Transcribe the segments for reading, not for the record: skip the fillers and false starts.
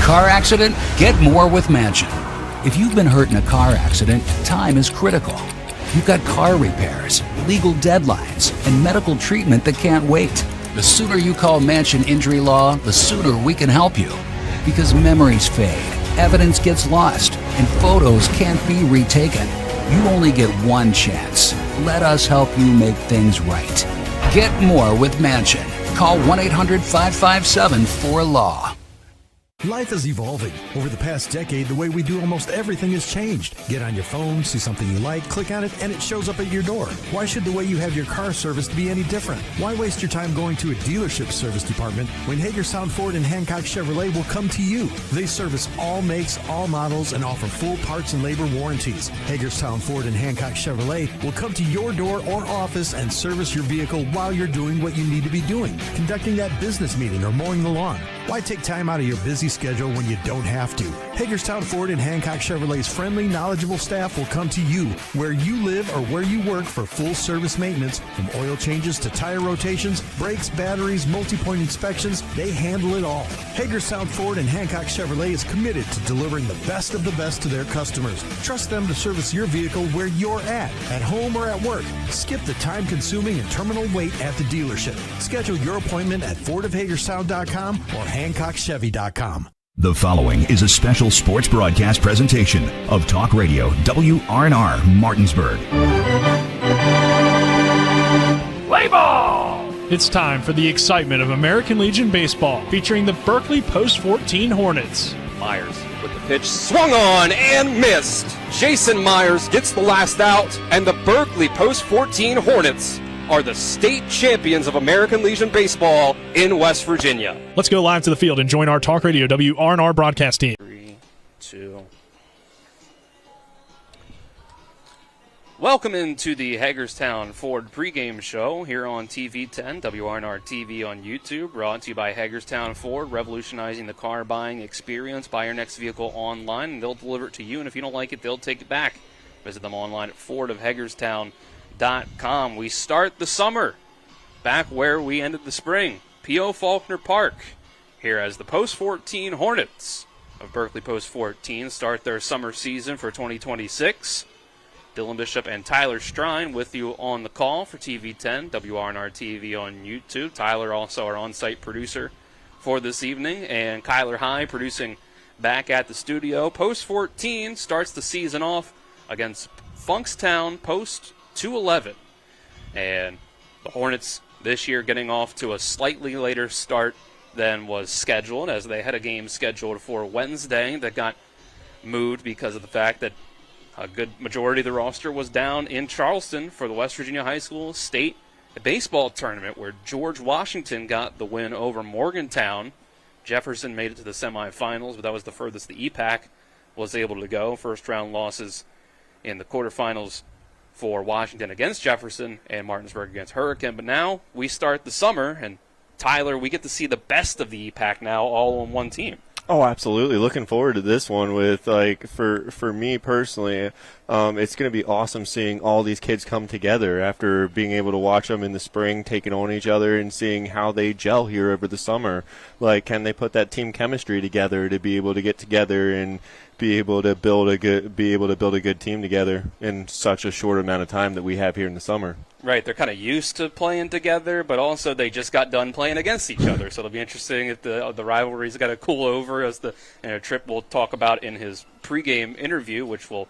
car accident? Get more with Mansion. If you've been hurt in a car accident, time is critical. You've got car repairs, legal deadlines, and medical treatment that can't wait. The sooner you call Mansion Injury Law, the sooner we can help you. Because memories fade, evidence gets lost, and photos can't be retaken. You only get one chance. Let us help you make things right. Get more with Mansion. Call 1-800-557-4LAW. Life is evolving. Over the past decade, the way we do almost everything has changed. Get on your phone, see something you like, click on it, and it shows up at your door. Why should the way you have your car serviced be any different? Why waste your time going to a dealership service department when Hagerstown Ford and Hancock Chevrolet will come to you? They service all makes, all models, and offer full parts and labor warranties. Hagerstown Ford and Hancock Chevrolet will come to your door or office and service your vehicle while you're doing what you need to be doing, conducting that business meeting or mowing the lawn. Why take time out of your busy schedule when you don't have to? Hagerstown Ford and Hancock Chevrolet's friendly, knowledgeable staff will come to you where you live or where you work for full service maintenance, from oil changes to tire rotations, brakes, batteries, multi-point inspections. They handle it all. Hagerstown Ford and Hancock Chevrolet is committed to delivering the best of the best to their customers. Trust them to service your vehicle where you're at home or at work. Skip the time-consuming and terminal wait at the dealership. Schedule your appointment at fordofhagerstown.com or HancockChevy.com. The following is a special sports broadcast presentation of Talk Radio WRNR Martinsburg. Play ball! It's time for the excitement of American Legion Baseball, featuring the Berkeley Post 14 Hornets. Myers with the pitch, swung on and missed. Jason Myers gets the last out, and the Berkeley Post 14 Hornets are the state champions of American Legion Baseball in West Virginia. Let's go live to the field and join our Talk Radio WRNR broadcast team. 3, 2. Welcome into the Hagerstown Ford pregame show here on TV 10, WRNR TV on YouTube, brought to you by Hagerstown Ford, revolutionizing the car buying experience. Buy your next vehicle online, and they'll deliver it to you, and if you don't like it, they'll take it back. Visit them online at fordofhagerstown.com. We start the summer back where we ended the spring, P.O. Faulkner Park, here as the Post 14 Hornets of Berkeley Post 14 start their summer season for 2026. Dylan Bishop and Tyler Strine with you on the call for TV 10, WRNR TV on YouTube. Tyler also our on-site producer for this evening, and Kyler High producing back at the studio. Post 14 starts the season off against Funkstown Post 211, and the Hornets this year getting off to a slightly later start than was scheduled, as they had a game scheduled for Wednesday that got moved because of the fact that a good majority of the roster was down in Charleston for the West Virginia High School State Baseball Tournament, where George Washington got the win over Morgantown. Jefferson made it to the semifinals, but that was the furthest the EPAC was able to go. First round losses in the quarterfinals for Washington against Jefferson and Martinsburg against Hurricane. But now we start the summer, and Tyler, we get to see the best of the EPAC now all on one team. Oh, absolutely. Looking forward to this one with, for me personally, it's going to be awesome seeing all these kids come together after being able to watch them in the spring, taking on each other and seeing how they gel here over the summer. Like, can they put that team chemistry together to be able to get together and be able to build a good team together in such a short amount of time that we have here in the summer. Right, they're kind of used to playing together, but also they just got done playing against each other. So it'll be interesting if the rivalry's got to cool over, as the Tripp will talk about in his pregame interview, which we'll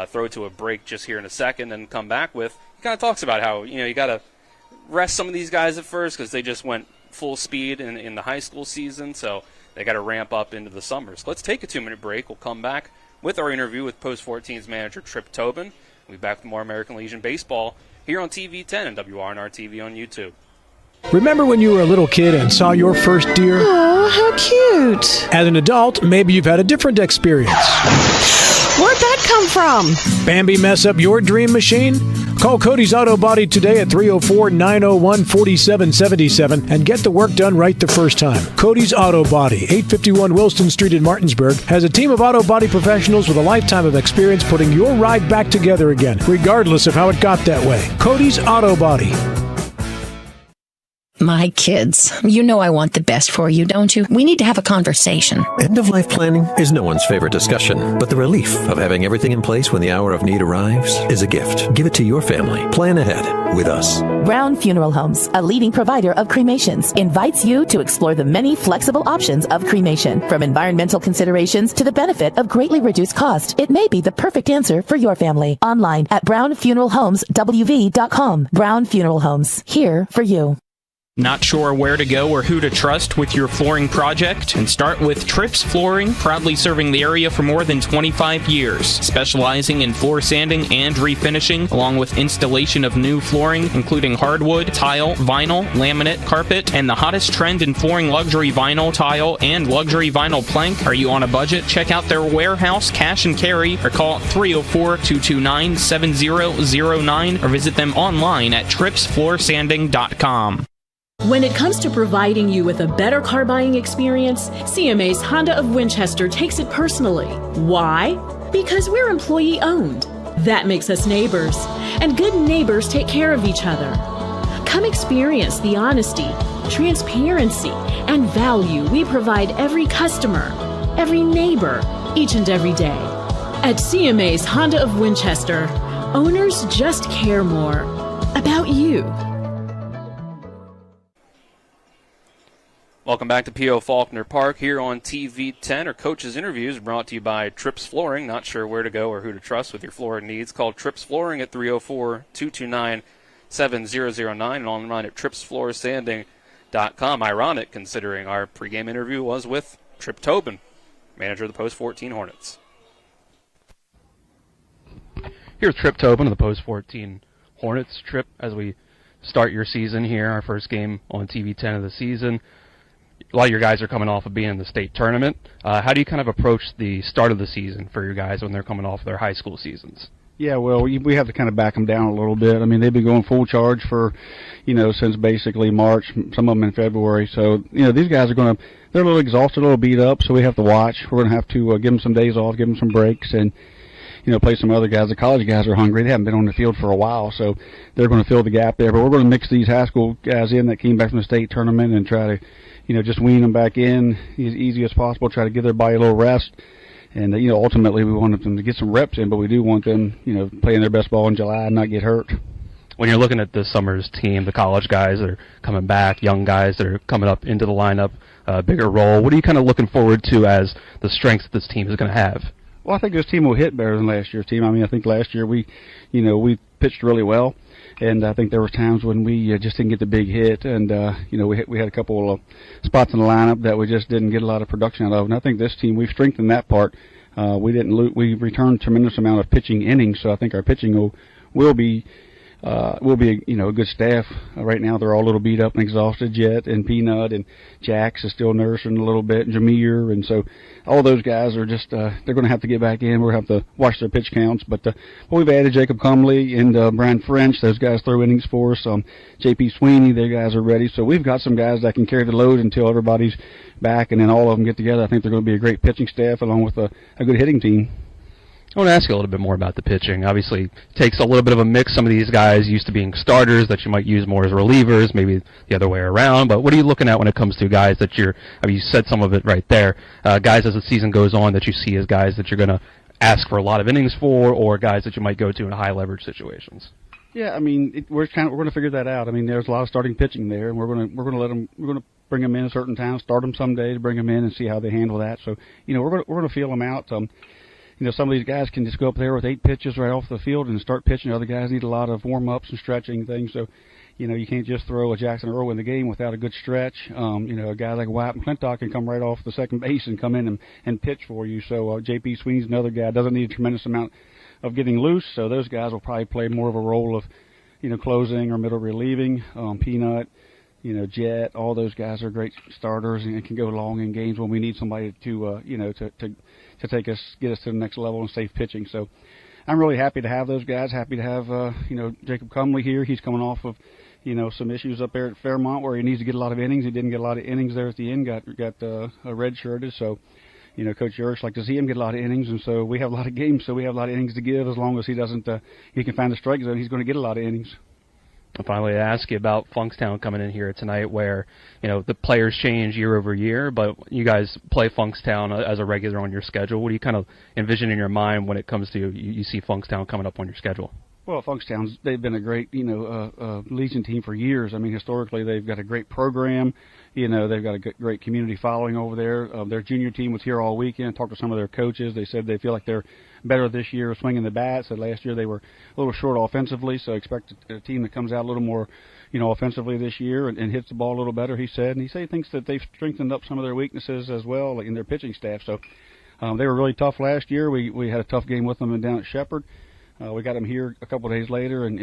throw to a break just here in a second and come back with. He kind of talks about how you got to rest some of these guys at first because they just went full speed in the high school season, so they got to ramp up into the summer. So let's take a 2-minute break. We'll come back with our interview with Post 14's manager, Tripp Tobin. We'll be back with more American Legion Baseball here on TV 10 and WRNR TV on YouTube. Remember when you were a little kid and saw your first deer? Oh, how cute. As an adult, maybe you've had a different experience. Where'd that come from? Bambi mess up your dream machine? Call Cody's Auto Body today at 304-901-4777 and get the work done right the first time. Cody's Auto Body, 851 Wilston Street in Martinsburg, has a team of auto body professionals with a lifetime of experience putting your ride back together again, regardless of how it got that way. Cody's Auto Body. My kids. You know I want the best for you, don't you? We need to have a conversation. End-of-life planning is no one's favorite discussion, but the relief of having everything in place when the hour of need arrives is a gift. Give it to your family. Plan ahead with us. Brown Funeral Homes, a leading provider of cremations, invites you to explore the many flexible options of cremation. From environmental considerations to the benefit of greatly reduced cost, it may be the perfect answer for your family. Online at brownfuneralhomeswv.com. Brown Funeral Homes, here for you. Not sure where to go or who to trust with your flooring project? And start with Trips Flooring, proudly serving the area for more than 25 years, specializing in floor sanding and refinishing, along with installation of new flooring, including hardwood, tile, vinyl, laminate, carpet, and the hottest trend in flooring, luxury vinyl, tile, and luxury vinyl plank. Are you on a budget? Check out their warehouse, cash and carry, or call 304-229-7009, or visit them online at tripsfloorsanding.com. When it comes to providing you with a better car buying experience, CMA's Honda of Winchester takes it personally. Why? Because we're employee owned. That makes us neighbors, and good neighbors take care of each other. Come experience the honesty, transparency, and value we provide every customer, every neighbor, each and every day. At CMA's Honda of Winchester, owners just care more about you. Welcome back to P.O. Faulkner Park here on TV 10. Our coaches' interviews brought to you by Trips Flooring. Not sure where to go or who to trust with your flooring needs? Call Trips Flooring at 304-229-7009 and online at tripsfloorsanding.com. Ironic, considering our pregame interview was with Trip Tobin, manager of the Post 14 Hornets. Here's Trip Tobin of the Post 14 Hornets. Trip, as we start your season here, our first game on TV 10 of the season, a lot of your guys are coming off of being in the state tournament. How do you kind of approach the start of the season for your guys when they're coming off their high school seasons? Yeah, well, we have to kind of back them down a little bit. I mean, they've been going full charge for, since basically March, some of them in February. So, these guys are they're a little exhausted, a little beat up, so we have to watch. We're going to have to give them some days off, give them some breaks, and, play some other guys. The college guys are hungry. They haven't been on the field for a while, so they're going to fill the gap there. But we're going to mix these high school guys in that came back from the state tournament and try to, just wean them back in as easy as possible, try to give their body a little rest. And, ultimately we want them to get some reps in, but we do want them, playing their best ball in July and not get hurt. When you're looking at this summer's team, the college guys that are coming back, young guys that are coming up into the lineup, bigger role, what are you kind of looking forward to as the strengths that this team is going to have? Well, I think this team will hit better than last year's team. I mean, I think last year we pitched really well. And I think there were times when we just didn't get the big hit, and we had a couple of spots in the lineup that we just didn't get a lot of production out of. And I think this team, we've strengthened that part. We returned a tremendous amount of pitching innings, so I think our pitching will be a good staff. Right now they're all a little beat up and exhausted. Jet and Peanut and Jax is still nursing a little bit, and Jameer, and so all those guys are just they're going to have to get back in. We're going to have to watch their pitch counts. But we've added Jacob Comley and Brian French. Those guys throw innings for us. J.P. Sweeney, their guys are ready. So we've got some guys that can carry the load until everybody's back, and then all of them get together. I think they're going to be a great pitching staff along with a good hitting team. I want to ask you a little bit more about the pitching. Obviously, it takes a little bit of a mix. Some of these guys used to being starters that you might use more as relievers, maybe the other way around. But what are you looking at when it comes to guys that you said some of it right there, guys as the season goes on that you see as guys that you're going to ask for a lot of innings for, or guys that you might go to in high leverage situations? Yeah, I mean, we're going to figure that out. I mean, there's a lot of starting pitching there, and we're going to bring them in a certain time, start them someday to bring them in and see how they handle that. So, we're going to feel them out. Some of these guys can just go up there with 8 pitches right off the field and start pitching. Other guys need a lot of warm-ups and stretching things. So, you can't just throw a Jackson Earl in the game without a good stretch. A guy like Wyatt McClintock can come right off the second base and come in and pitch for you. So, J.P. Sweeney's another guy. Doesn't need a tremendous amount of getting loose. So those guys will probably play more of a role of, closing or middle relieving. Peanut, Jet, all those guys are great starters and can go long in games when we need somebody to get us to the next level and safe pitching. So I'm really happy to have those guys. Happy to have Jacob Comley here. He's coming off of some issues up there at Fairmont where he needs to get a lot of innings. He didn't get a lot of innings there at the end. Got red shirted. So Coach Yerkes like to see him get a lot of innings, and so we have a lot of games. So we have a lot of innings to give. As long as he doesn't he can find the strike zone, he's going to get a lot of innings. And finally, I ask you about Funkstown coming in here tonight, where the players change year over year, but you guys play Funkstown as a regular on your schedule. What do you kind of envision in your mind when it comes to you see Funkstown coming up on your schedule? Well, Funkstown's, they've been a great, Legion team for years. I mean, historically, they've got a great program. They've got a great community following over there. Their junior team was here all weekend. Talked to some of their coaches. They said they feel like they're better this year swinging the bat. Said last year they were a little short offensively, so expect a team that comes out a little more, offensively this year and hits the ball a little better, he said. And he thinks that they've strengthened up some of their weaknesses as well in their pitching staff. So they were really tough last year. We had a tough game with them down at Shepherd. We got them here a couple of days later and,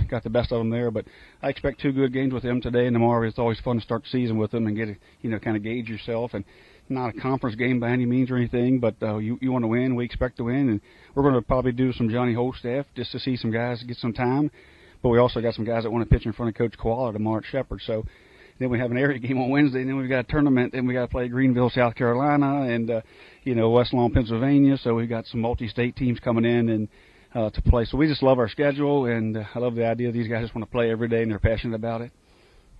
got the best of them there. But I expect 2 good games with them today and tomorrow. It's always fun to start the season with them and get, kind of gauge yourself. And not a conference game by any means or anything, but you want to win. We expect to win. And we're going to probably do some Johnny Holt stuff just to see some guys get some time. But we also got some guys that want to pitch in front of Coach Koala tomorrow at Shepherd. So then we have an area game on Wednesday, and then we've got a tournament, and we got to play Greenville, South Carolina, and, West Lawn, Pennsylvania. So we've got some multi-state teams coming in and to play. So we just love our schedule, and I love the idea these guys just want to play every day, and they're passionate about it.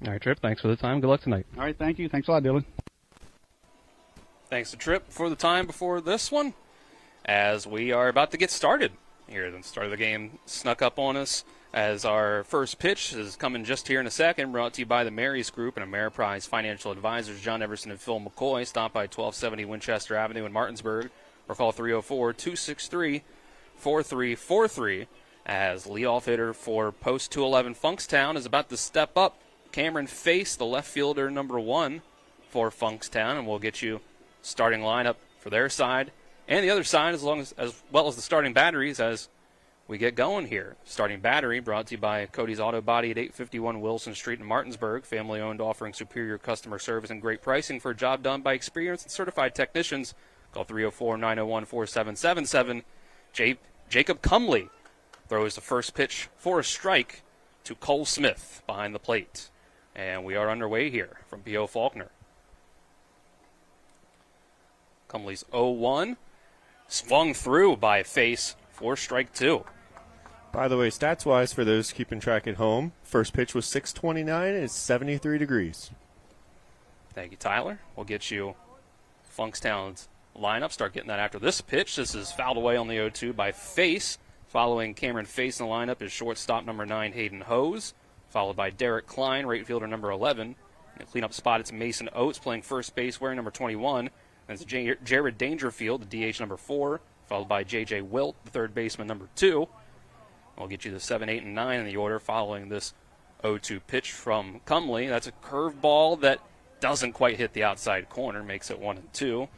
All right, Tripp, thanks for the time. Good luck tonight. All right, thank you. Thanks a lot, Dylan. Thanks to Tripp for the time before this one, as we are about to get started here. The start of the game snuck up on us as our first pitch is coming just here in a second, brought to you by the Marys Group and Ameriprise Financial Advisors, John Everson and Phil McCoy. Stop by 1270 Winchester Avenue in Martinsburg or call 304-263-4343 as leadoff hitter for post 211 Funkstown is about to step up. Cameron Face, the left fielder number 1 for Funkstown, and we'll get you starting lineup for their side and the other side as well as the starting batteries as we get going here. Starting battery brought to you by Cody's Auto Body at 851 Wilson Street in Martinsburg. Family owned, offering superior customer service and great pricing for a job done by experienced and certified technicians. Call 304-901-4777. Jacob Cumley throws the first pitch for a strike to Cole Smith behind the plate. And we are underway here from P.O. Faulkner. Cumley's 0-1. Swung through by Face for strike 2. By the way, stats-wise, for those keeping track at home, first pitch was 6:29 and it's 73 degrees. Thank you, Tyler. We'll get you Funkstown's lineup. Start getting that after this pitch. This is fouled away on the 0-2 by Face. Following Cameron Face in the lineup is shortstop number 9, Hayden Hose, followed by Derek Klein, right fielder number 11. In the cleanup spot, it's Mason Oates playing first base, wearing number 21. That's Jared Dangerfield, the DH number 4, followed by J.J. Wilt, the third baseman number 2. We'll get you the 7, 8, and 9 in the order following this 0-2 pitch from Cumley. That's a curveball that doesn't quite hit the outside corner, makes it 1-2.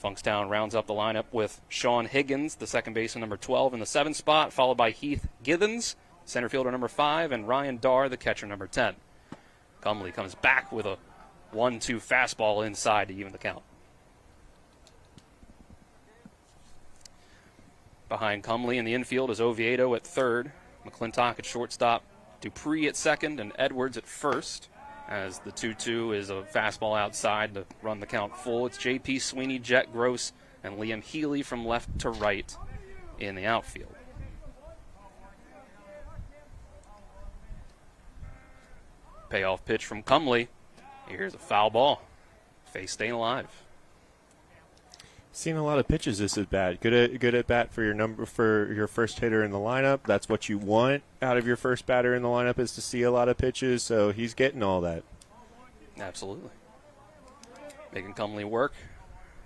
Funkstown rounds up the lineup with Sean Higgins, the second baseman number 12 in the 7 spot, followed by Heath Githens, center fielder number 5, and Ryan Darr, the catcher number 10. Cumley comes back with a 1-2 fastball inside to even the count. Behind Cumley in the infield is Oviedo at third, McClintock at shortstop, Dupree at second, and Edwards at first. As the 2-2 is a fastball outside to run the count full. It's J.P. Sweeney, Jet Gross, and Liam Healy from left to right in the outfield. Payoff pitch from Cumley. Here's a foul ball. Face staying alive. Seen a lot of pitches this at bat. Good at bat for your first hitter in the lineup. That's what you want out of your first batter in the lineup, is to see a lot of pitches. So he's getting all that. Absolutely. Making Cumley work.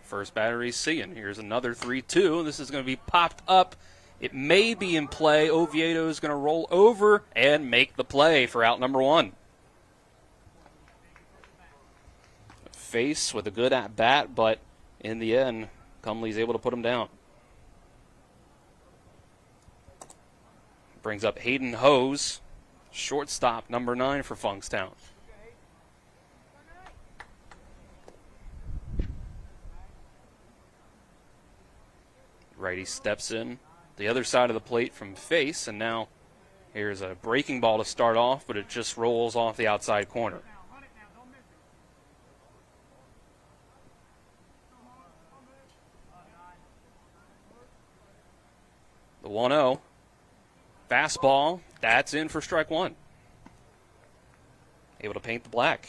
First batter he's seeing. Here's another 3-2. This is going to be popped up. It may be in play. Oviedo is going to roll over and make the play for out number 1. Face with a good at bat, but in the end, Cumley's able to put him down. Brings up Hayden Hose, shortstop number 9 for Funkstown. Righty steps in the other side of the plate from Face, and now here's a breaking ball to start off, but it just rolls off the outside corner. The 1-0. Fastball. That's in for strike 1. able to paint the black.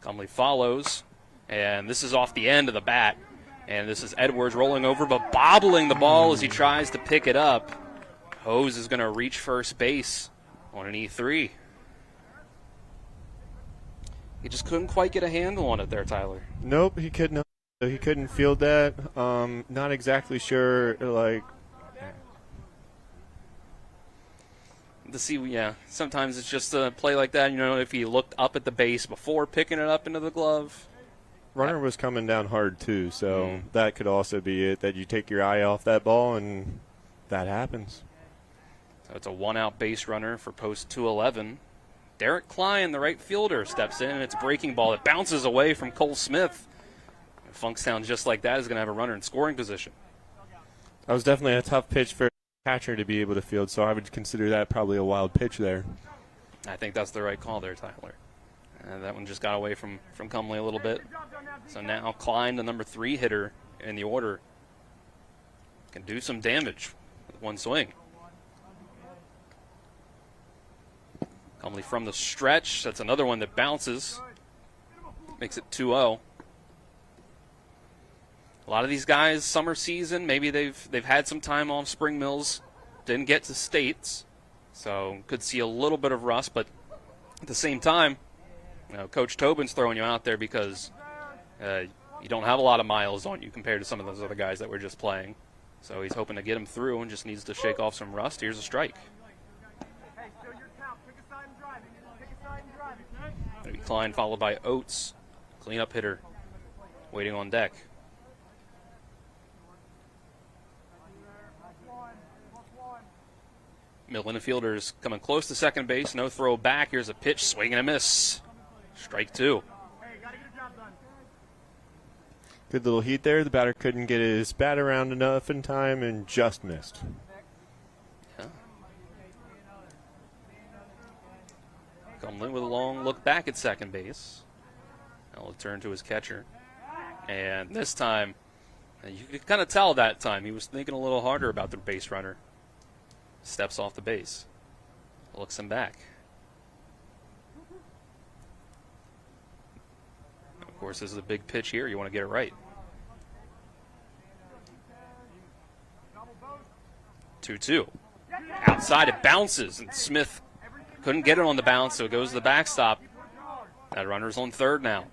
Comley follows, and this is off the end of the bat. And this is Edwards rolling over, but bobbling the ball as he tries to pick it up. Hose is going to reach first base on an E3. He just couldn't quite get a handle on it there, Tyler. Nope, he couldn't. He couldn't field that. Not exactly sure, to see, sometimes it's just a play like that. If he looked up at the base before picking it up into the glove. Runner was coming down hard, too, so that could also be it, that you take your eye off that ball, and that happens. So it's a one-out base runner for post 211. Derek Klein, the right fielder, steps in, and it's a breaking ball that bounces away from Cole Smith. Funkstown, just like that, is going to have a runner in scoring position. That was definitely a tough pitch for a catcher to be able to field, so I would consider that probably a wild pitch there. I think that's the right call there, Tyler. That one just got away from Comley a little bit. So now Klein, the number 3 hitter in the order, can do some damage with one swing. Comley from the stretch. That's another one that bounces. Makes it 2-0. A lot of these guys, summer season, maybe they've had some time off spring mills, didn't get to states, so could see a little bit of rust, but at the same time, Coach Tobin's throwing you out there because you don't have a lot of miles on you compared to some of those other guys that were just playing. So he's hoping to get him through and just needs to shake off some rust. Here's a strike. Going to be Klein followed by Oates, cleanup hitter, waiting on deck. Middle infielders coming close to second base. No throw back. Here's a pitch. Swing and a miss. Strike 2. Good little heat there. The batter couldn't get his bat around enough in time and just missed. Yeah. Comley with a long look back at second base. Now he'll turn to his catcher. And this time, you could kind of tell that time he was thinking a little harder about the base runner. Steps off the base. Looks him back. Of course, this is a big pitch here. You want to get it right. 2-2. Outside it bounces, and Smith couldn't get it on the bounce, so it goes to the backstop. That runner's on third now.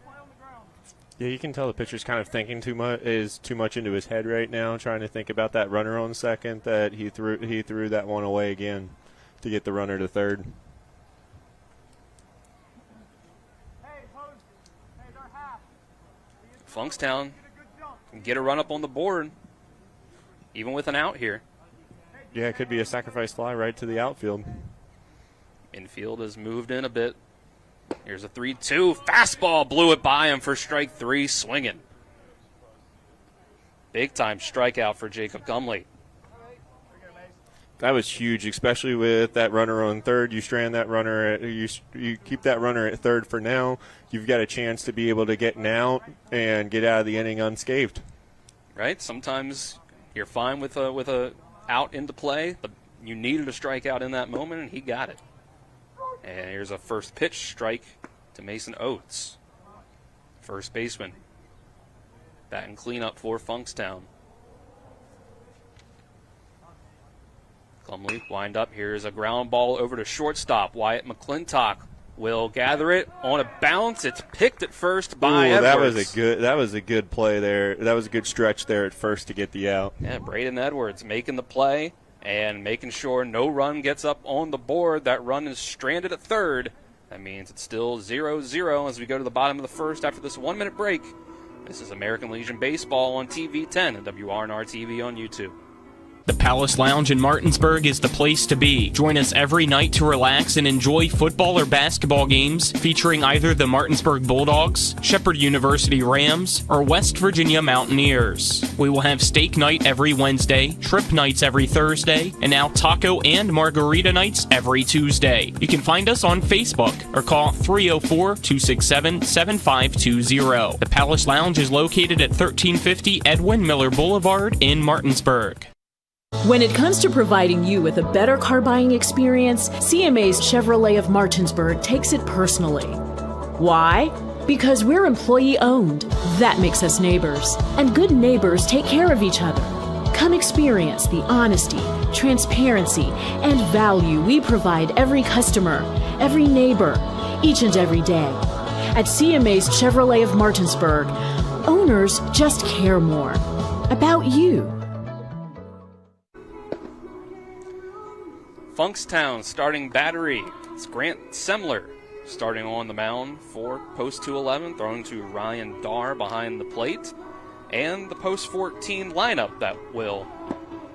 Yeah, you can tell the pitcher's kind of thinking too much into his head right now, trying to think about that runner on second, that he threw that one away again to get the runner to third. Funkstown can get a run up on the board, even with an out here. Yeah, it could be a sacrifice fly right to the outfield. Infield has moved in a bit. Here's a 3-2. Fastball blew it by him for strike 3, swinging. Big-time strikeout for Jacob Comley. That was huge, especially with that runner on third. You strand that runner, you keep that runner at third for now. You've got a chance to be able to get an out and get out of the inning unscathed. Right? Sometimes you're fine with a out into play, but you needed a strikeout in that moment, and he got it. And here's a first pitch strike to Mason Oates, first baseman. Batting cleanup for Funkstown. Comley wind up. Here's a ground ball over to shortstop. Wyatt McClintock will gather it on a bounce. It's picked at first by Edwards. That was a good play there. That was a good stretch there at first to get the out. Yeah, Braden Edwards making the play and making sure no run gets up on the board. That run is stranded at third. That means it's still 0-0 as we go to the bottom of the first after this 1-minute break. This is American Legion Baseball on TV 10 and WRNR TV on YouTube. The Palace Lounge in Martinsburg is the place to be. Join us every night to relax and enjoy football or basketball games featuring either the Martinsburg Bulldogs, Shepherd University Rams, or West Virginia Mountaineers. We will have steak night every Wednesday, trip nights every Thursday, and now taco and margarita nights every Tuesday. You can find us on Facebook or call 304-267-7520. The Palace Lounge is located at 1350 Edwin Miller Boulevard in Martinsburg. When it comes to providing you with a better car buying experience, CMA's Chevrolet of Martinsburg takes it personally. Why? Because we're employee owned. That makes us neighbors. And good neighbors take care of each other. Come experience the honesty, transparency, and value we provide every customer, every neighbor, each and every day. At CMA's Chevrolet of Martinsburg, owners just care more about you. Funkstown starting battery. It's Grant Semler starting on the mound for post 211, throwing to Ryan Darr behind the plate. And the post 14 lineup that will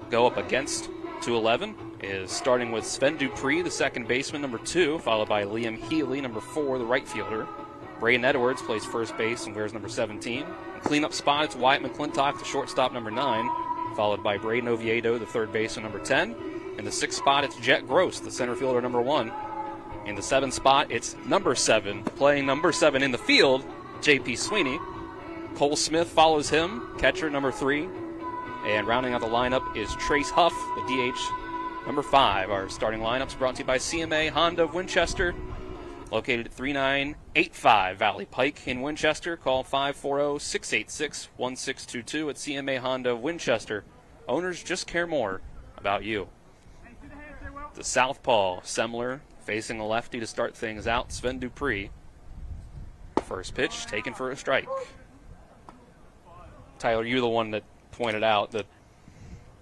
go up against 211 is starting with Sven Dupree, the second baseman, number 2, followed by Liam Healy, number 4, the right fielder. Braden Edwards plays first base and wears number 17. In cleanup spot, it's Wyatt McClintock, the shortstop, number 9, followed by Braden Oviedo, the third baseman, number 10. In the 6th spot, it's Jet Gross, the center fielder, number 1. In the 7th spot, it's number 7, playing number 7 in the field, J.P. Sweeney. Cole Smith follows him, catcher, number 3. And rounding out the lineup is Trace Huff, the DH, number 5. Our starting lineups brought to you by CMA Honda of Winchester, located at 3985 Valley Pike in Winchester. Call 540-686-1622 at CMA Honda of Winchester. Owners just care more about you. The southpaw, Semler, facing a lefty to start things out, Sven Dupree. First pitch taken for a strike. Tyler, you're the one that pointed out that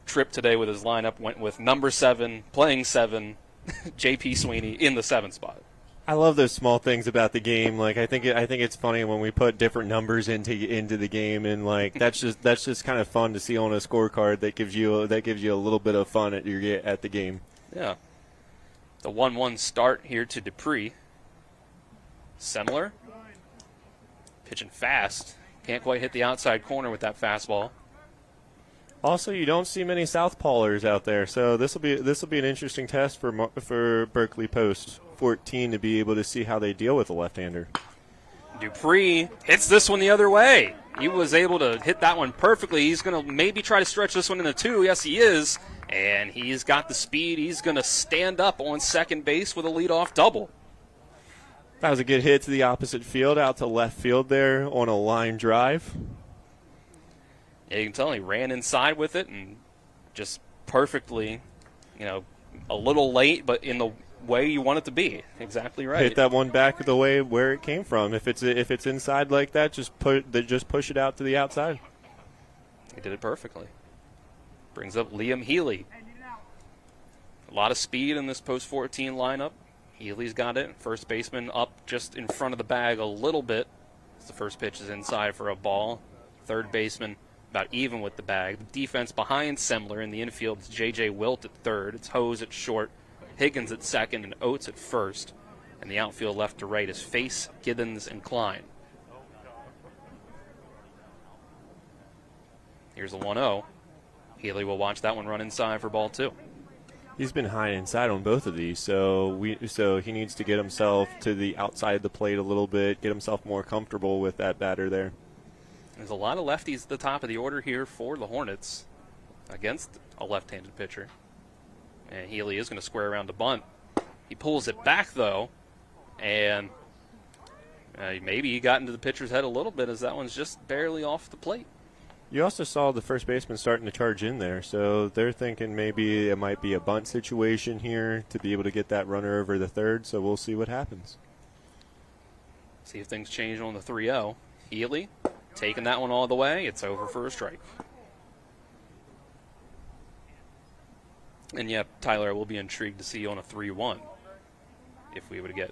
Tripp today with his lineup went with number 7, playing 7, J.P. Sweeney in the 7th spot. I love those small things about the game. Like I think it's funny when we put different numbers into the game, and like that's just kind of fun to see on a scorecard. That gives you a little bit of fun at the game. Yeah. The 1-1 start here to Dupree. Semler pitching fast. Can't quite hit the outside corner with that fastball. Also, you don't see many southpawers out there, so this will be an interesting test for Berkeley Post 14 to be able to see how they deal with a left-hander. Dupree hits this one the other way. He was able to hit that one perfectly. He's going to maybe try to stretch this one into 2. Yes, he is. And he's got the speed. He's going to stand up on second base with a leadoff double. That was a good hit to the opposite field, out to left field there on a line drive. Yeah, you can tell he ran inside with it and just perfectly, a little late, but in the way you want it to be. Exactly right. Hit that one back the way where it came from. If it's inside like that, just push it out to the outside. He did it perfectly. Brings up Liam Healy. A lot of speed in this post 14 lineup. Healy's got it. First baseman up just in front of the bag a little bit. The first pitch is inside for a ball. Third baseman about even with the bag. The defense behind Semler in the infield is J.J. Wilt at third. It's Hose at short, Higgins at second, and Oates at first. And the outfield left to right is Face, Gibbons, and Klein. Here's the 1-0. Healy will watch that one run inside for ball 2. He's been high inside on both of these, so he needs to get himself to the outside of the plate a little bit, get himself more comfortable with that batter there. There's a lot of lefties at the top of the order here for the Hornets against a left-handed pitcher. And Healy is going to square around the bunt. He pulls it back, though, and maybe he got into the pitcher's head a little bit as that one's just barely off the plate. You also saw the first baseman starting to charge in there, so they're thinking maybe it might be a bunt situation here to be able to get that runner over the third, so we'll see what happens. See if things change on the 3-0. Healy taking that one all the way. It's over for a strike. And yeah, Tyler, I will be intrigued to see on a 3-1 if we would get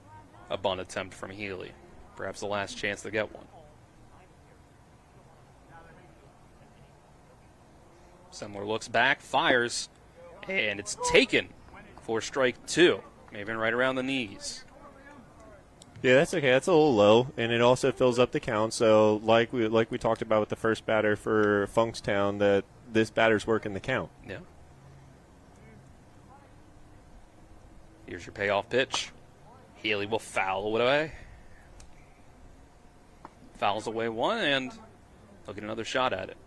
a bunt attempt from Healy. Perhaps the last chance to get one. Semler looks back, fires, and it's taken for strike 2. Maybe right around the knees. Yeah, that's okay. That's a little low, and it also fills up the count. So, like we talked about with the first batter for Funkstown, that this batter's working the count. Yeah. Here's your payoff pitch. Healy will foul away. Fouls away one, and he'll get another shot at it.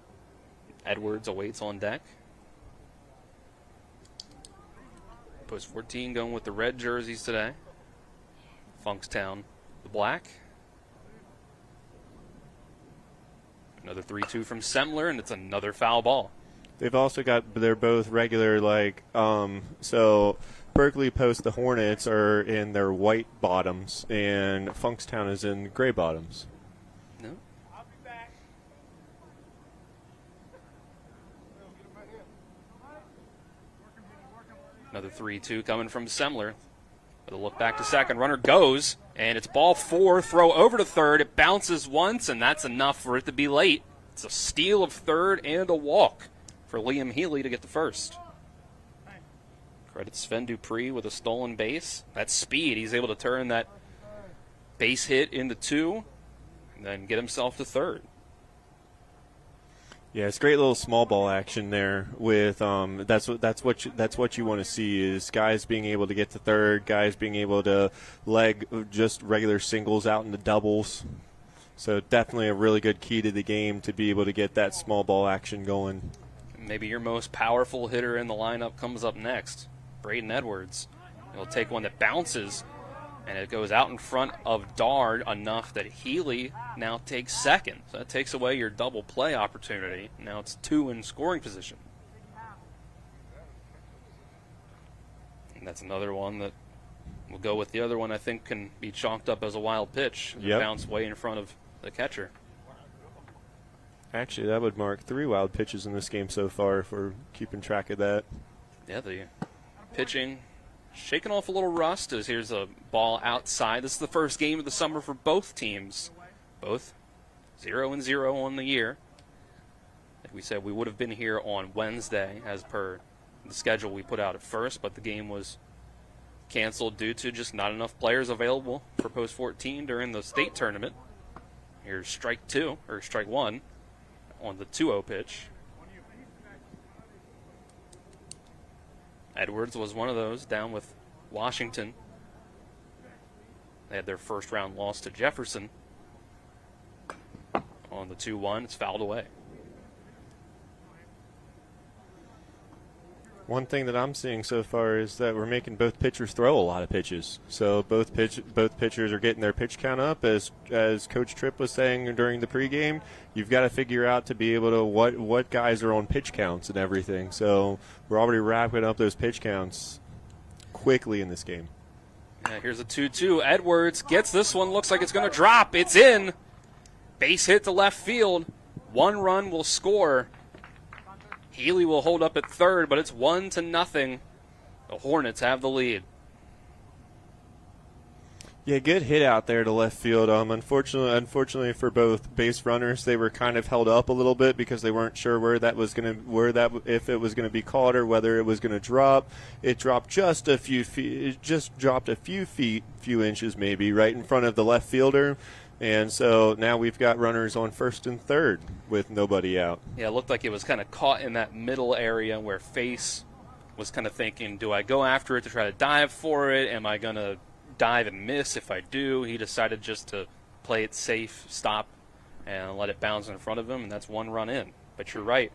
Edwards awaits on deck. Post 14 going with the red jerseys today. Funkstown, the black. Another 3-2 from Semler, and it's another foul ball. They've also got, they're both regular, so Berkeley Post, the Hornets, are in their white bottoms, and Funkstown is in gray bottoms. No. Another 3-2 coming from Semler. With a look back to second, runner goes, and it's ball 4, throw over to third. It bounces once, and that's enough for it to be late. It's a steal of third and a walk for Liam Healy to get the first. Credit Sven Dupree with a stolen base. That's speed. He's able to turn that base hit into 2 and then get himself to third. Yeah, it's great little small ball action there. With that's what you want to see is guys being able to get to third, guys being able to leg just regular singles out into doubles. So definitely a really good key to the game to be able to get that small ball action going. Maybe your most powerful hitter in the lineup comes up next, Braden Edwards. He'll take one that bounces, and it goes out in front of Dard enough that Healy now takes second. So that takes away your double play opportunity. Now it's 2 in scoring position. And that's another one that will go with the other one I think can be chalked up as a wild pitch. Yep. Bounce way in front of the catcher. Actually, that would mark 3 wild pitches in this game so far if we're keeping track of that. Yeah, the pitching shaking off a little rust as here's a ball outside. This is the first game of the summer for both teams. Both 0-0 on the year. Like we said, we would have been here on Wednesday as per the schedule we put out at first, but the game was canceled due to just not enough players available for Post 14 during the state tournament. Here's strike 1 on the 2-0 pitch. Edwards was one of those, down with Washington. They had their first round loss to Jefferson. On the 2-1, it's fouled away. One thing that I'm seeing so far is that we're making both pitchers throw a lot of pitches. So both pitchers are getting their pitch count up. As Coach Tripp was saying during the pregame, you've got to figure out to be able to what guys are on pitch counts and everything. So we're already wrapping up those pitch counts quickly in this game. Yeah, here's a 2-2. Edwards gets this one. Looks like it's going to drop. It's in. Base hit to left field. 1 run will score. Healy will hold up at third, but it's 1-0. The Hornets have the lead. Yeah, good hit out there to left field. Unfortunately for both base runners, they were kind of held up a little bit because they weren't sure if it was gonna be caught or whether it was gonna drop. It dropped just a few feet. It just dropped a few inches maybe, right in front of the left fielder. And so now we've got runners on first and third with nobody out. Yeah, it looked like it was kind of caught in that middle area where Face was kind of thinking, do I go after it to try to dive for it? Am I going to dive and miss if I do? He decided just to play it safe, stop, and let it bounce in front of him, and that's 1 run in. But you're right.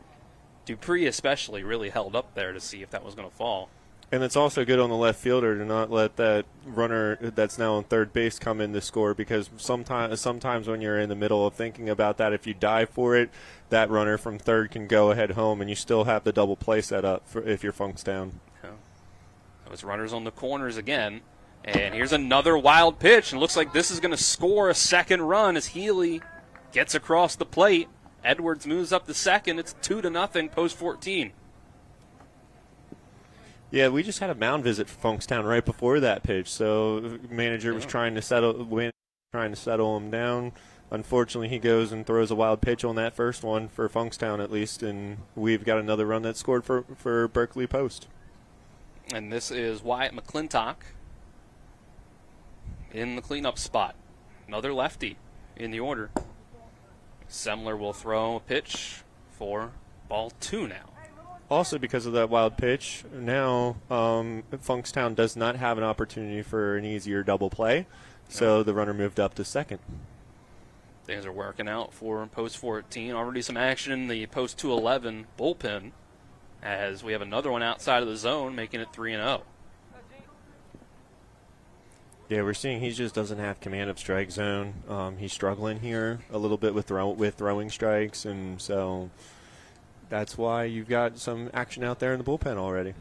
Dupree especially really held up there to see if that was going to fall. And it's also good on the left fielder to not let that runner that's now on third base come in to score, because sometimes when you're in the middle of thinking about that, if you dive for it, that runner from third can go ahead home, and you still have the double play set up if your Funkstown. Yeah. Those runners on the corners again. And here's another wild pitch, and it looks like this is going to score a second run as Healy gets across the plate. Edwards moves up to second. It's 2-0, Post 14. Yeah, we just had a mound visit for Funkstown right before that pitch, so manager was trying to settle him down. Unfortunately, he goes and throws a wild pitch on that first one for Funkstown at least, and we've got another run that scored for Berkeley Post. And this is Wyatt McClintock in the cleanup spot. Another lefty in the order. Semler will throw a pitch for ball 2 now. Also, because of that wild pitch, now Funkstown does not have an opportunity for an easier double play, so the runner moved up to second. Things are working out for Post 14. Already some action in the Post 211 bullpen as we have another one outside of the zone, making it 3-0. Yeah, we're seeing he just doesn't have command of strike zone. He's struggling here a little bit with throwing strikes, and so that's why you've got some action out there in the bullpen already.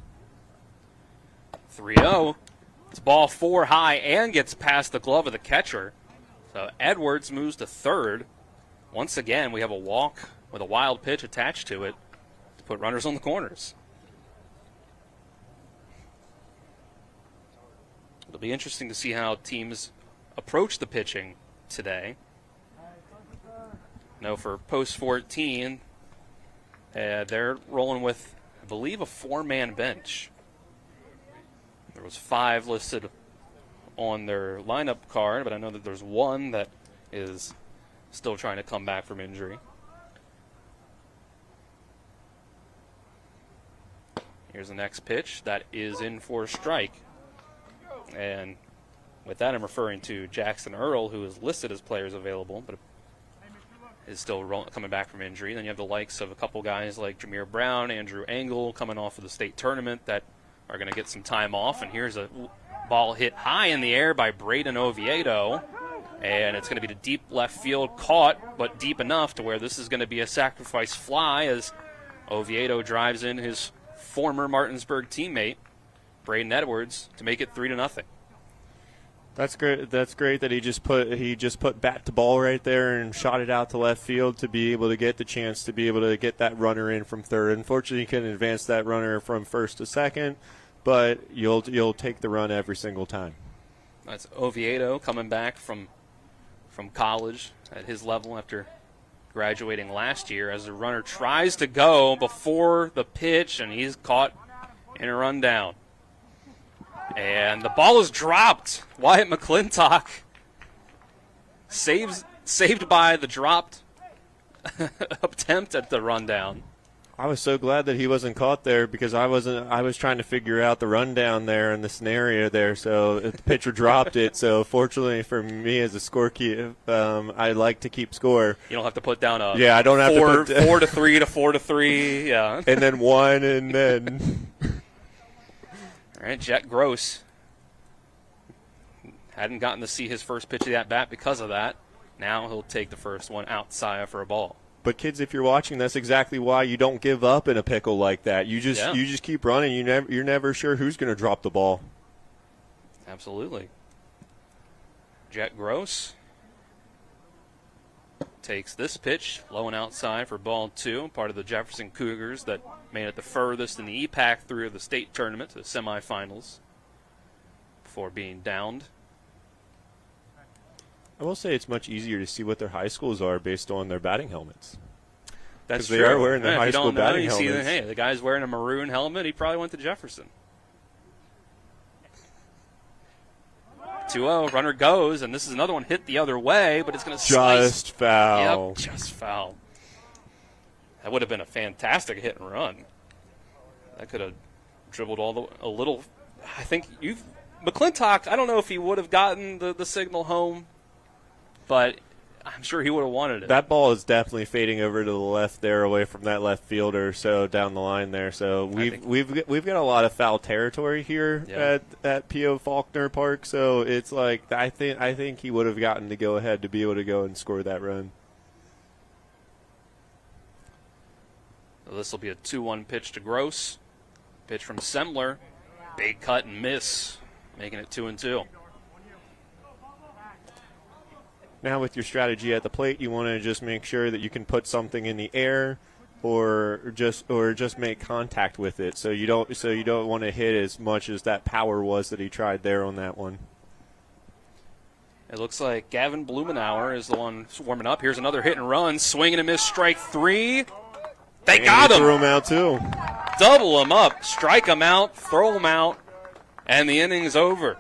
3-0. It's ball 4 high and gets past the glove of the catcher. So Edwards moves to third. Once again, we have a walk with a wild pitch attached to it to put runners on the corners. It'll be interesting to see how teams approach the pitching today. No, for post 14, they're rolling with, I believe, a 4-man bench. There was 5 listed on their lineup card, but I know that there's one that is still trying to come back from injury. Here's the next pitch. That is in for a strike. And with that, I'm referring to Jackson Earl, who is listed as players available, but is still coming back from injury. Then you have the likes of a couple guys like Jameer Brown, Andrew Engel, coming off of the state tournament that are going to get some time off. And here's a ball hit high in the air by Braden Oviedo. And it's going to be to deep left field, caught, but deep enough to where this is going to be a sacrifice fly as Oviedo drives in his former Martinsburg teammate, Braden Edwards, to make it 3-0. That's great. That's great that he just put bat to ball right there and shot it out to left field to be able to get the chance to be able to get that runner in from third. Unfortunately, he couldn't advance that runner from first to second, but you'll take the run every single time. That's Oviedo coming back from college at his level after graduating last year, as the runner tries to go before the pitch, and he's caught in a rundown. And the ball is dropped. Wyatt McClintock saved by the dropped attempt at the rundown. I was so glad that he wasn't caught there because I was trying to figure out the rundown there and the scenario there. So the pitcher dropped it. So fortunately for me as a scorekeeper, I like to keep score. You don't have to put down I don't have to put 4 to 3 to 4 to 3. Yeah. And then 1 and then. All right, Jet Gross hadn't gotten to see his first pitch of that bat because of that. Now he'll take the first one outside for a ball. But kids, if you're watching, that's exactly why you don't give up in a pickle like that. You just keep running. You're never sure who's going to drop the ball. Absolutely. Jet Gross takes this pitch low and outside for ball 2. Part of the Jefferson Cougars that made it the furthest in the EPAC through the state tournament to the semifinals before being downed. I will say it's much easier to see what their high schools are based on their batting helmets. That's true. They are wearing their high school batting helmets. See hey, the guy's wearing a maroon helmet. He probably went to Jefferson. 2-0, runner goes, and this is another one hit the other way, but it's going to slice. Just foul. Yep, just foul. That would have been a fantastic hit and run. That could have dribbled a little. I think McClintock, I don't know if he would have gotten the signal home, but I'm sure he would have wanted it. That ball is definitely fading over to the left there, away from that left fielder, so down the line there. So we've got a lot of foul territory here at P.O. Faulkner Park. So it's like I think he would have gotten the go ahead to be able to go and score that run. So this will be a 2-1 pitch to Gross. Pitch from Semler, big cut and miss, making it 2-2. Now with your strategy at the plate, you want to just make sure that you can put something in the air, or just make contact with it. So you don't want to hit as much as that power was that he tried there on that one. It looks like Gavin Blumenauer is the one warming up. Here's another hit and run, swing and a miss, strike 3. They got him. Threw him out too. Double him up, strike him out, throw him out, and the inning's over.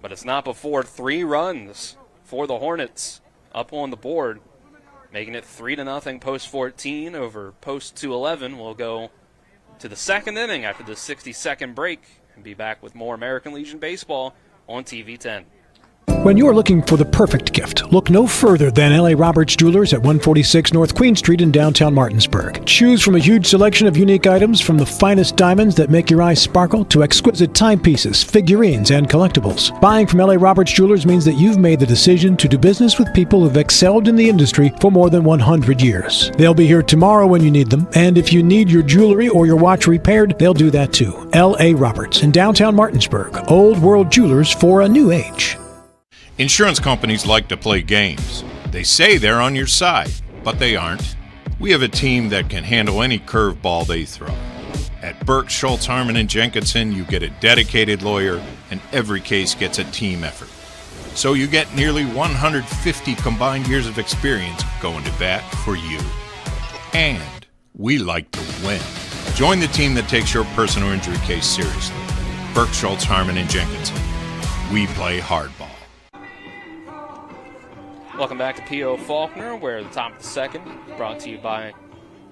But it's not before 3 runs for the Hornets up on the board, making it 3-0 post 14 over post 211. We'll go to the second inning after the 60-second break and be back with more American Legion baseball on TV 10. When you're looking for the perfect gift, look no further than L.A. Roberts Jewelers at 146 North Queen Street in downtown Martinsburg. Choose from a huge selection of unique items, from the finest diamonds that make your eyes sparkle to exquisite timepieces, figurines, and collectibles. Buying from L.A. Roberts Jewelers means that you've made the decision to do business with people who've excelled in the industry for more than 100 years. They'll be here tomorrow when you need them, and if you need your jewelry or your watch repaired, they'll do that too. L.A. Roberts in downtown Martinsburg. Old World Jewelers for a new age. Insurance companies like to play games. They say they're on your side, but they aren't. We have a team that can handle any curveball they throw. At Burke, Schultz, Harmon, and Jenkinson, you get a dedicated lawyer, and every case gets a team effort. So you get nearly 150 combined years of experience going to bat for you. And we like to win. Join the team that takes your personal injury case seriously. Burke, Schultz, Harmon, and Jenkinson. We play hardball. Welcome back to P.O. Faulkner, where the top of the second brought to you by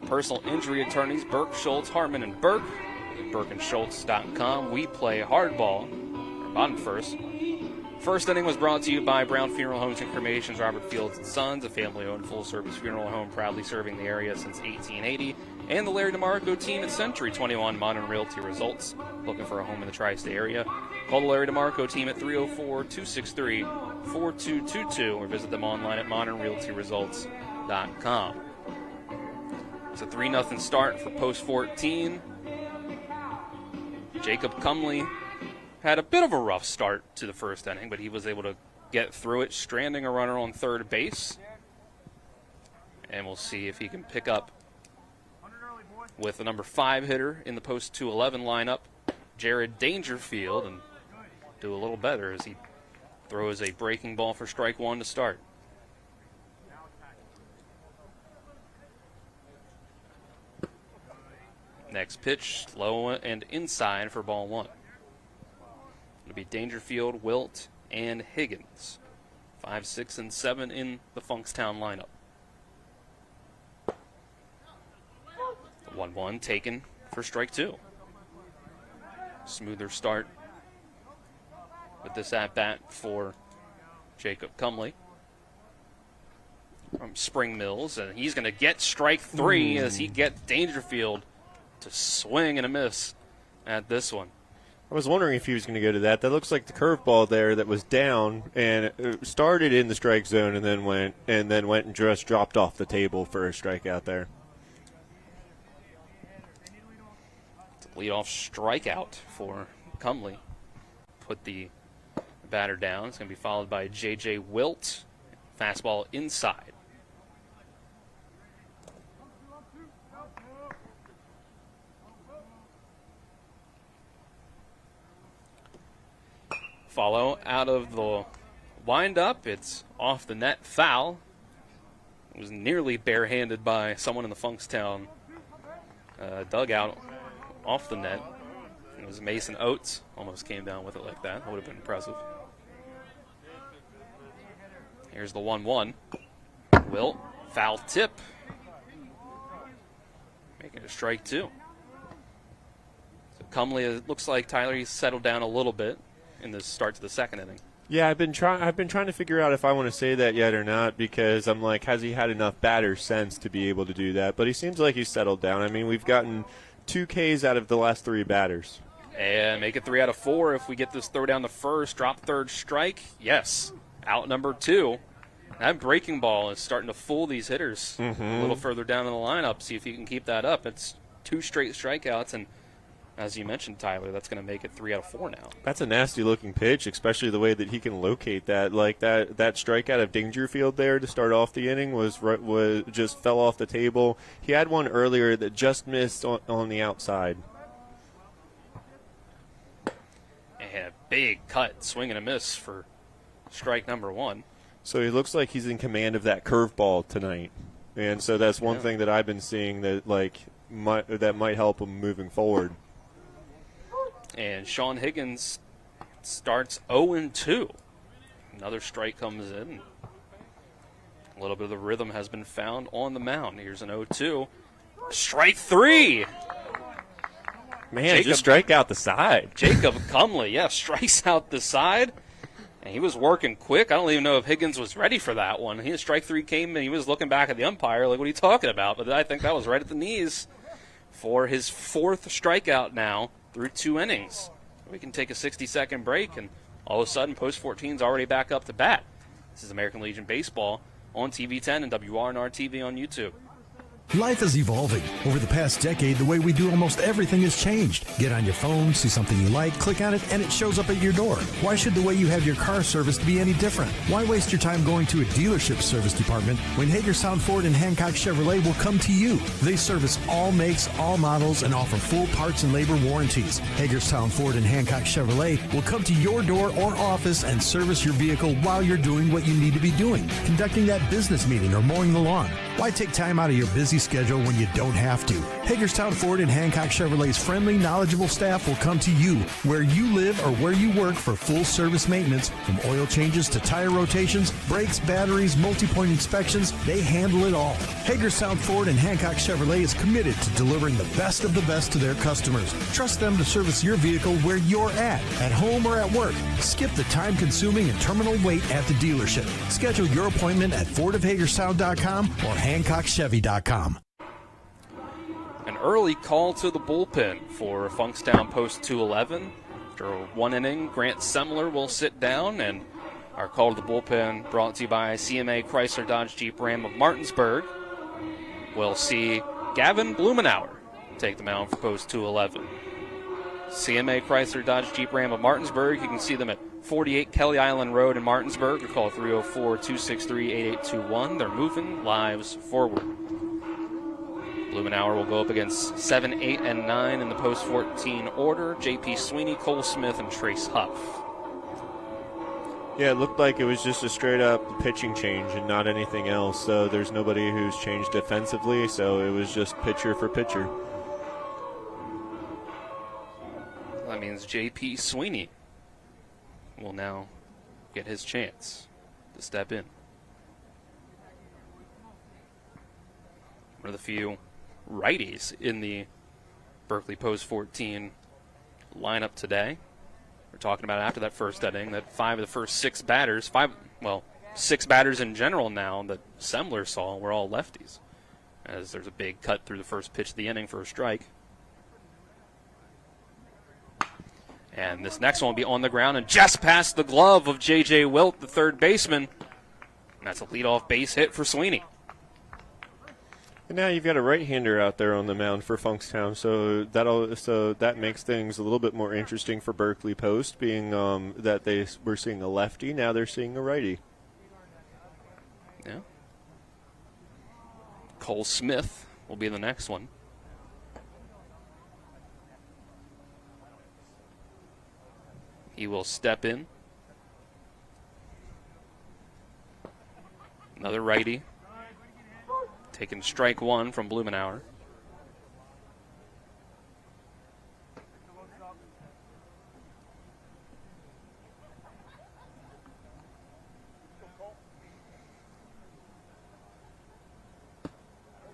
personal injury attorneys Burke, Schultz, Hartman, and Burke. BurkeandSchultz.com. We play hardball. Our bottom first. First inning was brought to you by Brown Funeral Homes and Cremations, Robert Fields & Sons, a family-owned full-service funeral home proudly serving the area since 1880. And the Larry DeMarco team at Century 21 Modern Realty Results. Looking for a home in the tri-state area? Call the Larry DeMarco team at 304-263-4222 or visit them online at modernrealtyresults.com. It's a 3-0 start for Post 14. Jacob Cumley had a bit of a rough start to the first inning, but he was able to get through it, stranding a runner on third base. And we'll see if he can pick up with the number 5 hitter in the Post 211 lineup, Jared Dangerfield, and do a little better as he throws a breaking ball for strike 1 to start. Next pitch, low and inside for ball 1. It'll be Dangerfield, Wilt, and Higgins. 5, 6, and 7 in the Funkstown lineup. 1-1 taken for strike 2. Smoother start with this at-bat for Jacob Cumley from Spring Mills, and he's going to get strike 3 as he gets Dangerfield to swing and a miss at this one. I was wondering if he was going to go to that. That looks like the curveball there that was down and it started in the strike zone and then went and just dropped off the table for a strikeout there. Leadoff strikeout for Cumley. Put the batter down. It's going to be followed by J.J. Wilt. Fastball inside. Follow out of the windup. It's off the net, foul. It was nearly barehanded by someone in the Funkstown dugout. Off the net. It was Mason Oates. Almost came down with it like that. That would have been impressive. Here's the 1-1. Wilt, foul tip. Making it strike 2. So Cumley, it looks like Tyler, he's settled down a little bit in the start to the second inning. Yeah, I've been trying to figure out if I want to say that yet or not, because I'm like, has he had enough batter sense to be able to do that? But he seems like he's settled down. I mean, we've gotten 2 Ks out of the last 3 batters. And make it 3 out of 4 if we get this throw down the first, drop third strike. Yes, out number 2. That breaking ball is starting to fool these hitters a little further down in the lineup. See if he can keep that up. It's 2 straight strikeouts, and as you mentioned, Tyler, that's going to make it 3 out of 4 now. That's a nasty-looking pitch, especially the way that he can locate that. Like that strikeout of Dangerfield there to start off the inning was just fell off the table. He had one earlier that just missed on the outside. And a big cut, swing and a miss for strike number 1. So he looks like he's in command of that curveball tonight, and so that's one thing that I've been seeing that might help him moving forward. And Sean Higgins starts 0-2. Another strike comes in. A little bit of the rhythm has been found on the mound. Here's an 0-2. Strike 3. Man, just strike out the side. Jacob Cumley, strikes out the side. And he was working quick. I don't even know if Higgins was ready for that one. Strike three came, and he was looking back at the umpire like, what are you talking about? But I think that was right at the knees for his 4th strikeout now through 2 innings. We can take a 60-second break, and all of a sudden, Post 14's already back up to bat. This is American Legion Baseball on TV 10 and WRNR TV on YouTube. Life is evolving. Over the past decade, the way we do almost everything has changed. Get on your phone, see something you like, click on it, and it shows up at your door. Why should the way you have your car serviced be any different? Why waste your time going to a dealership service department when Hagerstown Ford and Hancock Chevrolet will come to you? They service all makes, all models, and offer full parts and labor warranties. Hagerstown Ford and Hancock Chevrolet will come to your door or office and service your vehicle while you're doing what you need to be doing, conducting that business meeting or mowing the lawn. Why take time out of your busy schedule when you don't have to? Hagerstown Ford and Hancock Chevrolet's friendly, knowledgeable staff will come to you where you live or where you work for full service maintenance, from oil changes to tire rotations, brakes, batteries, multi-point inspections. They handle it all. Hagerstown Ford and Hancock Chevrolet is committed to delivering the best of the best to their customers. Trust them to service your vehicle where you're at home or at work. Skip the time-consuming and terminal wait at the dealership. Schedule your appointment at fordofhagerstown.com or hancockchevy.com. An early call to the bullpen for Funkstown Post 211. After 1 inning, Grant Semler will sit down, and our call to the bullpen brought to you by CMA Chrysler Dodge Jeep Ram of Martinsburg. We'll see Gavin Blumenauer take the mound for Post 211. CMA Chrysler Dodge Jeep Ram of Martinsburg. You can see them at 48 Kelly Island Road in Martinsburg, or call 304-263-8821. They're moving lives forward. Blumenauer will go up against 7, 8, and 9 in the Post 14 order. J.P. Sweeney, Cole Smith, and Trace Huff. Yeah, it looked like it was just a straight-up pitching change and not anything else. So there's nobody who's changed defensively, so it was just pitcher for pitcher. That means J.P. Sweeney will now get his chance to step in. One of the few righties in the Berkeley Post 14 lineup today. We're talking about after that first inning that 5 of the first 6 batters, 6 batters in general now that Semler saw were all lefties, as there's a big cut through the first pitch of the inning for a strike. And this next one will be on the ground and just past the glove of J.J. Wilt, the third baseman. And that's a leadoff base hit for Sweeney. And now you've got a right-hander out there on the mound for Funkstown, so that makes things a little bit more interesting for Berkeley Post, being that they were seeing a lefty, now they're seeing a righty. Yeah. Cole Smith will be the next one. He will step in. Another righty. Taking strike 1 from Blumenauer.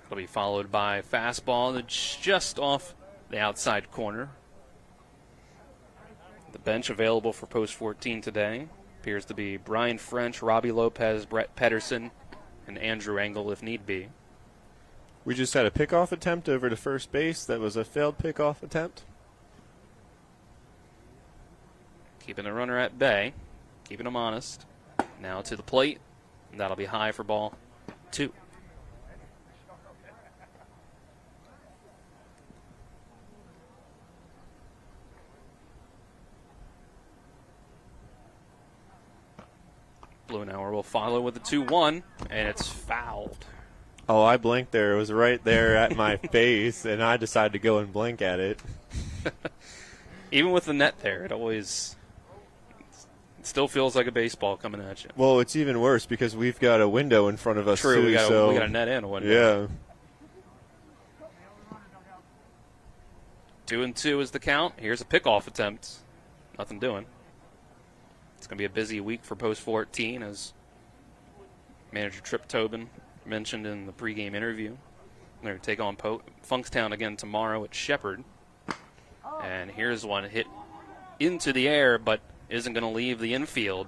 It'll be followed by fastball that's just off the outside corner. The bench available for Post 14 today appears to be Brian French, Robbie Lopez, Brett Pedersen, and Andrew Engel if need be. We just had a pickoff attempt over to first base. That was a failed pickoff attempt. Keeping the runner at bay, keeping him honest. Now to the plate, and that'll be high for ball 2. Blumenauer will follow with the 2-1, and it's fouled. Oh, I blinked there. It was right there at my face, and I decided to go and blink at it. Even with the net there, it still feels like a baseball coming at you. Well, it's even worse because we've got a window in front of us. True, too, we got so a net and a window. Yeah. 2-2 is the count. Here's a pickoff attempt. Nothing doing. It's going to be a busy week for Post 14, as manager Trip Tobin mentioned in the pregame interview. They're going to take on Funkstown again tomorrow at Shepherd. And here's one hit into the air, but isn't going to leave the infield.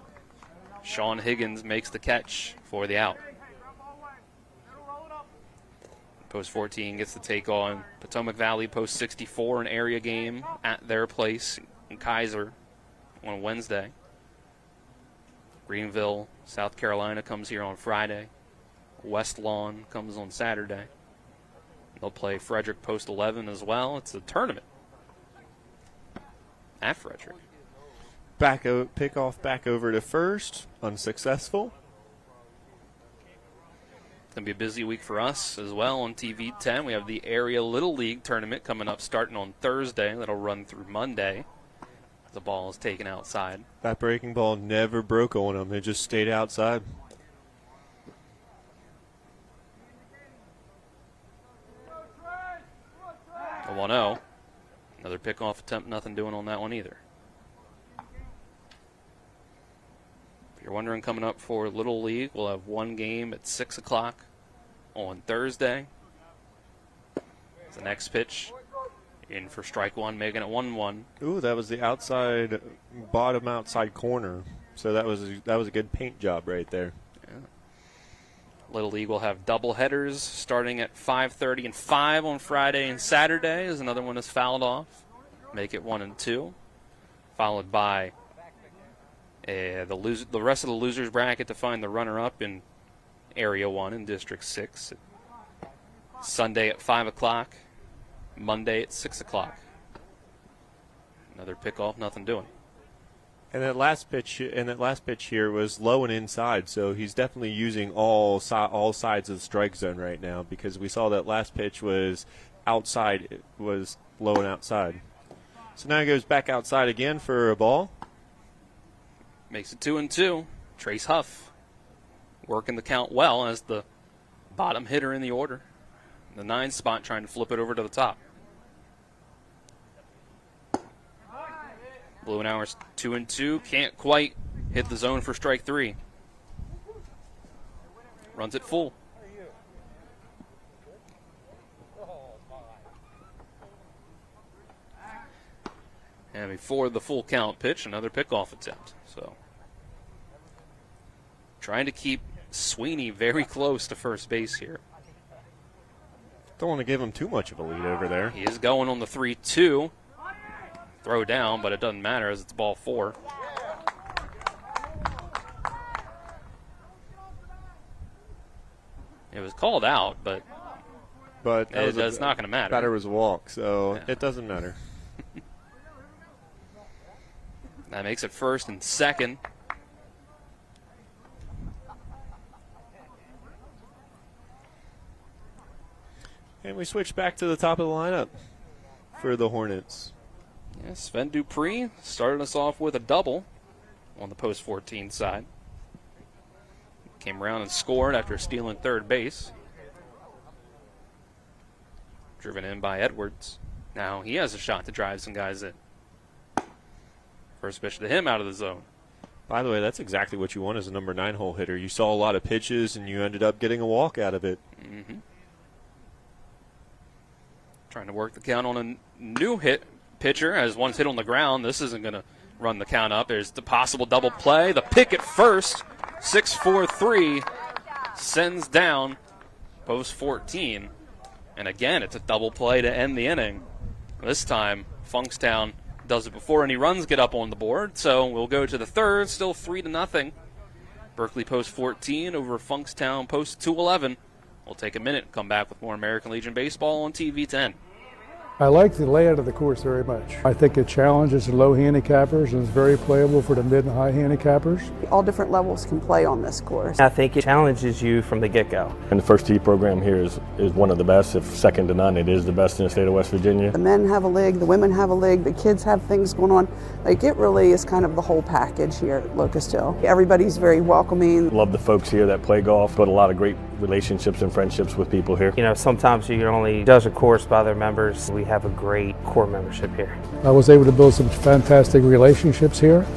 Sean Higgins makes the catch for the out. Post 14 gets the take on Potomac Valley Post 64, an area game at their place in Kaiser on Wednesday. Greenville, South Carolina comes here on Friday. West Lawn comes on Saturday. They'll play Frederick Post 11 as well. It's a tournament at Frederick. Pickoff back over to first, unsuccessful. It's going to be a busy week for us as well on TV 10. We have the Area Little League tournament coming up starting on Thursday. That'll run through Monday. The ball is taken outside. That breaking ball never broke on them. It just stayed outside. The 1-0. Another pickoff attempt, nothing doing on that one either. If you're wondering, coming up for Little League, we'll have one game at 6 o'clock on Thursday. The next pitch in for strike one, making it 1-1. Ooh, that was the bottom outside corner. So that was a good paint job right there. Yeah. Little League will have double headers starting at 5:30 and 5 on Friday and Saturday as another one is fouled off. Make it 1 and 2. Followed by the rest of the losers bracket to find the runner-up in Area 1 in District 6. Sunday at 5 o'clock. Monday at 6 o'clock. Another pickoff, nothing doing. And that last pitch here was low and inside, so he's definitely using all sides of the strike zone right now, because we saw that last pitch was outside, it was low and outside. So now he goes back outside again for a ball. Makes it 2 and 2. Trace Huff working the count well as the bottom hitter in the order. The 9 spot, trying to flip it over to the top. Blue and Hours 2 and 2. Can't quite hit the zone for strike 3. Runs it full. And before the full count pitch, another pickoff attempt. So, trying to keep Sweeney very close to first base here. Don't want to give him too much of a lead over there. He is going on the 3-2. Throw down, but it doesn't matter as it's ball 4. It was called out, but it's not going to matter. Batter was a walk, so It doesn't matter. That makes it first and second. And we switch back to the top of the lineup for the Hornets. Yeah, Sven Dupree started us off with a double on the post 14 side. Came around and scored after stealing third base. Driven in by Edwards. Now he has a shot to drive some guys in. First pitch to him out of the zone. By the way, that's exactly what you want as a number 9 hole hitter. You saw a lot of pitches, and you ended up getting a walk out of it. Mm-hmm. Trying to work the count on a new hit pitcher as one's hit on the ground. This isn't going to run the count up. There's the possible double play. The pick at first. 6-4-3 sends down post 14. And again, it's a double play to end the inning. This time, Funkstown does it before any runs get up on the board. So we'll go to the third, still 3-0. Berkeley post 14 over Funkstown post 211. We'll take a minute and come back with more American Legion baseball on TV 10. I like the layout of the course very much. I think it challenges the low handicappers and is very playable for the mid and high handicappers. All different levels can play on this course. I think it challenges you from the get-go. And the first tee program here is one of the best, if second to none. It is the best in the state of West Virginia. The men have a league, the women have a league, the kids have things going on. Like, it really is kind of the whole package here at Locust Hill. Everybody's very welcoming. Love the folks here that play golf, but a lot of great relationships and friendships with people here. You know, sometimes you can only judge a course by their members. We have a great core membership here. I was able to build some fantastic relationships here,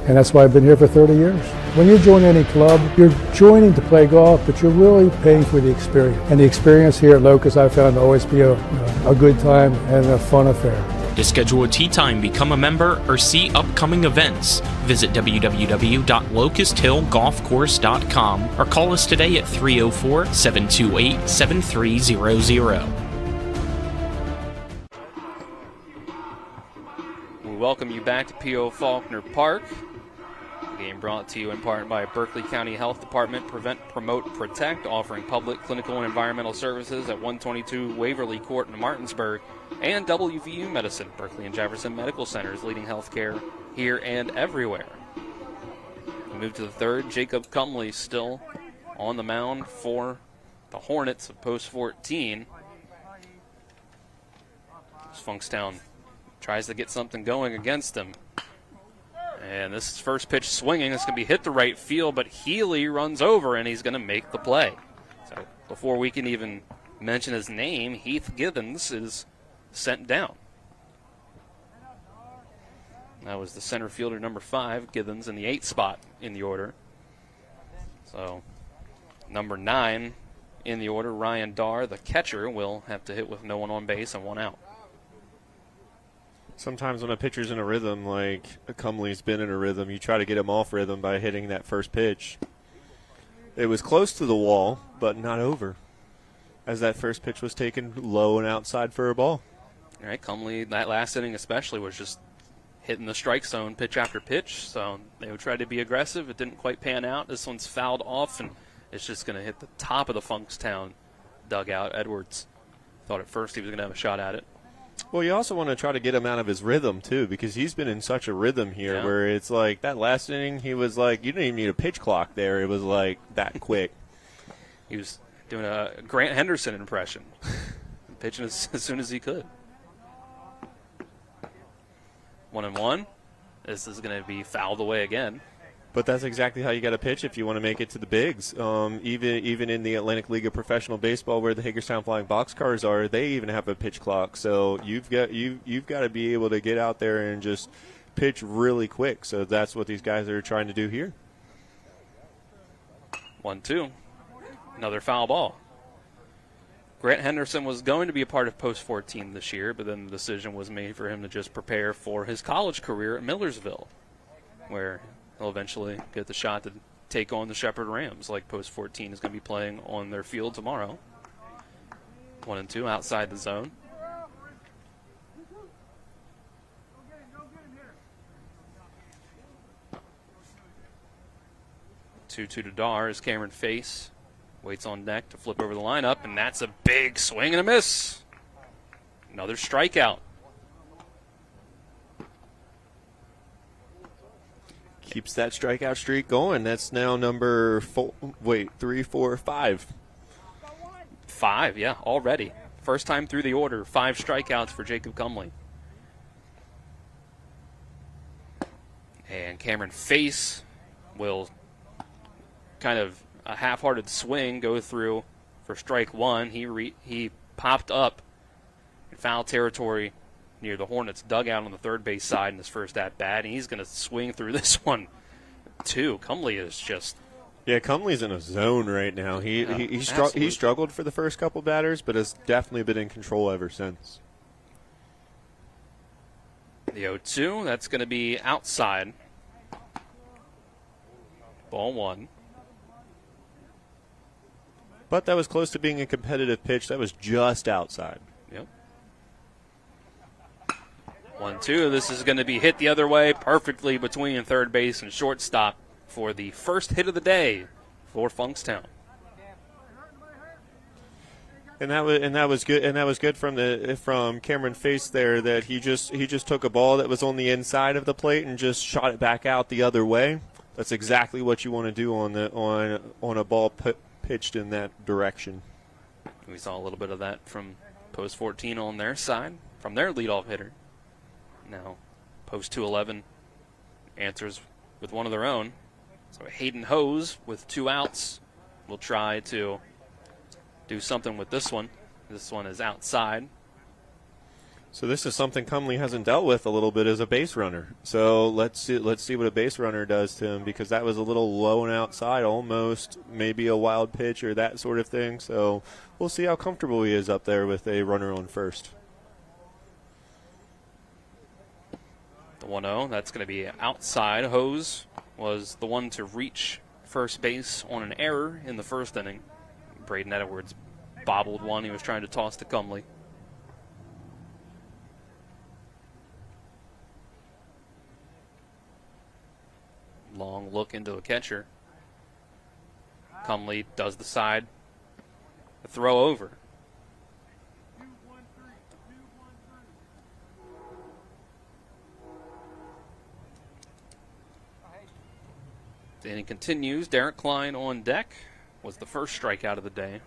and that's why I've been here for 30 years. When you join any club, you're joining to play golf, but you're really paying for the experience. And the experience here at Locust I found to always be a good time and a fun affair. To schedule a tee time, become a member, or see upcoming events, visit www.locusthillgolfcourse.com or call us today at 304-728-7300. We welcome you back to P.O. Faulkner Park. The game brought to you in part by Berkeley County Health Department, Prevent, Promote, Protect, offering public, clinical, and environmental services at 122 Waverly Court in Martinsburg, and WVU Medicine, Berkeley and Jefferson Medical Centers, leading healthcare here and everywhere. We move to the third. Jacob Cumley still on the mound for the Hornets of post 14. As Funkstown tries to get something going against him. And this is first pitch swinging. It's going to be hit to right field, but Healy runs over, and he's going to make the play. So before we can even mention his name, Heath Givens is sent down. That was the center fielder, number 5, Givens, in the 8th spot in the order. So number 9 in the order, Ryan Darr, the catcher, will have to hit with no one on base and 1 out. Sometimes when a pitcher's in a rhythm, like Cumley's been in a rhythm, you try to get him off rhythm by hitting that first pitch. It was close to the wall, but not over, as that first pitch was taken low and outside for a ball. All right, Cumley, that last inning especially, was just hitting the strike zone pitch after pitch, so they would try to be aggressive. It didn't quite pan out. This one's fouled off, and it's just going to hit the top of the Funkstown dugout. Edwards thought at first he was going to have a shot at it. Well, you also want to try to get him out of his rhythm, too, because he's been in such a rhythm here where it's like that last inning, he was like, you didn't even need a pitch clock there. It was like that quick. He was doing a Grant Henderson impression, pitching as soon as he could. 1-1. This is going to be fouled away again. But that's exactly how you got to pitch if you want to make it to the bigs. Even in the Atlantic League of Professional Baseball, where the Hagerstown Flying Boxcars are, they even have a pitch clock. So you've got to be able to get out there and just pitch really quick. So that's what these guys are trying to do here. 1-2. Another foul ball. Grant Henderson was going to be a part of post 14 this year, but then the decision was made for him to just prepare for his college career at Millersville, where he'll eventually get the shot to take on the Shepherd Rams, like post 14 is going to be playing on their field tomorrow. 1-2 outside the zone. Two to Darr as Cameron Face waits on deck to flip over the lineup, and that's a big swing and a miss. Another strikeout. Keeps that strikeout streak going. That's now number 3, 4, 5. 5, yeah, already. First time through the order, 5 strikeouts for Jacob Cumley. And Cameron Face will kind of a half-hearted swing go through for strike 1. He popped up in foul territory near the Hornets dugout on the third base side in his first at-bat, and he's going to swing through this one, too. Cumley is just... Yeah, Cumley's in a zone right now. He struggled for the first couple batters, but has definitely been in control ever since. The 0-2, that's going to be outside. Ball 1. But that was close to being a competitive pitch. That was just outside. Yep. 1-2. This is going to be hit the other way perfectly between third base and shortstop for the first hit of the day for Funkstown. And that was good. And that was good from Cameron Face there. That he just took a ball that was on the inside of the plate and just shot it back out the other way. That's exactly what you want to do on a ball pitched in that direction. We saw a little bit of that from post 14 on their side from their leadoff hitter. Now, post 211 answers with one of their own. So Hayden Hose with 2 outs will try to do something with this one. This one is outside. So this is something Cumley hasn't dealt with a little bit as a base runner. So let's see what a base runner does to him, because that was a little low and outside, almost maybe a wild pitch or that sort of thing. So we'll see how comfortable he is up there with a runner on first. The 1-0, that's going to be outside. Hose was the one to reach first base on an error in the first inning. Braden Edwards bobbled one he was trying to toss to Cumley. Long look into a catcher. Cumley does the side. A throw over. The inning continues. Derek Klein on deck. Was the first strikeout of the day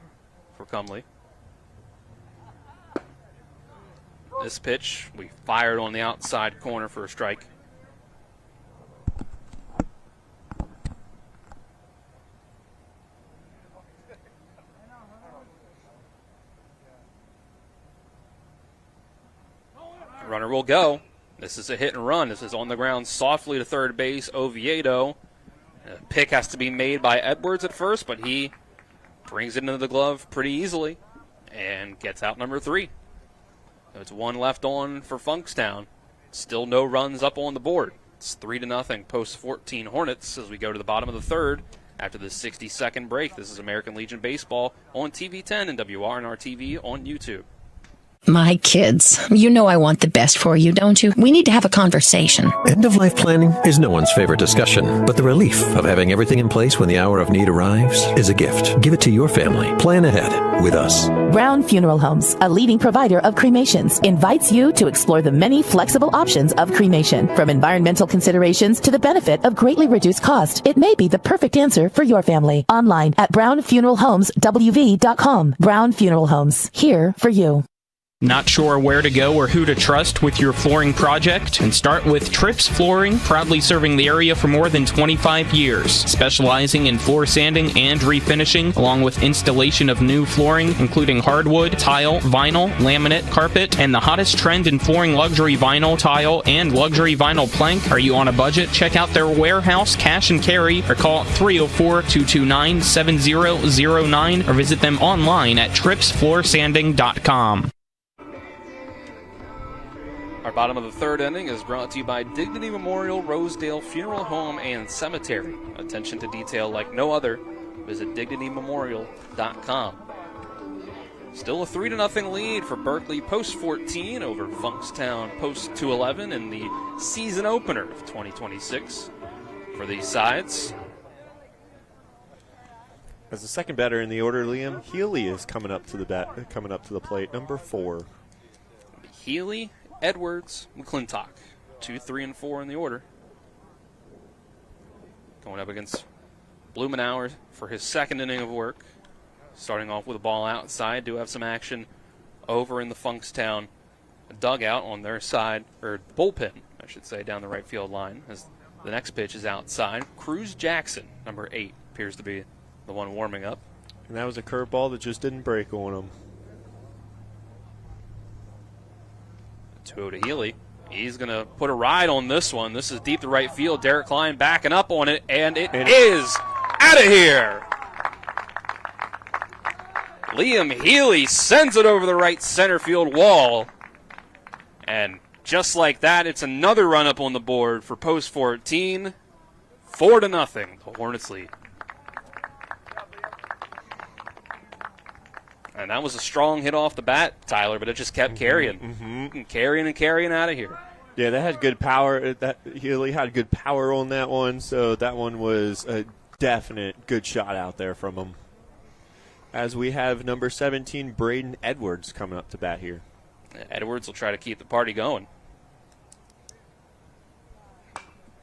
for Cumley. This pitch, we fired on the outside corner for a strike. Runner will go. This is a hit and run. This is on the ground softly to third base. Oviedo. A pick has to be made by Edwards at first, but he brings it into the glove pretty easily and gets out number 3. So it's 1 left on for Funkstown. Still no runs up on the board. It's 3-0 post 14 Hornets as we go to the bottom of the third after the 60-second break. This is American Legion Baseball on TV 10 and WRNR TV on YouTube. My kids, you know I want the best for you, don't you? We need to have a conversation. End-of-life planning is no one's favorite discussion, but the relief of having everything in place when the hour of need arrives is a gift. Give it to your family. Plan ahead with us. Brown Funeral Homes, a leading provider of cremations, invites you to explore the many flexible options of cremation. From environmental considerations to the benefit of greatly reduced cost, it may be the perfect answer for your family. Online at brownfuneralhomeswv.com. Brown Funeral Homes, here for you. Not sure where to go or who to trust with your flooring project? And start with Trips Flooring, proudly serving the area for more than 25 years, specializing in floor sanding and refinishing, along with installation of new flooring, including hardwood, tile, vinyl, laminate, carpet, and the hottest trend in flooring, luxury vinyl, tile, and luxury vinyl plank. Are you on a budget? Check out their warehouse, cash and carry, or call 304-229-7009, or visit them online at tripsfloorsanding.com. Our bottom of the third inning is brought to you by Dignity Memorial Rosedale Funeral Home and Cemetery. Attention to detail like no other. Visit dignitymemorial.com. Still a 3-0 lead for Berkeley post 14 over Funkstown post 211 in the season opener of 2026 for these sides. As the second batter in the order, Liam Healy is coming up to the plate, number 4. Healy, Edwards, McClintock. 2, 3, and 4 in the order. Going up against Blumenauer for his second inning of work. Starting off with a ball outside. Do have some action over in the Funkstown dugout on their side, or bullpen, I should say, down the right field line. As the next pitch is outside. Cruz Jackson, number 8, appears to be the one warming up. And that was a curveball that just didn't break on him. 2-0 to Healy. He's going to put a ride on this one. This is deep to right field. Derek Klein backing up on it, and it is out of here. Liam Healy sends it over the right center field wall. And just like that, it's another run up on the board for post 14. 4-0, the Hornets lead. And that was a strong hit off the bat, Tyler, but it just kept carrying. And carrying out of here. Yeah, that had good power. That Healy had good power on that one, so that one was a definite good shot out there from him. As we have number 17, Braden Edwards, coming up to bat here. Edwards will try to keep the party going.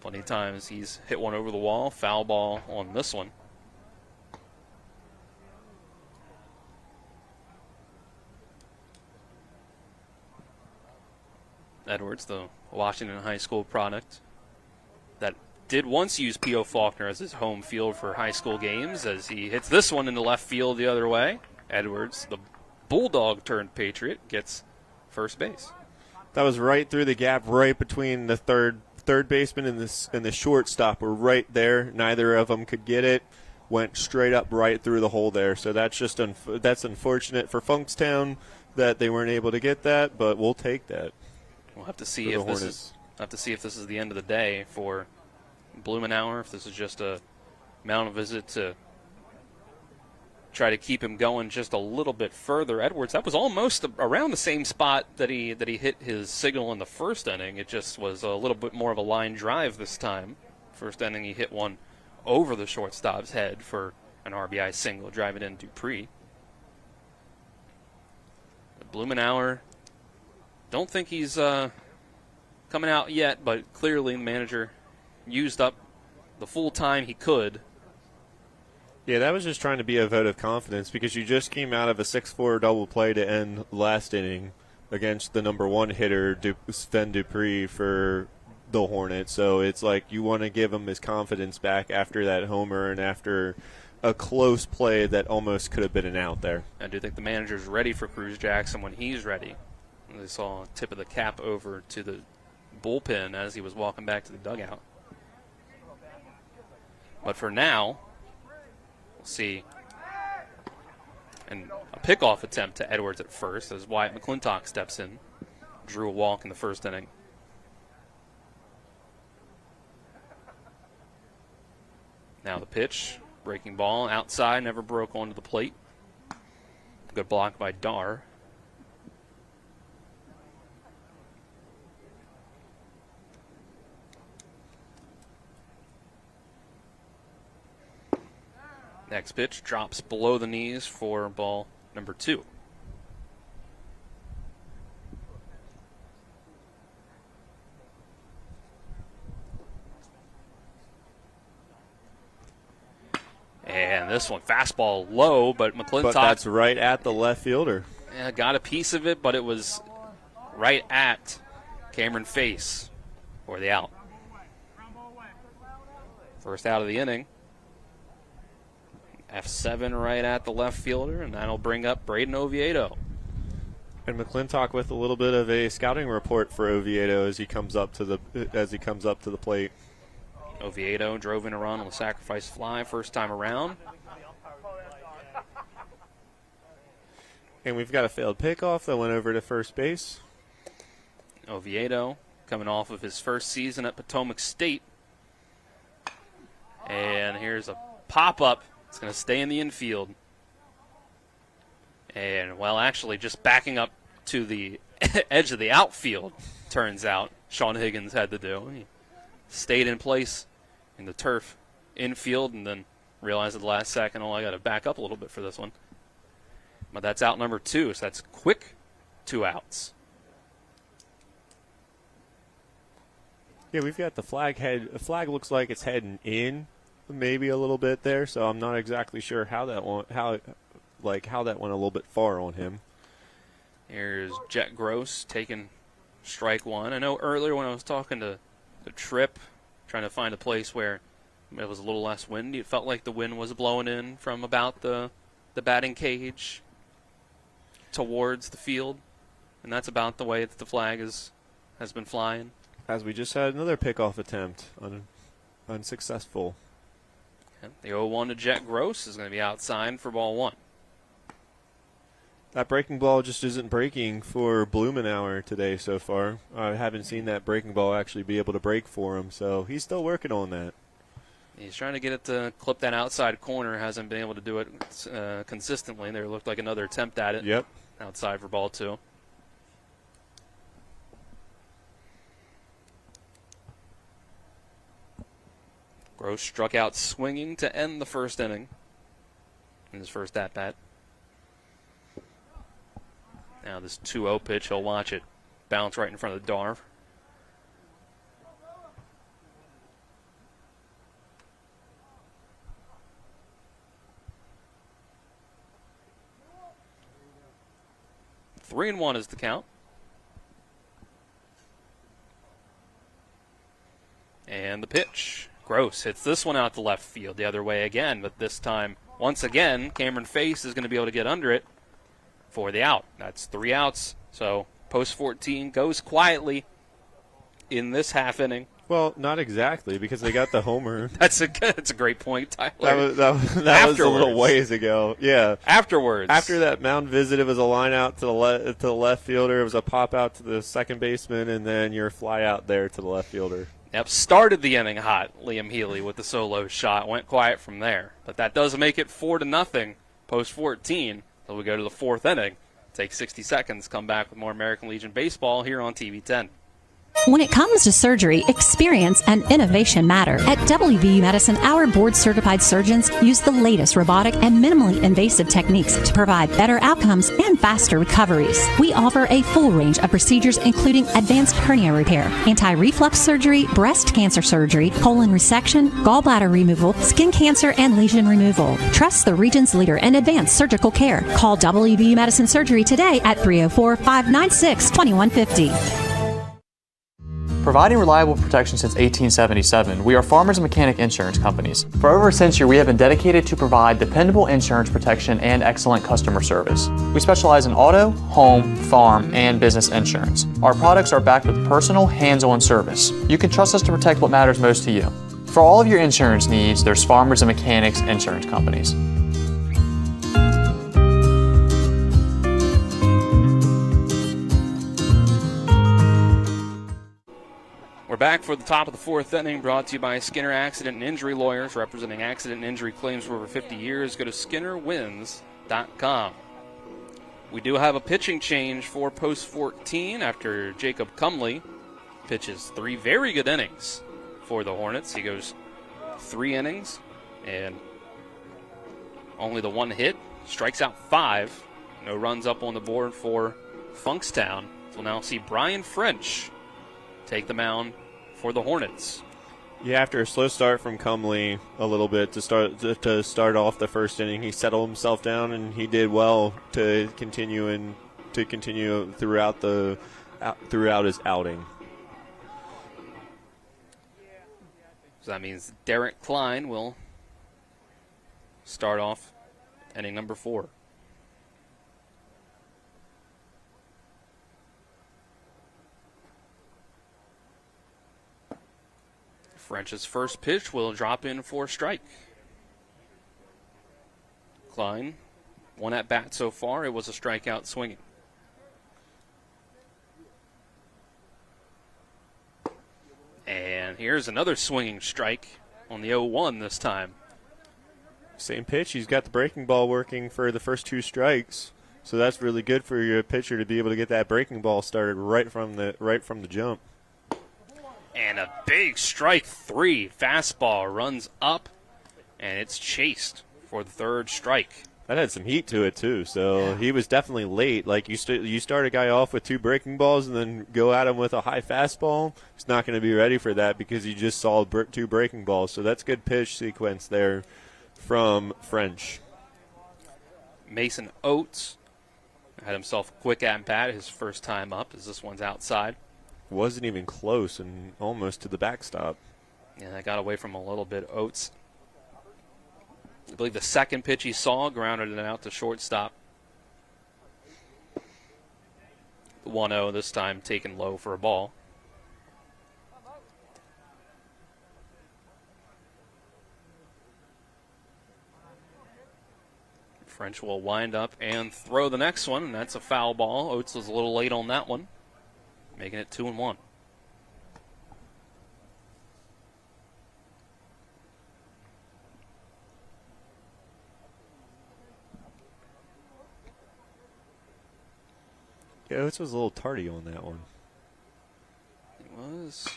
Plenty of times he's hit one over the wall. Foul ball on this one. Edwards, the Washington High School product that did once use P.O. Faulkner as his home field for high school games, as he hits this one into left field the other way. Edwards, the Bulldog turned Patriot, gets first base. That was right through the gap, right between the third baseman and the shortstop were right there. Neither of them could get it. Went straight up right through the hole there. So that's just that's unfortunate for Funkstown that they weren't able to get that, but we'll take that. We'll have to see if this is have to see if this is the end of the day for Blumenauer, if this is just a mountain visit to try to keep him going just a little bit further. Edwards, that was almost around the same spot that he hit his signal in the first inning. It just was a little bit more of a line drive this time. First inning, he hit one over the shortstop's head for an RBI single, driving in Dupree. But Blumenauer, don't think he's coming out yet, but clearly the manager used up the full time he could. Yeah, that was just trying to be a vote of confidence because you just came out of a 6-4 double play to end last inning against the number one hitter, Sven Dupree, for the Hornets. So it's like you want to give him his confidence back after that homer and after a close play that almost could have been an out there. I do think the manager's ready for Cruz Jackson when he's ready. They saw a tip of the cap over to the bullpen as he was walking back to the dugout. But for now, we'll see. And a pickoff attempt to Edwards at first as Wyatt McClintock steps in. Drew a walk in the first inning. Now the pitch. Breaking ball outside, never broke onto the plate. Good block by Dar. Next pitch drops below the knees for ball number 2. And this one, fastball low, but McClintock. But that's right at the left fielder. Yeah, got a piece of it, but it was right at Cameron Face for the out. First out of the inning. F7 right at the left fielder, and that'll bring up Braden Oviedo. And McClintock with a little bit of a scouting report for Oviedo as he comes up to the plate. Oviedo drove in a run on the sacrifice fly first time around. And we've got a failed pickoff that went over to first base. Oviedo coming off of his first season at Potomac State. And here's a pop-up. It's going to stay in the infield. And, well, actually just backing up to the edge of the outfield, turns out, Sean Higgins had to do. He stayed in place in the turf infield and then realized at the last second, oh, I got to back up a little bit for this one. But that's out number 2, so that's quick 2 outs. Yeah, we've got the flag head. The flag looks like it's heading in maybe a little bit there, so I'm not exactly sure how that went a little bit far on him. Here's Jet Gross taking strike 1. I know earlier when I was talking to Tripp, trying to find a place where it was a little less windy, it felt like the wind was blowing in from about the batting cage towards the field, and that's about the way that the flag has been flying. As we just had another pickoff attempt, unsuccessful. The 0-1 to Jet Gross is going to be outside for ball 1. That breaking ball just isn't breaking for Blumenauer today so far. I haven't seen that breaking ball actually be able to break for him, so he's still working on that. He's trying to get it to clip that outside corner. Hasn't been able to do it consistently. There looked like another attempt at it. Yep. Outside for ball 2. Gross struck out swinging to end the first inning in his first at-bat. Now this 2-0 pitch, he'll watch it bounce right in front of the Dar. Three and 1 is the count. And the pitch. Gross hits this one out to left field the other way again, but this time, once again, Cameron Face is going to be able to get under it for the out. That's 3 outs, so post 14 goes quietly in this half inning Well, not exactly, because they got the homer. That's a great point, Tyler. That was a little ways ago. Yeah. Afterwards. After that mound visit, it was a line out to the left fielder. It was a pop out to the second baseman, and then your fly out there to the left fielder. Yep, started the inning hot, Liam Healy with the solo shot. Went quiet from there. But that does make it 4-0, post 14. So we go to the fourth inning. Take 60 seconds, come back with more American Legion baseball here on TV 10. When it comes to surgery, experience and innovation matter. At WVU Medicine, our board-certified surgeons use the latest robotic and minimally invasive techniques to provide better outcomes and faster recoveries. We offer a full range of procedures, including advanced hernia repair, anti-reflux surgery, breast cancer surgery, colon resection, gallbladder removal, skin cancer, and lesion removal. Trust the region's leader in advanced surgical care. Call WVU Medicine Surgery today at 304-596-2150. Providing reliable protection since 1877, we are Farmers and Mechanic Insurance Companies. For over a century, we have been dedicated to provide dependable insurance protection and excellent customer service. We specialize in auto, home, farm, and business insurance. Our products are backed with personal, hands-on service. You can trust us to protect what matters most to you. For all of your insurance needs, there's Farmers and Mechanics Insurance Companies. We're back for the top of the fourth inning, brought to you by Skinner Accident and Injury Lawyers, representing accident and injury claims for over 50 years. Go to SkinnerWins.com. We do have a pitching change for post 14 after Jacob Cumley pitches 3 very good innings for the Hornets. He goes 3 innings and only the 1 hit, strikes out 5. No runs up on the board for Funkstown. We'll now see Brian French take the mound for the Hornets. Yeah, after a slow start from Cumley a little bit to start off the first inning, he settled himself down and he did well to continue throughout his outing. So that means Derek Klein will start off inning number 4. French's first pitch will drop in for a strike. Klein, 1 at bat so far. It was a strikeout swinging. And here's another swinging strike on the 0-1 this time. Same pitch. He's got the breaking ball working for the first 2 strikes. So that's really good for your pitcher to be able to get that breaking ball started right from the jump. And a big strike 3. Fastball runs up, and it's chased for the 3rd strike. That had some heat to it, too. So He was definitely late. Like, you start a guy off with 2 breaking balls and then go at him with a high fastball. He's not going to be ready for that because you just saw 2 breaking balls. So that's good pitch sequence there from French. Mason Oates had himself a quick at-bat his first time up, as this one's outside. Wasn't even close and almost to the backstop. Yeah, that got away from a little bit. Oates, I believe the second pitch he saw, grounded it out to shortstop. 1-0 this time, taken low for a ball. French will wind up and throw the next one, and that's a foul ball. Oates was a little late on that one, making it 2-1. Yeah, Oates was a little tardy on that one. He was.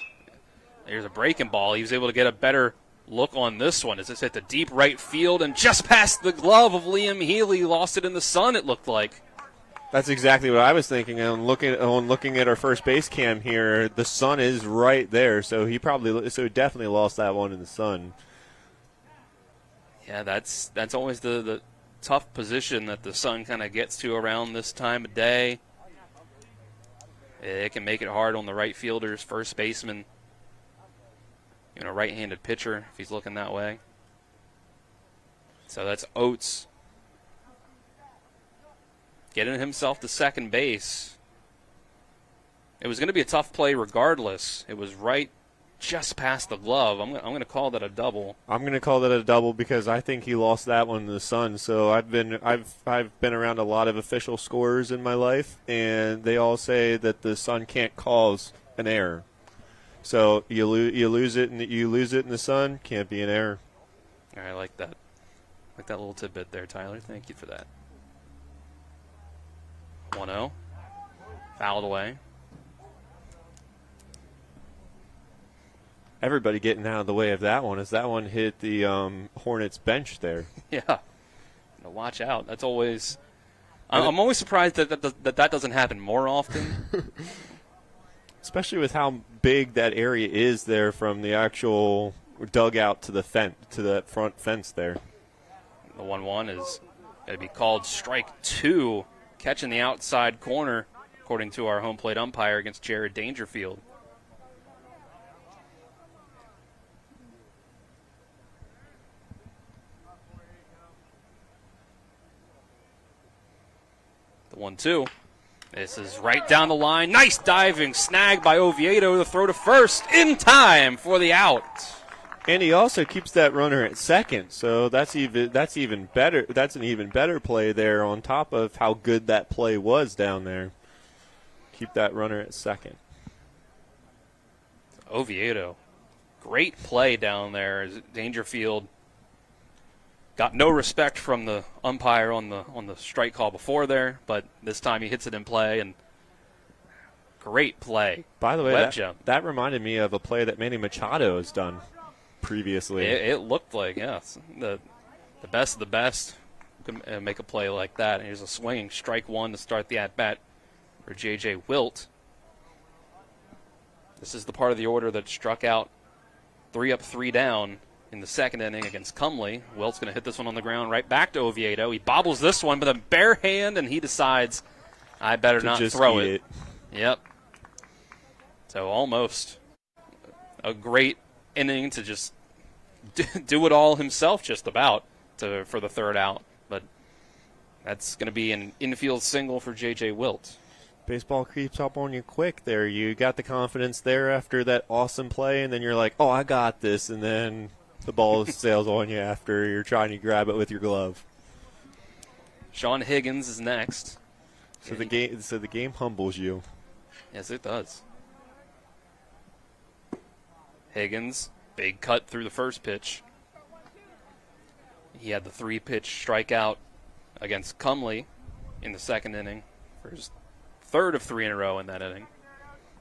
There's a breaking ball. He was able to get a better look on this one as it's at the deep right field and just past the glove of Liam Healy. Lost it in the sun, it looked like. That's exactly what I was thinking. On looking at our first base cam here, the sun is right there, so he definitely lost that one in the sun. Yeah, that's always the tough position that the sun kind of gets to around this time of day. It can make it hard on the right fielders, first baseman, right-handed pitcher if he's looking that way. So that's Oates getting himself to second base. It was going to be a tough play regardless. It was right just past the glove. I'm going to call that a double. I'm going to call that a double because I think he lost that one to the Sun. So I've been around a lot of official scorers in my life, and they all say that the Sun can't cause an error. So you lose it, and you lose it in the Sun, can't be an error. All right, I like that. Like that little tidbit there, Tyler. Thank you for that. 1-0. Fouled away. Everybody getting out of the way of that one as that one hit the Hornets bench there. Yeah. Now watch out. That's always... I'm always surprised that doesn't happen more often. Especially with how big that area is there from the actual dugout to the to that front fence there. The 1-1 is going to be called strike 2, catching the outside corner, according to our home plate umpire, against Jared Dangerfield. The 1-2. This is right down the line. Nice diving snag by Oviedo. The throw to first in time for the out. And he also keeps that runner at second, so that's even better. That's an even better play there on top of how good that play was down there. Keep that runner at second. Oviedo, great play down there as Dangerfield got no respect from the umpire on the strike call before there, but this time he hits it in play, and great play. By the way, that reminded me of a play that Manny Machado has done previously. It looked like, yes, the best of the best can make a play like that. And here's a swinging strike one to start the at-bat for J.J. Wilt. This is the part of the order that struck out 3 up, 3 down in the second inning against Cumley. Wilt's going to hit this one on the ground right back to Oviedo. He bobbles this one with a bare hand, and he decides, I better not throw it. Yep. So almost a great inning to just do it all himself just about for the third out. But that's going to be an infield single for J.J. Wilt. Baseball creeps up on you quick there. You got the confidence there after that awesome play, and then you're like, oh, I got this, and then the ball sails on you after you're trying to grab it with your glove. Sean Higgins is next. So the game humbles you. Yes, it does. Higgins, big cut through the first pitch. He had the 3-pitch strikeout against Cumley in the second inning for his third of 3 in a row in that inning.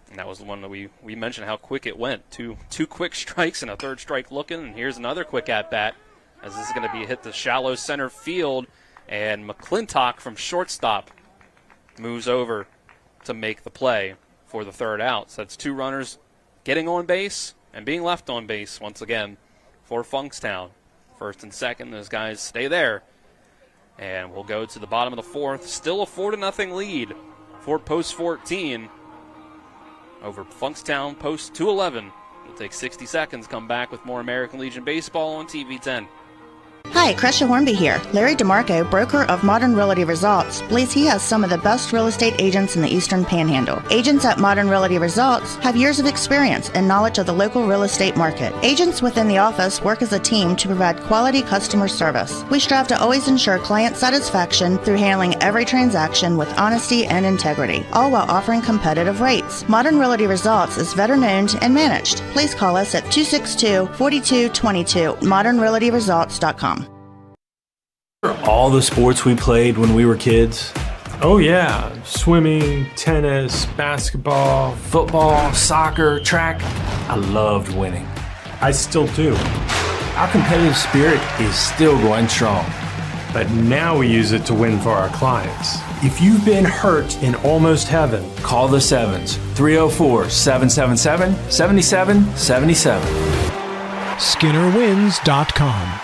And that was the one that we mentioned how quick it went. Two quick strikes and a third strike looking, and here's another quick at-bat as this is going to be hit to shallow center field, and McClintock from shortstop moves over to make the play for the third out. So that's 2 runners getting on base and being left on base once again for Funkstown. First and second, those guys stay there. And we'll go to the bottom of the fourth. Still a 4-0 lead for Post 14 over Funkstown Post 211. We'll take 60 seconds, come back with more American Legion Baseball on TV 10. Hi, Crescia Hornby here. Larry DeMarco, broker of Modern Realty Results, believes he has some of the best real estate agents in the Eastern Panhandle. Agents at Modern Realty Results have years of experience and knowledge of the local real estate market. Agents within the office work as a team to provide quality customer service. We strive to always ensure client satisfaction through handling every transaction with honesty and integrity, all while offering competitive rates. Modern Realty Results is veteran-owned and managed. Please call us at 262-4222, modernrealtyresults.com. All the sports we played when we were kids? Oh yeah, swimming, tennis, basketball, football, soccer, track. I loved winning. I still do. Our competitive spirit is still going strong, but now we use it to win for our clients. If you've been hurt in almost heaven, call the Sevens, 304-777-7777. SkinnerWins.com.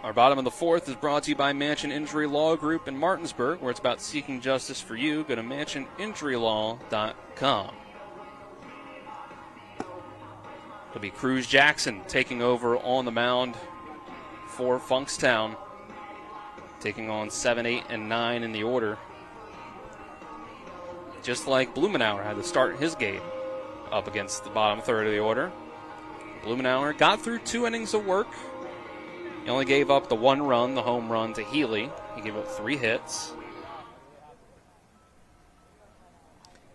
Our bottom of the fourth is brought to you by Mansion Injury Law Group in Martinsburg, where it's about seeking justice for you. Go to mansioninjurylaw.com. It'll be Cruz Jackson taking over on the mound for Funkstown, taking on 7, 8, and 9 in the order. Just like Blumenauer had to start his game up against the bottom third of the order. Blumenauer got through 2 innings of work. He only gave up the 1 run, the home run to Healy. He gave up 3 hits.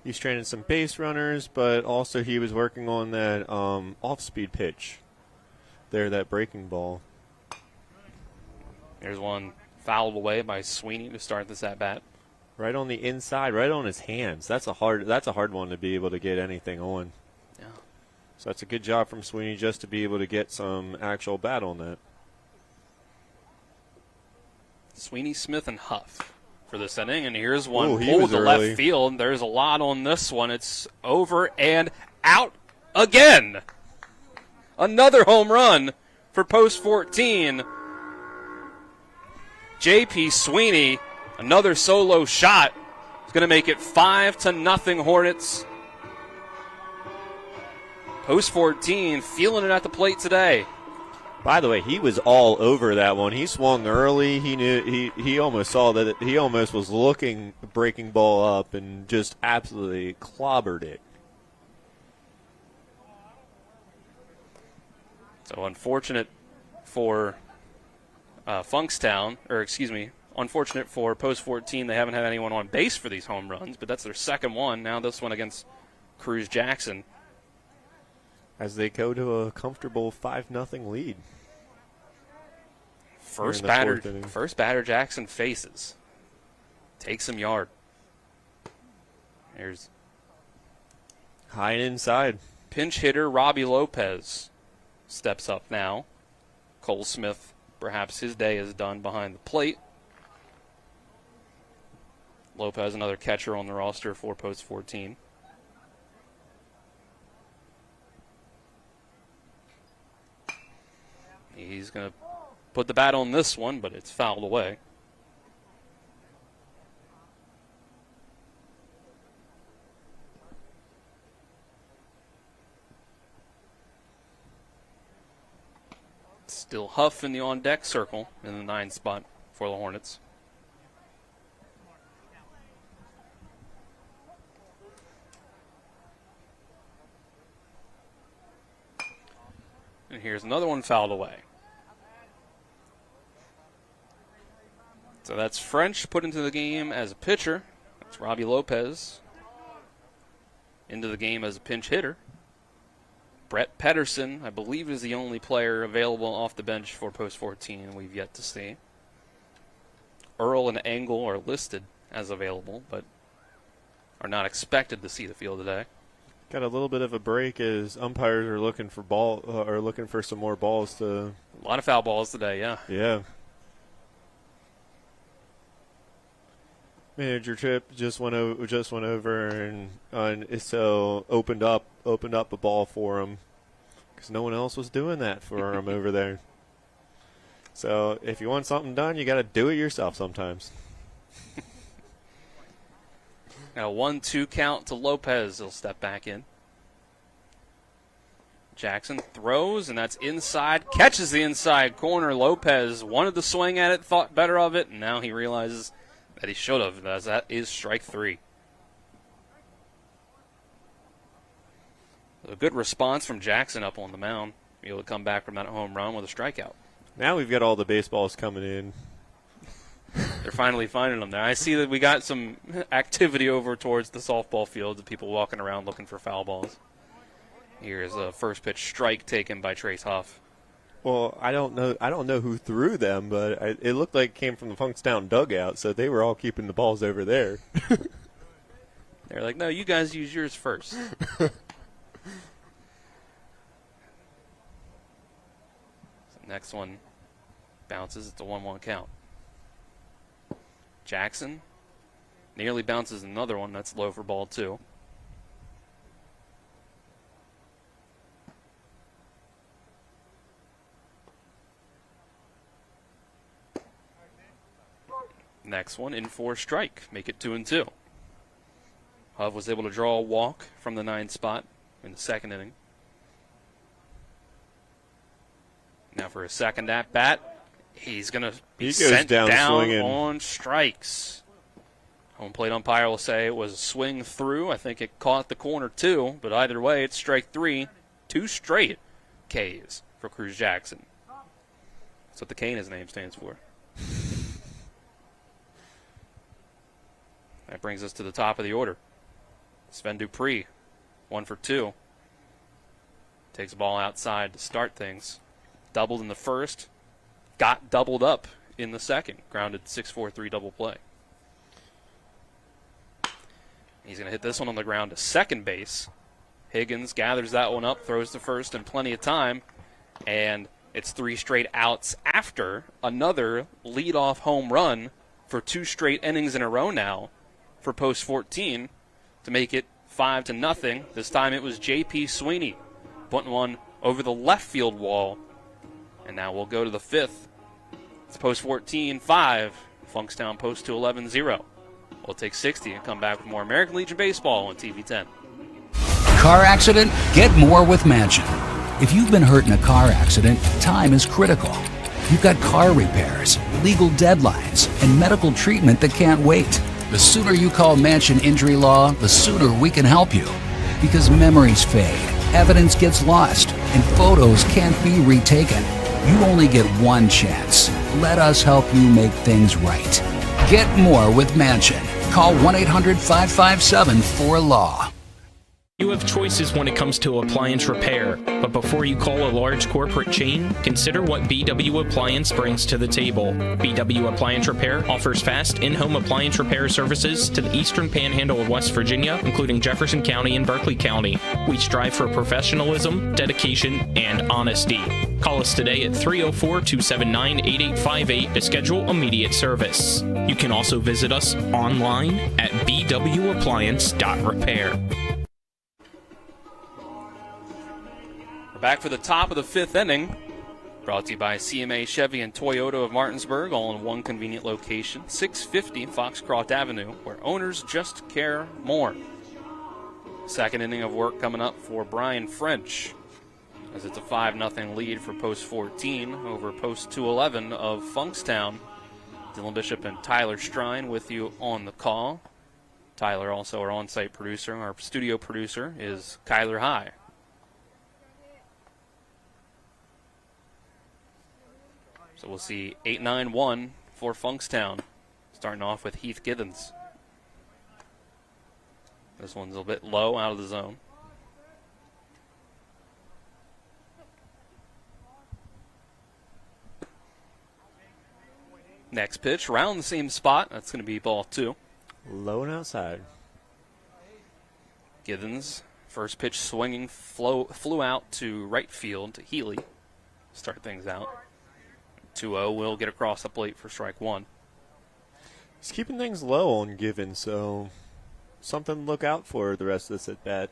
He's training some base runners, but also he was working on that off-speed pitch there, that breaking ball. There's one fouled away by Sweeney to start this at-bat. Right on the inside, right on his hands. That's a hard one to be able to get anything on. Yeah. So that's a good job from Sweeney just to be able to get some actual bat on that. Sweeney, Smith, and Huff for this inning, and here's one Ooh, pulled to early. left field. There's a lot on this one. It's over and out again. Another home run for post 14. J.P. Sweeney, another solo shot. Is going to make it 5-0 Hornets. Post 14 feeling it at the plate today. By the way, he was all over that one. He swung early. He knew he almost saw that he almost was looking breaking ball up and just absolutely clobbered it. So unfortunate for Funkstown, unfortunate for post 14. They haven't had anyone on base for these home runs, but that's their second one. Now this one against Cruz Jackson. As they go to a comfortable 5-0 lead. First batter Jackson faces. Takes him yard. There's high and inside. Pinch hitter Robbie Lopez steps up now. Cole Smith, perhaps his day is done behind the plate. Lopez, another catcher on the roster for post 14. He's going to put the bat on this one, but it's fouled away. Still Huff in the on-deck circle in the 9 spot for the Hornets. And here's another one fouled away. So that's French put into the game as a pitcher. That's Robbie Lopez into the game as a pinch hitter. Brett Pedersen, I believe, is the only player available off the bench for post 14 we've yet to see. Earl and Engel are listed as available, but are not expected to see the field today. Got a little bit of a break as umpires are looking for some more balls to. A lot of foul balls today, yeah. Yeah. Manager Tripp just went over and so opened up a ball for him because no one else was doing that for him over there. So if you want something done, you got to do it yourself sometimes. Now 1-2 count to Lopez. He'll step back in. Jackson throws, and that's inside. Catches the inside corner. Lopez wanted to swing at it, thought better of it, and now he realizes that he should have, as that is strike 3. A good response from Jackson up on the mound. Be able to come back from that home run with a strikeout. Now we've got all the baseballs coming in. They're finally finding them there. I see that we got some activity over towards the softball field, the people walking around looking for foul balls. Here's a first pitch strike taken by Trace Huff. Well, I don't know who threw them, but it looked like it came from the Funkstown dugout, so they were all keeping the balls over there. They're like, no, you guys use yours first. So next one bounces. It's a 1-1 count. Jackson nearly bounces another one. That's low for ball 2. Next one in for a strike. Make it 2-2. Huff was able to draw a walk from the 9 spot in the second inning. Now for a second at bat. He's going to be sent down swinging on strikes. Home plate umpire will say it was a swing through. I think it caught the corner too, but either way, it's strike 3. 2 straight Ks for Cruz Jackson. That's what the K in his name stands for. That brings us to the top of the order. Sven Dupree, 1 for 2. Takes the ball outside to start things. Doubled in the first. Got doubled up in the second. Grounded 6-4-3 double play. He's going to hit this one on the ground to second base. Higgins gathers that one up, throws to first in plenty of time. And it's 3 straight outs after another leadoff home run for 2 straight innings in a row now for post 14 to make it 5-0. This time it was J.P. Sweeney putting one over the left field wall. And now we'll go to the 5th. It's post 14, 5. Funkstown post to 11, 0. We'll take 60 and come back with more American Legion Baseball on TV 10. Car accident? Get more with Mansion. If you've been hurt in a car accident, time is critical. You've got car repairs, legal deadlines, and medical treatment that can't wait. The sooner you call Mansion Injury Law, the sooner we can help you. Because memories fade, evidence gets lost, and photos can't be retaken. You only get one chance. Let us help you make things right. Get more with Mansion. Call 1-800-557-4LAW. You have choices when it comes to appliance repair, but before you call a large corporate chain, consider what BW Appliance brings to the table. BW Appliance Repair offers fast in-home appliance repair services to the eastern panhandle of West Virginia, including Jefferson County and Berkeley County. We strive for professionalism, dedication, and honesty. Call us today at 304-279-8858 to schedule immediate service. You can also visit us online at bwappliance.repair. We're back for the top of the 5th inning. Brought to you by CMA Chevy and Toyota of Martinsburg, all in one convenient location, 650 Foxcroft Avenue, where owners just care more. Second inning of work coming up for Brian French, as it's a 5-0 lead for post 14 over post 211 of Funkstown. Dylan Bishop and Tyler Strine with you on the call. Tyler, also our on-site producer, our studio producer, is Kyler High. So we'll see 8-9-1 for Funkstown, starting off with Heath Givens. This one's a bit low, out of the zone. Next pitch, around the same spot. That's going to be ball 2. Low and outside. Givens, first pitch swinging, flew out to right field to Healy. Start things out. 2-0 will get across the plate for strike 1. He's keeping things low on Givens, so something to look out for the rest of this at bat.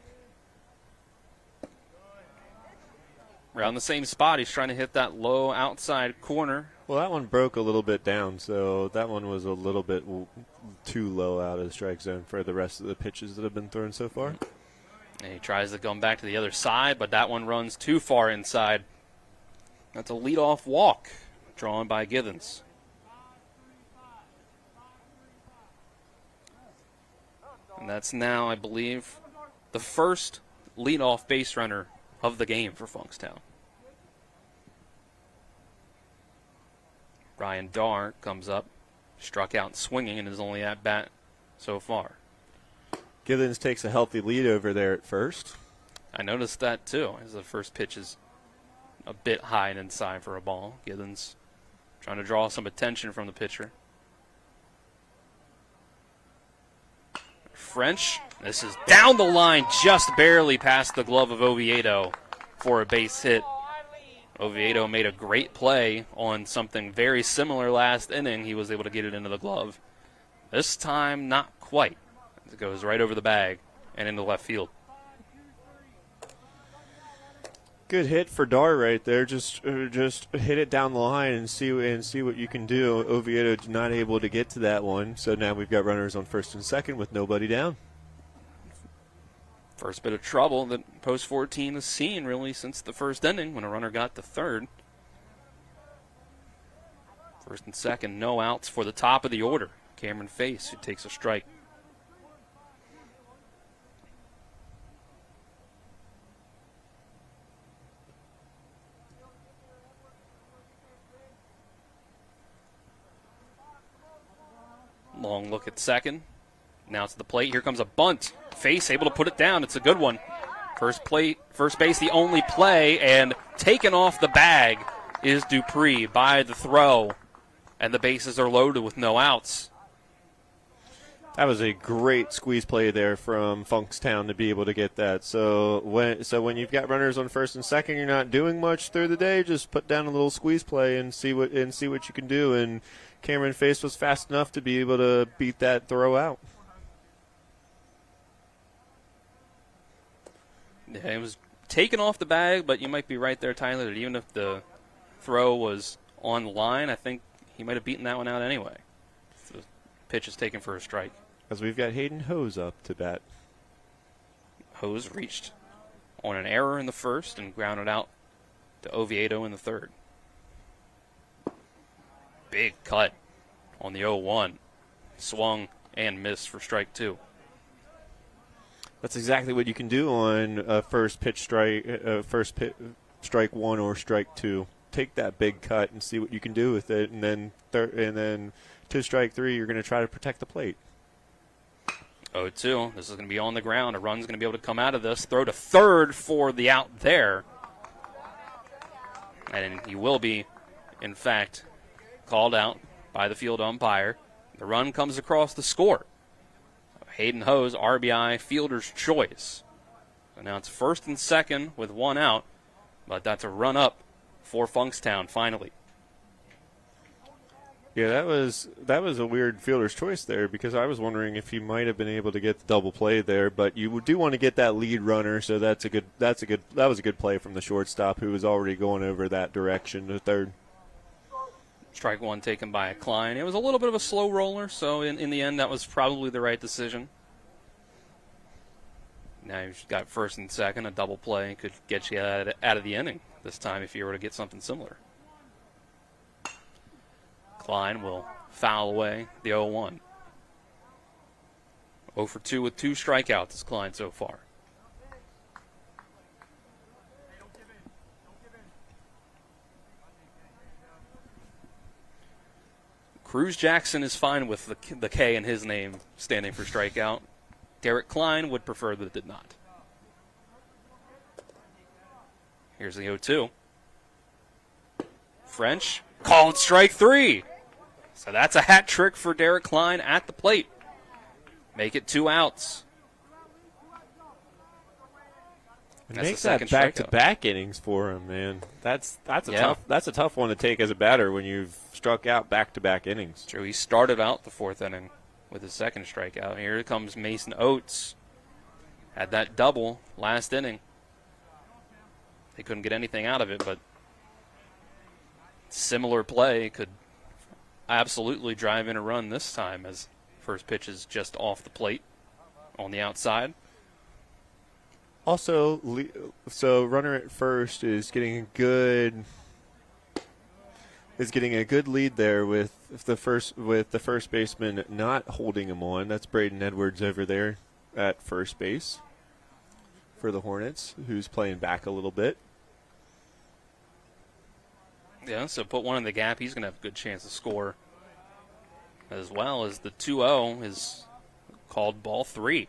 Around the same spot, he's trying to hit that low outside corner. Well, that one broke a little bit down, so that one was a little bit too low out of the strike zone for the rest of the pitches that have been thrown so far. And he tries to come back to the other side, but that one runs too far inside. That's a leadoff walk drawn by Givens. And that's now, I believe, the first leadoff base runner of the game for Funkstown. Ryan Darr comes up, struck out swinging, and is only at bat so far. Givens takes a healthy lead over there at first. I noticed that too, as the first pitch is a bit high and inside for a ball. Givens trying to draw some attention from the pitcher. French, this is down the line, just barely past the glove of Oviedo for a base hit. Oviedo made a great play on something very similar last inning. He was able to get it into the glove. This time, not quite. It goes right over the bag and into left field. Good hit for Darr right there. Just hit it down the line and see what you can do. Oviedo not able to get to that one, so now we've got runners on first and second with nobody down. First bit of trouble that post 14 has seen really since the first inning when a runner got to third. First and second, no outs for the top of the order. Cameron Face, who takes a strike. Long look at second. Now to the plate. Here comes a bunt. Face able to put it down. It's a good one. First base, the only play, and taken off the bag is Dupree by the throw, and the bases are loaded with no outs. That was a great squeeze play there from Funkstown to be able to get that. So when you've got runners on first and second, you're not doing much through the day. Just put down a little squeeze play and see what you can do. And Cameron Face was fast enough to be able to beat that throw out. Yeah, it was taken off the bag, but you might be right there, Tyler, that even if the throw was on the line, I think he might have beaten that one out anyway. The pitch is taken for a strike. As we've got Hayden Hose up to bat. Hose reached on an error in the first and grounded out to Oviedo in the third. Big cut on the 0-1. Swung and missed for strike two. That's exactly what you can do on strike one or strike two. Take that big cut and see what you can do with it, and then to strike three, you're going to try to protect the plate. 0-2. This is going to be on the ground. A run's going to be able to come out of this. Throw to third for the out there, and he will be, in fact, called out by the field umpire. The run comes across the score. Hayden Hose, RBI, fielder's choice. So now it's first and second with one out, but that's a run up for Funkstown finally. Yeah, that was a weird fielder's choice there, because I was wondering if he might have been able to get the double play there, but you do want to get that lead runner, so that was a good play from the shortstop, who was already going over that direction to third. Strike one taken by Klein. It was a little bit of a slow roller, so in the end, that was probably the right decision. Now you've got first and second. A double play could get you out of the inning this time if you were to get something similar. Klein will foul away the 0-1. 0 for 2 with 2 strikeouts is Klein so far. Cruz Jackson is fine with the K in his name standing for strikeout. Derek Klein would prefer that it did not. Here's the 0-2. French called strike three. So that's a hat trick for Derek Klein at the plate. Make it 2 outs. And make that back-to-back innings for him, man. That's a tough one to take as a batter when you've struck out back-to-back innings. True, he started out the 4th inning with his second strikeout. Here comes Mason Oates. Had that double last inning. They couldn't get anything out of it, but similar play could absolutely drive in a run this time, as first pitch is just off the plate on the outside. Also, so runner at first is getting a good lead there with the first baseman not holding him on. That's Braden Edwards over there at first base for the Hornets, who's playing back a little bit. Yeah, so put one in the gap. He's going to have a good chance to score, as well as the 2-0 is called ball 3.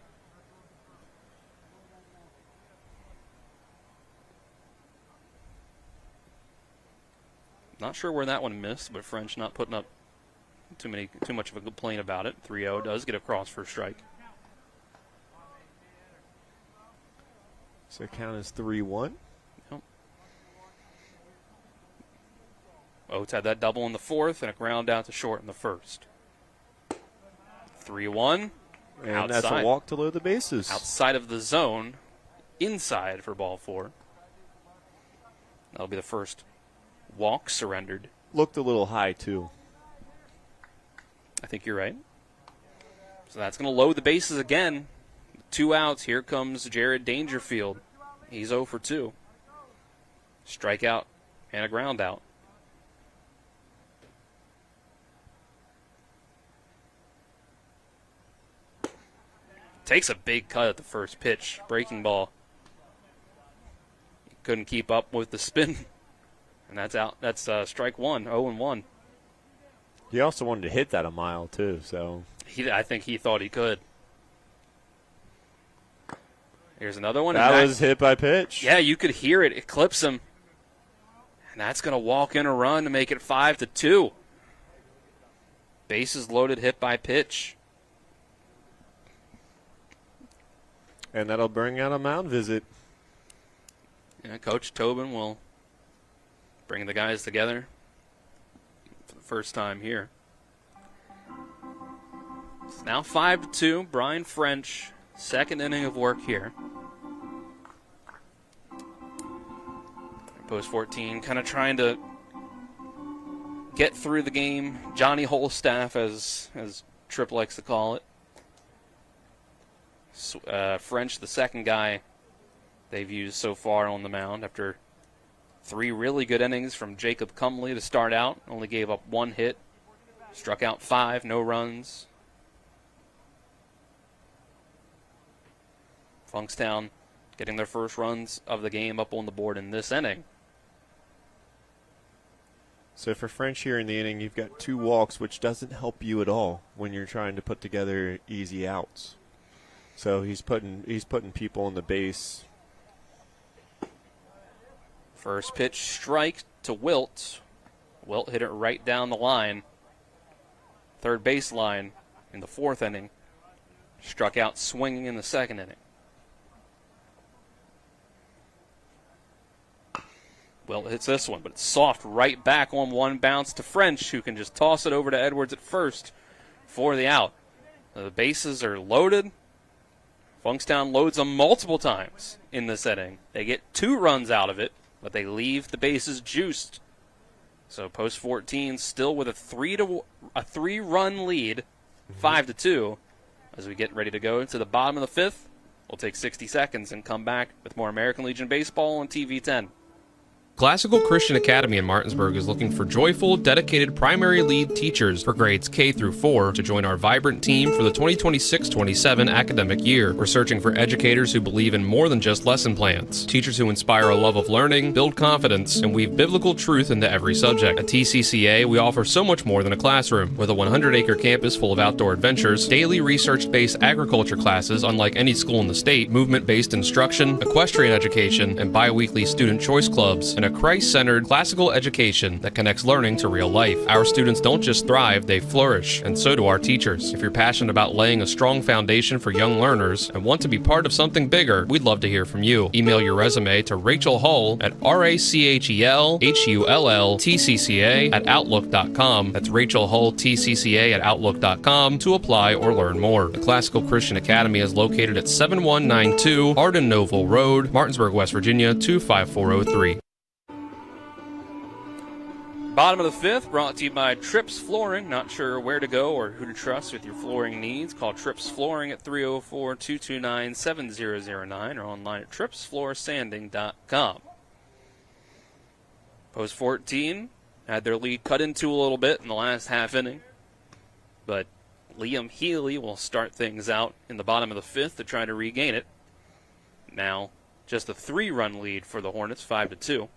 Not sure where that one missed, but French not putting up too much of a complaint about it. 3-0 does get across for a strike. So count is 3-1. Yep. Oates had that double in the 4th and a ground out to short in the 1st. 3-1. And outside. That's a walk to load the bases. Outside of the zone, inside for ball 4. That'll be the first walk surrendered. Looked a little high, too. I think you're right. So that's going to load the bases again. 2 outs. Here comes Jared Dangerfield. He's 0 for 2. Strikeout and a ground out. Takes a big cut at the first pitch. Breaking ball. Couldn't keep up with the spin. And that's out. That's strike one, 0-1. He also wanted to hit that a mile, too. So I think he thought he could. Here's another one. That was hit by pitch. Yeah, you could hear it. It clips him. And that's going to walk in a run to make it 5-2. Bases loaded, hit by pitch. And that'll bring out a mound visit. Yeah, Coach Tobin will bring the guys together for the first time here. It's now 5-2. Brian French, second inning of work here. Post 14 kind of trying to get through the game. Johnny Holstaff, as Tripp likes to call it. French, the second guy they've used so far on the mound after 3 really good innings from Jacob Cumley to start out. Only gave up 1 hit, struck out 5, no runs. Funkstown getting their first runs of the game up on the board in this inning. So for French here in the inning, you've got 2 walks, which doesn't help you at all when you're trying to put together easy outs. So he's putting people on the base. First pitch strike to Wilt. Wilt hit it right down the line. Third base line in the 4th inning. Struck out swinging in the 2nd inning. Wilt hits this one, but it's soft right back on one bounce to French, who can just toss it over to Edwards at first for the out. The bases are loaded. Funkstown loads them multiple times in this inning. They get 2 runs out of it, but they leave the bases juiced. So post 14 still with a 3-run lead, 5-2. As we get ready to go to the bottom of the 5th, we'll take 60 seconds and come back with more American Legion baseball on TV 10. Classical Christian Academy in Martinsburg is looking for joyful, dedicated primary lead teachers for grades K through 4 to join our vibrant team for the 2026-27 academic year. We're searching for educators who believe in more than just lesson plans, teachers who inspire a love of learning, build confidence, and weave biblical truth into every subject. At TCCA, we offer so much more than a classroom. With a 100-acre campus full of outdoor adventures, daily research-based agriculture classes unlike any school in the state, movement-based instruction, equestrian education, and bi-weekly student choice clubs, and a Christ-centered classical education that connects learning to real life. Our students don't just thrive, they flourish, and so do our teachers. If you're passionate about laying a strong foundation for young learners and want to be part of something bigger, we'd love to hear from you. Email your resume to Rachel Hull at RachelHullTCCA@outlook.com. That's Rachel Hull TCCA@outlook.com to apply or learn more. The Classical Christian Academy is located at 7192 Arden Noble Road, Martinsburg, West Virginia 25403. Bottom of the 5th, brought to you by Trips Flooring. Not sure where to go or who to trust with your flooring needs? Call Trips Flooring at 304-229-7009 or online at tripsfloorsanding.com. Post 14 had their lead cut into a little bit in the last half inning, but Liam Healy will start things out in the bottom of the 5th to try to regain it. Now, just a 3-run lead for the Hornets, 5-2.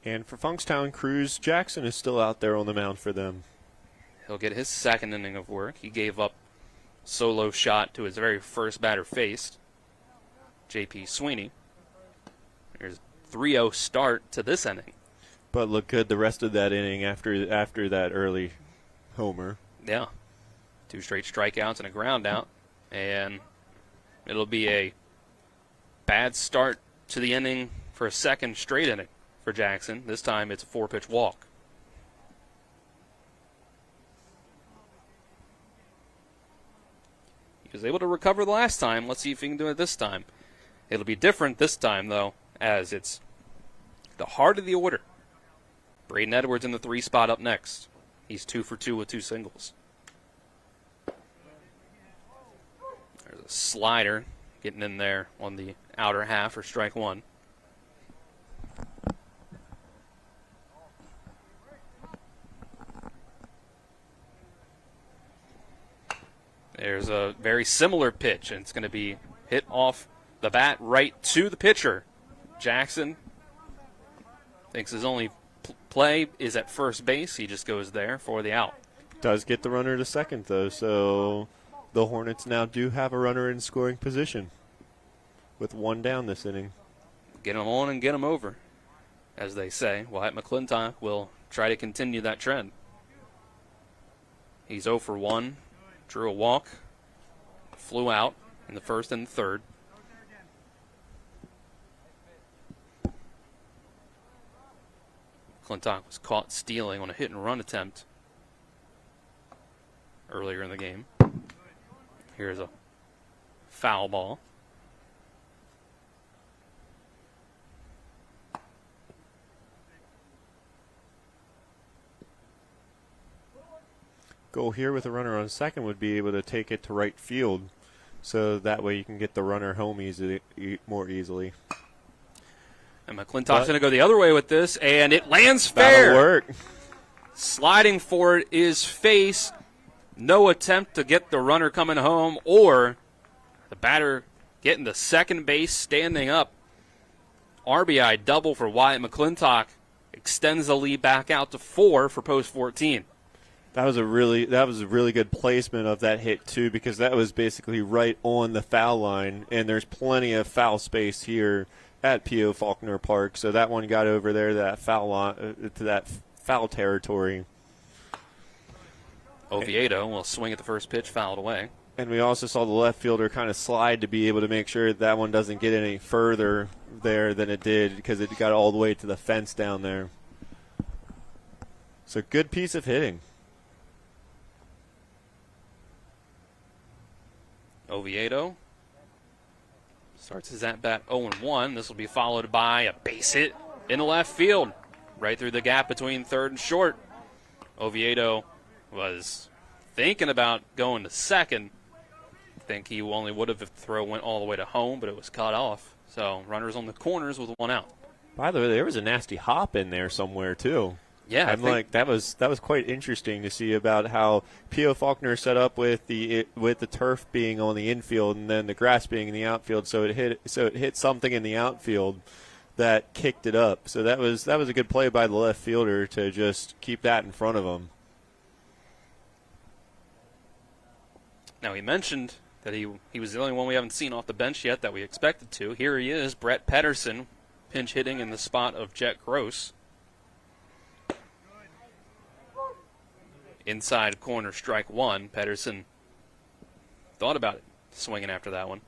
And for Funkstown, Cruz Jackson is still out there on the mound for them. He'll get his 2nd inning of work. He gave up a solo shot to his very first batter faced, J.P. Sweeney. There's a 3-0 start to this inning. But look good the rest of that inning after that early homer. Yeah. 2 straight strikeouts and a ground out. And it'll be a bad start to the inning for a 2nd straight inning for Jackson. This time it's a 4-pitch walk. He was able to recover the last time. Let's see if he can do it this time. It'll be different this time, though, as it's the heart of the order. Braden Edwards in the 3 spot up next. He's 2 for 2 with 2 singles. There's a slider getting in there on the outer half for strike 1. There's a very similar pitch, and it's going to be hit off the bat right to the pitcher. Jackson thinks his only play is at first base. He just goes there for the out. Does get the runner to second, though, so the Hornets now do have a runner in scoring position with one down this inning. Get him on and get him over, as they say. Wyatt McClintock will try to continue that trend. He's 0 for 1, drew a walk, flew out in the first and the third. McClintock was caught stealing on a hit-and-run attempt earlier in the game. Here's a foul ball. Goal here with a runner on second would be able to take it to right field, so that way you can get the runner home more easily. And McClintock's going to go the other way with this, and it lands fair. That'll work. Sliding for it is Face. No attempt to get the runner coming home or the batter getting to second base, standing up. RBI double for Wyatt McClintock. Extends the lead back out to 4 for post 14. That was a really good placement of that hit too, because that was basically right on the foul line, and there's plenty of foul space here at P.O. Faulkner Park. So that one got over there to that foul line, to that foul territory. Oviedo will swing at the first pitch, fouled away. And we also saw the left fielder kind of slide to be able to make sure that one doesn't get any further there than it did, because it got all the way to the fence down there. So good piece of hitting. Oviedo starts his at-bat 0-1. This will be followed by a base hit in the left field, right through the gap between third and short. Oviedo was thinking about going to second. I think he only would have if the throw went all the way to home, but it was cut off. So runners on the corners with one out. By the way, there was a nasty hop in there somewhere too. Yeah, that was quite interesting to see about how P.O. Faulkner set up with the turf being on the infield and then the grass being in the outfield. So it hit something in the outfield that kicked it up. So that was a good play by the left fielder to just keep that in front of him. Now he mentioned that he was the only one we haven't seen off the bench yet that we expected to. Here he is, Brett Pedersen, pinch hitting in the spot of Jet Gross. Inside corner, strike one. Pedersen thought about it, swinging after that one.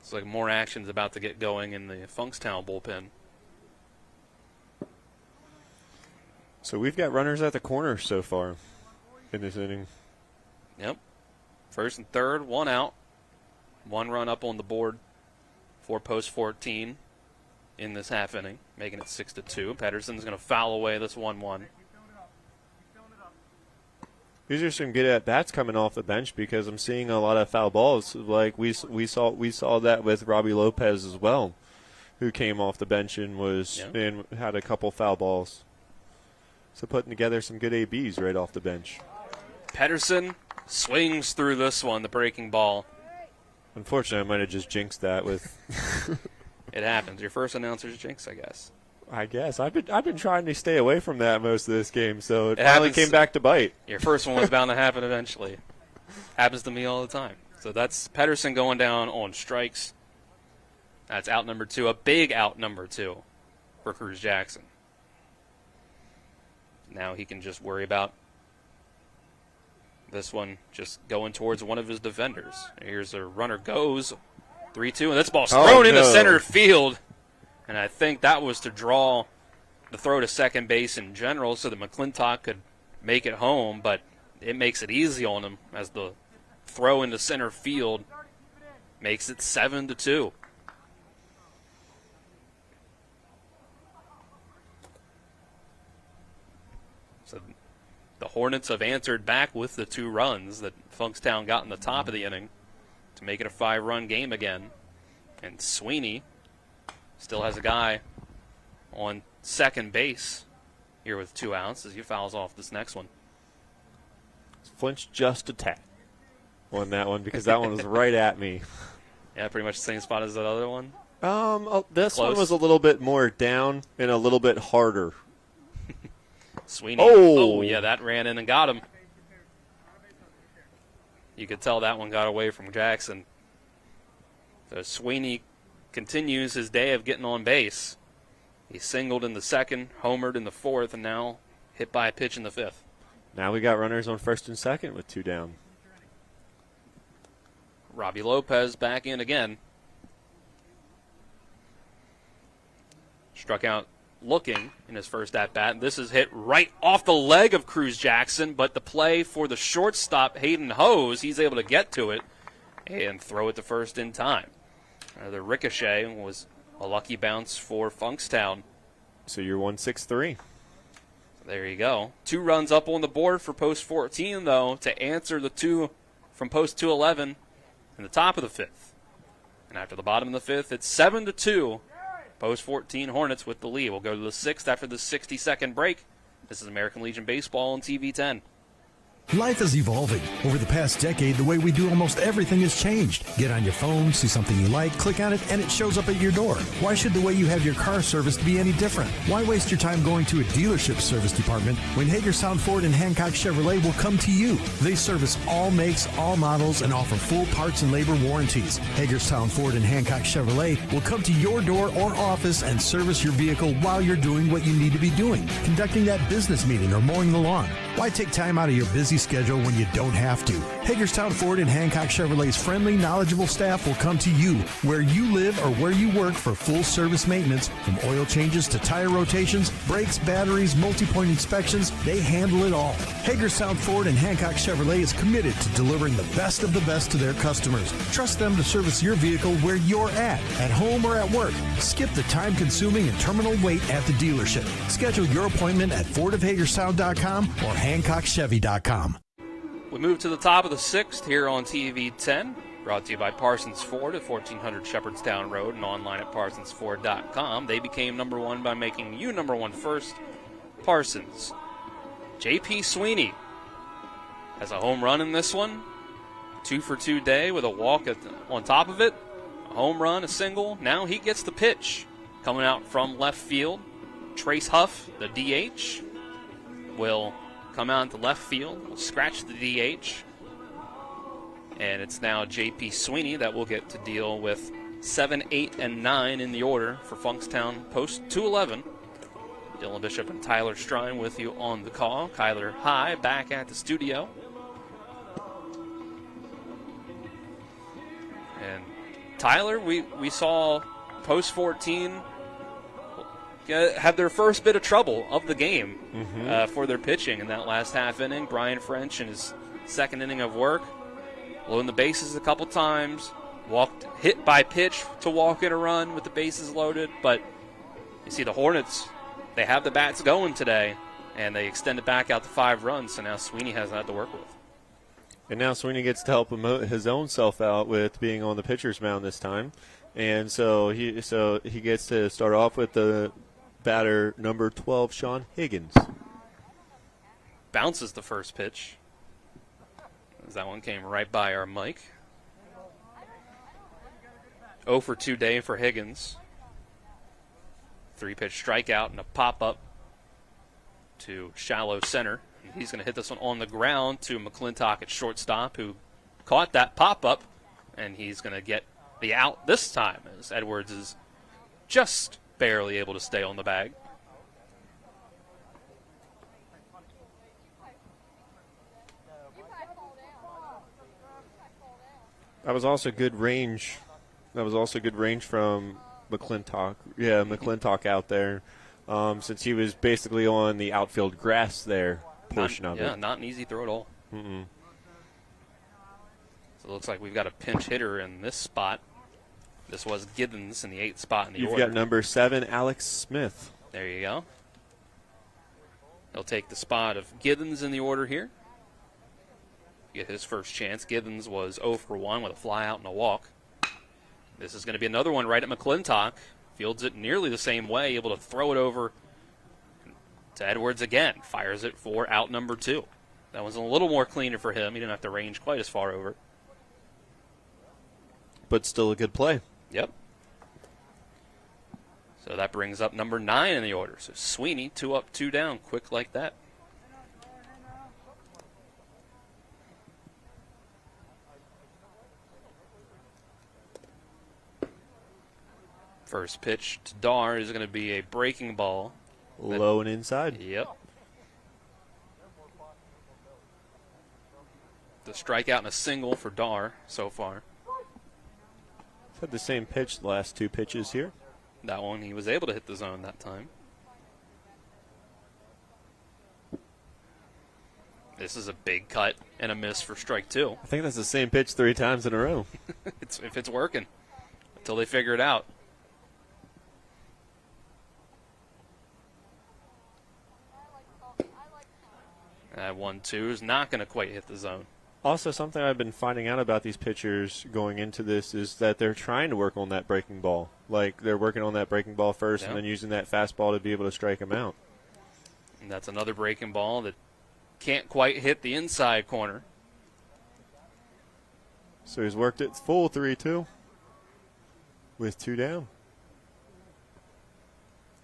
Looks like more action's about to get going in the Funkstown bullpen. So we've got runners at the corner so far in this inning. Yep. First and third, one out. One run up on the board for post 14 in this half inning, making it 6-2. Pedersen's going to foul away this 1-1. These are some good at-bats coming off the bench, because I'm seeing a lot of foul balls. Like we saw that with Robbie Lopez as well, who came off the bench and and had a couple foul balls. So putting together some good ABs right off the bench. Pedersen swings through this one, the breaking ball. Unfortunately, I might have just jinxed that with. It happens. Your first announcer's jinx, I guess. I guess I've been trying to stay away from that most of this game, so it finally came back to bite. Your first one was bound to happen eventually. Happens to me all the time. So that's Pedersen going down on strikes. That's out number 2, a big out number 2 for Cruz Jackson. Now he can just worry about this one just going towards one of his defenders. Here's a runner goes 3-2, and this ball's thrown into center field. And I think that was to draw the throw to second base in general so that McClintock could make it home, but it makes it easy on him as the throw into center field makes it 7-2. So the Hornets have answered back with the 2 runs that Funkstown got in the top of the inning to make it a 5-run game again. And Sweeney still has a guy on second base here with 2 outs as he fouls off this next one. Flinched just a tad on that one because that one was right at me. Yeah, pretty much the same spot as that other one. This Close. one was a little bit more down and a little bit harder. Sweeney. Oh, yeah, that ran in and got him. You could tell that one got away from Jackson. So Sweeney continues his day of getting on base. He singled in the second, homered in the fourth, and now hit by a pitch in the fifth. Now we got runners on first and second with 2 down. Robbie Lopez back in again. Struck out looking in his first at-bat. This is hit right off the leg of Cruz Jackson, but the play for the shortstop, Hayden Hose, he's able to get to it and throw it to first in time. The ricochet was a lucky bounce for Funkstown. So you're 1-6-3. There you go. 2 runs up on the board for post 14, though, to answer the 2 from post 211 in the top of the 5th. And after the bottom of the 5th, it's 7-2. Post 14 Hornets with the lead. We'll go to the 6th after the 60-second break. This is American Legion Baseball on TV 10. Life is evolving. Over the past decade, the way we do almost everything has changed. Get on your phone, see something you like, click on it, and it shows up at your door. Why should the way you have your car serviced be any different? Why waste your time going to a dealership service department when Hagerstown Ford and Hancock Chevrolet will come to you? They service all makes, all models, and offer full parts and labor warranties. Hagerstown Ford and Hancock Chevrolet will come to your door or office and service your vehicle while you're doing what you need to be doing, conducting that business meeting or mowing the lawn. Why take time out of your busy schedule when you don't have to? Hagerstown Ford and Hancock Chevrolet's friendly, knowledgeable staff will come to you where you live or where you work for full service maintenance, from oil changes to tire rotations, brakes, batteries, multi-point inspections. They handle it all. Hagerstown Ford and Hancock Chevrolet is committed to delivering the best of the best to their customers. Trust them to service your vehicle where you're at home or at work. Skip the time-consuming and terminal wait at the dealership. Schedule your appointment at fordofhagerstown.com or HancockChevy.com. We move to the top of the 6th here on TV 10, brought to you by Parsons Ford at 1400 Shepherdstown Road and online at parsonsford.com. They became number 1 by making you number 1 first. Parsons. J.P. Sweeney has a home run in this one. 2 for 2 day with a walk on top of it. A home run, a single. Now he gets the pitch. Coming out from left field, Trace Huff, the DH, will come out into left field, will scratch the DH. And it's now J.P. Sweeney that will get to deal with 7, 8, and 9 in the order for Funkstown post 211. Dylan Bishop and Tyler Strine with you on the call. Kyler High back at the studio. And Tyler, we saw post 14 had their first bit of trouble of the game for their pitching in that last half inning. Brian French in his second inning of work, loading the bases a couple times, hit by pitch to walk in a run with the bases loaded. But you see the Hornets, they have the bats going today, and they extend it back out to 5 runs, so now Sweeney has that to work with. And now Sweeney gets to help his own self out with being on the pitcher's mound this time. And so he gets to start off with the batter number 12, Sean Higgins. Bounces the first pitch, as that one came right by our mic. 0 for 2 day for Higgins. 3-pitch strikeout and a pop-up to shallow center. And he's going to hit this one on the ground to McClintock at shortstop, who caught that pop-up, and he's going to get the out this time, as Edwards is just barely able to stay on the bag. That was also good range. From McClintock. Yeah, McClintock out there, since he was basically on the outfield grass there portion of it. Yeah, not an easy throw at all. Mm-mm. So it looks like we've got a pinch hitter in this spot. This was Giddens in the 8th spot in the order. You've got number 7, Alex Smith. There you go. He'll take the spot of Giddens in the order here. Get his first chance. Giddens was 0 for 1 with a fly out and a walk. This is going to be another one right at McClintock. Fields it nearly the same way, able to throw it over to Edwards again. Fires it for out number 2. That was a little more cleaner for him. He didn't have to range quite as far over. But still a good play. Yep. So that brings up number 9 in the order. So Sweeney, 2 up, 2 down, quick like that. First pitch to Dar is going to be a breaking ball. Low and inside. Yep. The strikeout and a single for Dar so far. Had the same pitch the last 2 pitches here. That one, he was able to hit the zone that time. This is a big cut and a miss for strike 2. I think that's the same pitch 3 times in a row. If it's working, until they figure it out. That 1-2 is not going to quite hit the zone. Also, something I've been finding out about these pitchers going into this is that they're trying to work on that breaking ball. Like, they're working on that breaking ball first and then using that fastball to be able to strike him out. And that's another breaking ball that can't quite hit the inside corner. So he's worked it full 3-2 with 2 down.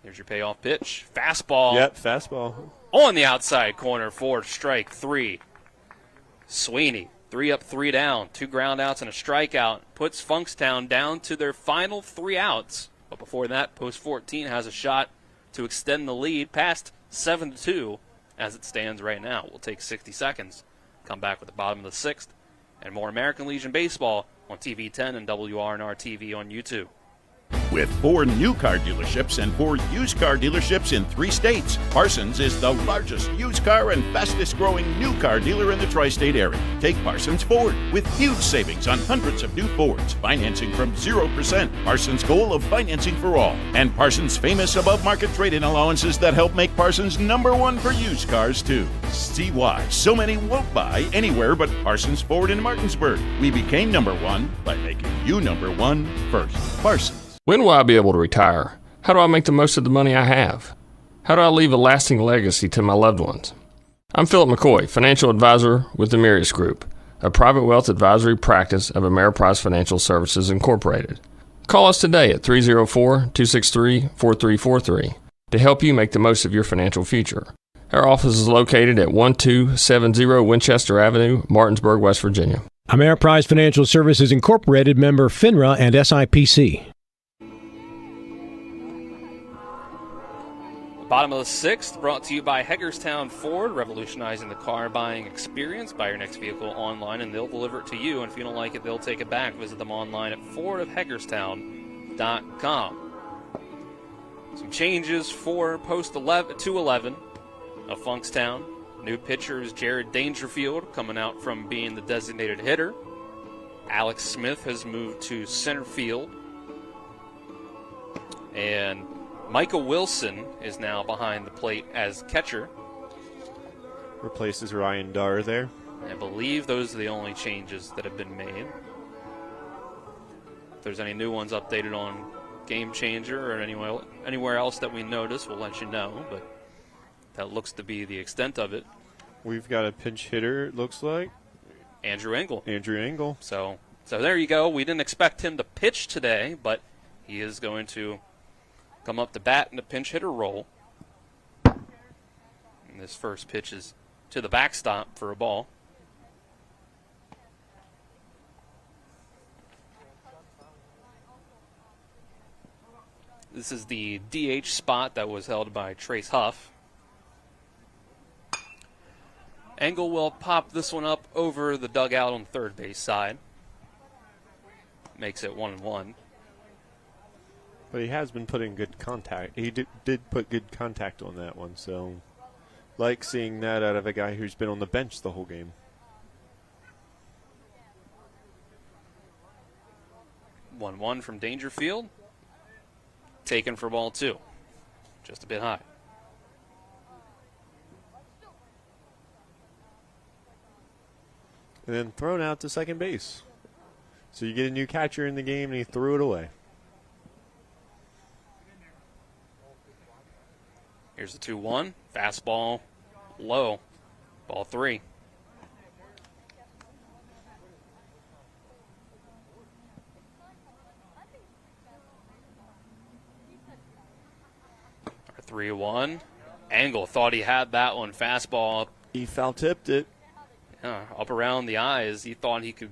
Here's your payoff pitch. Fastball. Yep, fastball. On the outside corner for strike 3. Sweeney, 3 up, 3 down, 2 ground outs and a strikeout. Puts Funkstown down to their final 3 outs. But before that, Post 14 has a shot to extend the lead past 7-2 as it stands right now. We'll take 60 seconds. Come back with the bottom of the 6th and more American Legion baseball on TV 10 and WRNR TV on YouTube. With 4 new car dealerships and 4 used car dealerships in 3 states, Parsons is the largest used car and fastest growing new car dealer in the tri-state area. Take Parsons Ford with huge savings on hundreds of new Fords, financing from 0%, Parsons' goal of financing for all, and Parsons' famous above-market trade-in allowances that help make Parsons #1 for used cars too. See why so many won't buy anywhere but Parsons Ford in Martinsburg. We became #1 by making you #1 first. Parsons. When will I be able to retire? How do I make the most of the money I have? How do I leave a lasting legacy to my loved ones? I'm Philip McCoy, financial advisor with the Mirius Group, a private wealth advisory practice of Ameriprise Financial Services Incorporated. Call us today at 304-263-4343 to help you make the most of your financial future. Our office is located at 1270 Winchester Avenue, Martinsburg, West Virginia. Ameriprise Financial Services Incorporated, member FINRA and SIPC. Bottom of the 6th, brought to you by Hagerstown Ford, revolutionizing the car buying experience. Buy your next vehicle online, and they'll deliver it to you. And if you don't like it, they'll take it back. Visit them online at fordofhagerstown.com. Some changes for post 211 of Funkstown. New pitcher is Jared Dangerfield, coming out from being the designated hitter. Alex Smith has moved to center field. And Michael Wilson is now behind the plate as catcher. Replaces Ryan Dar there. I believe those are the only changes that have been made. If there's any new ones updated on Game Changer or anywhere else that we notice, we'll let you know. But that looks to be the extent of it. We've got a pinch hitter, it looks like. Andrew Engel. So there you go. We didn't expect him to pitch today, but he is going to come up to bat in the pinch hitter role. And this first pitch is to the backstop for a ball. This is the DH spot that was held by Trace Huff. Engel will pop this one up over the dugout on third base side. Makes it 1-1. But he has been putting good contact. He did put good contact on that one, so like seeing that out of a guy who's been on the bench the whole game. 1-1 from Dangerfield. Taken for ball 2. Just a bit high. And then thrown out to second base. So you get a new catcher in the game, and he threw it away. Here's the 2-1. Fastball low. Ball 3. 3-1. Angle thought he had that one. Fastball. He foul tipped it. Yeah, up around the eyes. He thought he could.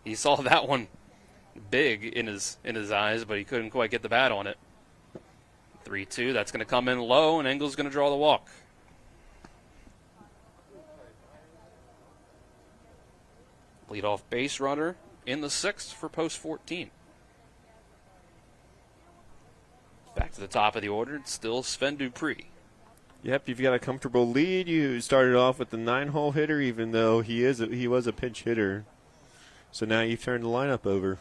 He saw that one big in his eyes, but he couldn't quite get the bat on it. 3-2. That's going to come in low, and Engel's going to draw the walk. Leadoff base runner in the 6th for post 14. Back to the top of the order. It's still Sven Dupree. Yep, you've got a comfortable lead. You started off with the 9-hole hitter, even though he was a pinch hitter. So now you've turned the lineup over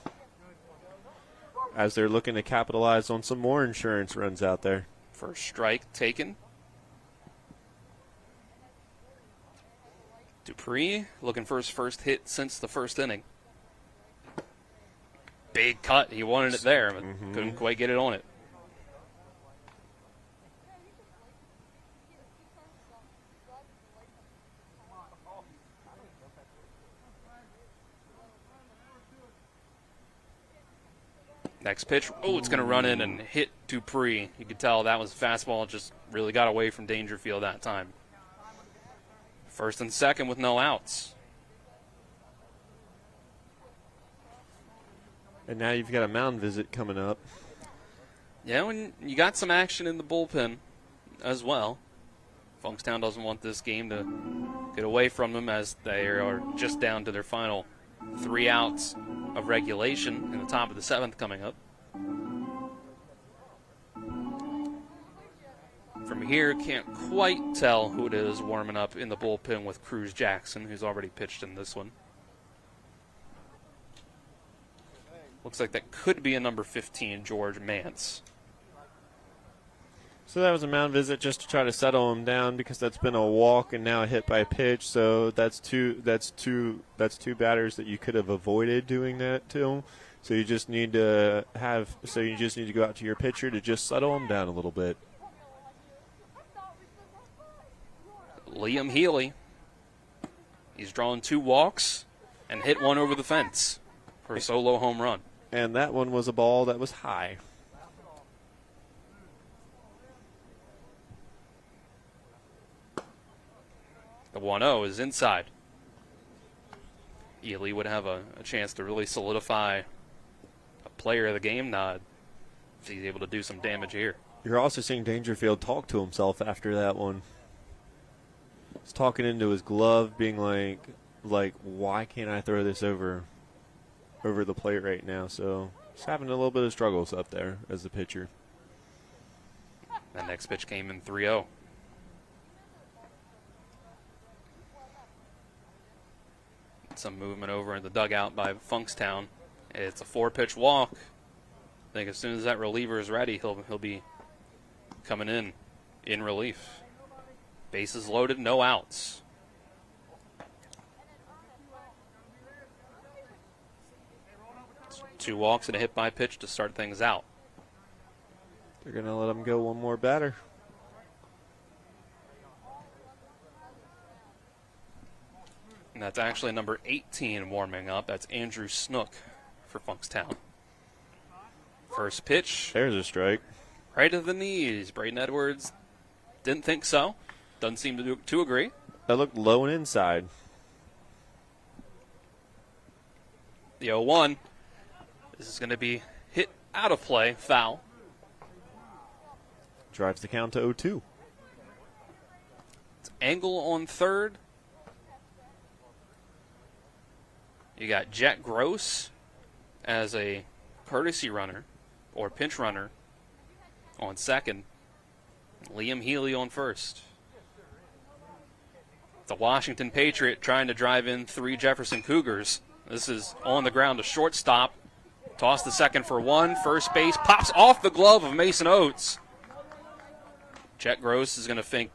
as they're looking to capitalize on some more insurance runs out there. First strike taken. Dupree looking for his first hit since the first inning. Big cut. He wanted it there, but couldn't quite get it on it. Next pitch. Oh, it's going to run in and hit Dupree. You could tell that was a fastball. Just really got away from Dangerfield that time. First and second with no outs. And now you've got a mound visit coming up. Yeah, when you got some action in the bullpen as well. Funkstown doesn't want this game to get away from them as they are just down to their final 3 outs of regulation in the top of the 7th coming up. From here, can't quite tell who it is warming up in the bullpen with Cruz Jackson, who's already pitched in this one. Looks like that could be a number 15, George Mance. So that was a mound visit just to try to settle him down because that's been a walk and now a hit by a pitch. So that's two batters that you could have avoided doing that to. So you just need to go out to your pitcher to just settle him down a little bit. Liam Healy. He's drawn 2 walks and hit one over the fence for a solo home run. And that one was a ball that was high. The 1-0 is inside. Ely would have a chance to really solidify a player of the game nod if he's able to do some damage here. You're also seeing Dangerfield talk to himself after that one. He's talking into his glove, being like, why can't I throw this over the plate right now? So he's having a little bit of struggles up there as the pitcher. That next pitch came in 3-0. Some movement over in the dugout by Funkstown. It's a 4-pitch walk. I think as soon as that reliever is ready, he'll be coming in relief. Bases loaded, no outs. Two walks and a hit by pitch to start things out. They're going to let him go one more batter. And that's actually number 18 warming up. That's Andrew Snook for Funkstown. First pitch. There's a strike. Right to the knees. Braden Edwards didn't think so. Doesn't seem to agree. That looked low and inside. The 0-1. This is going to be hit out of play. Foul. Drives the count to 0-2. It's Angle on third. You got Jet Gross as a courtesy runner or pinch runner on second. Liam Healy on first. The Washington Patriot trying to drive in 3 Jefferson Cougars. This is on the ground to shortstop. Toss to second for 1. First base pops off the glove of Mason Oates. Jet Gross is going to think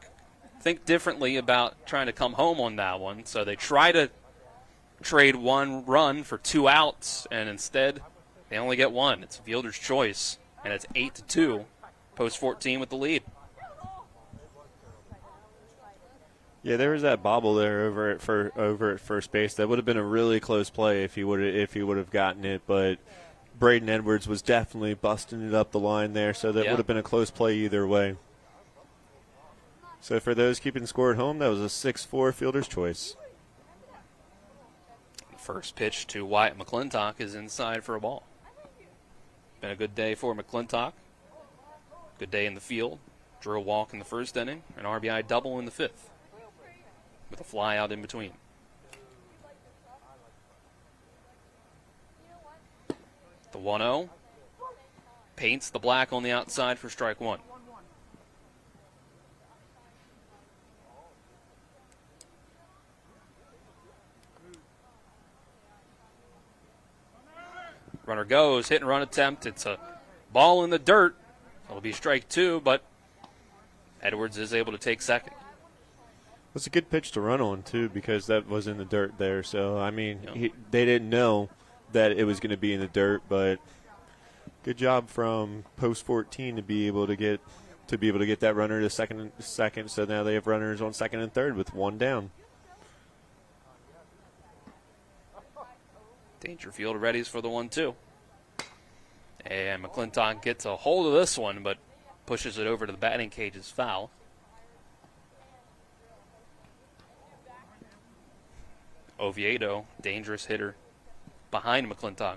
differently about trying to come home on that one. So they try to trade 1 run for 2 outs, and instead they only get 1. It's fielder's choice, and it's 8-2. Post 14 with the lead. Yeah, there was that bobble there over at first base. That would have been a really close play if he would have gotten it, but Braden Edwards was definitely busting it up the line there, so that would have been a close play either way. So for those keeping score at home, that was a 6-4 fielder's choice. First pitch to Wyatt McClintock is inside for a ball. Been a good day for McClintock. Good day in the field. Drew a walk in the first inning, an RBI double in the fifth, with a fly out in between. The 1-0 paints the black on the outside for strike one. Runner goes, hit and run attempt. It's a ball in the dirt. It'll be strike two, but Edwards is able to take second. It's a good pitch to run on, too, because that was in the dirt there. So, I mean, they didn't know that it was going to be in the dirt, but good job from post 14 to be able to get that runner to second. So now they have runners on second and third with one down. Dangerfield readies for the 1-2. And McClintock gets a hold of this one, but pushes it over to the batting cage as foul. Oviedo, dangerous hitter behind McClintock.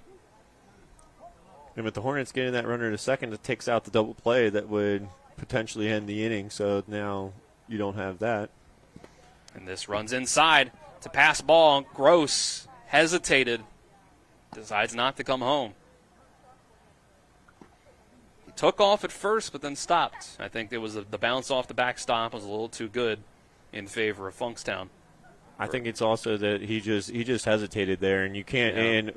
And with the Hornets getting that runner to second, it takes out the double play that would potentially end the inning. So now you don't have that. And this runs inside to pass ball. Gross hesitated. Decides not to come home. He took off at first, but then stopped. I think it was the bounce off the backstop was a little too good in favor of Funkstown. I think it's also that he just hesitated there, and you can't. Yeah. And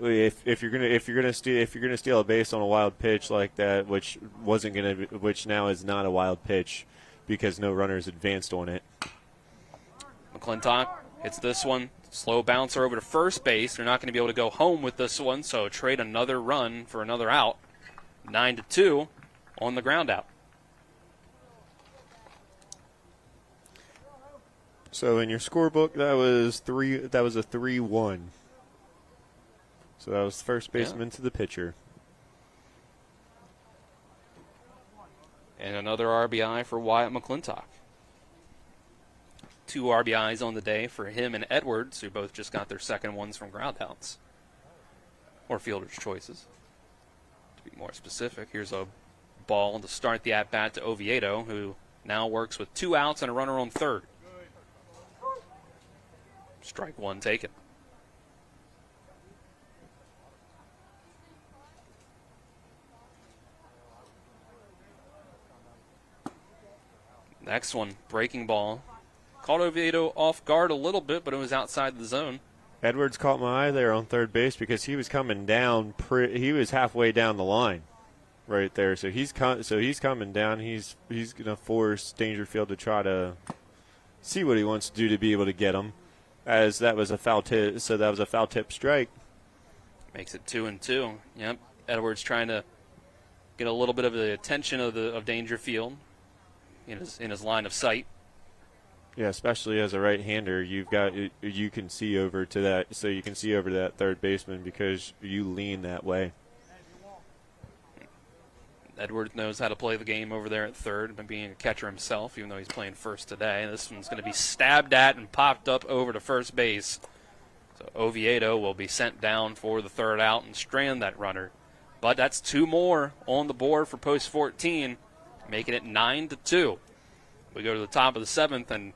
if you're gonna steal a base on a wild pitch like that, which now is not a wild pitch, because no runners advanced on it. McClintock hits this one. Slow bouncer over to first base. They're not going to be able to go home with this one, so trade another run for another out. 9-2 on the ground out. So in your scorebook, that was a 3-1. So that was first baseman to the pitcher. And another RBI for Wyatt McClintock. 2 RBIs on the day for him and Edwards, who both just got their second ones from groundouts. Or fielder's choices. To be more specific, here's a ball to start the at-bat to Oviedo, who now works with 2 outs and a runner on third. Strike one taken. Next one, breaking ball. Caught Oviedo off guard a little bit, but it was outside the zone. Edwards caught my eye there on third base because he was coming down. He was halfway down the line, right there. So he's coming down. He's going to force Dangerfield to try to see what he wants to do to be able to get him. As that was a foul tip, so that was a foul tip strike. Makes it 2-2. Yep, Edwards trying to get a little bit of the attention of Dangerfield in his line of sight. Yeah, especially as a right-hander, you can see over to that, so you can see over to that third baseman because you lean that way. Edwards knows how to play the game over there at third, but being a catcher himself, even though he's playing first today. This one's going to be stabbed at and popped up over to first base. So Oviedo will be sent down for the third out and strand that runner. But that's 2 more on the board for post 14, making it 9-2. We go to the top of the 7th, and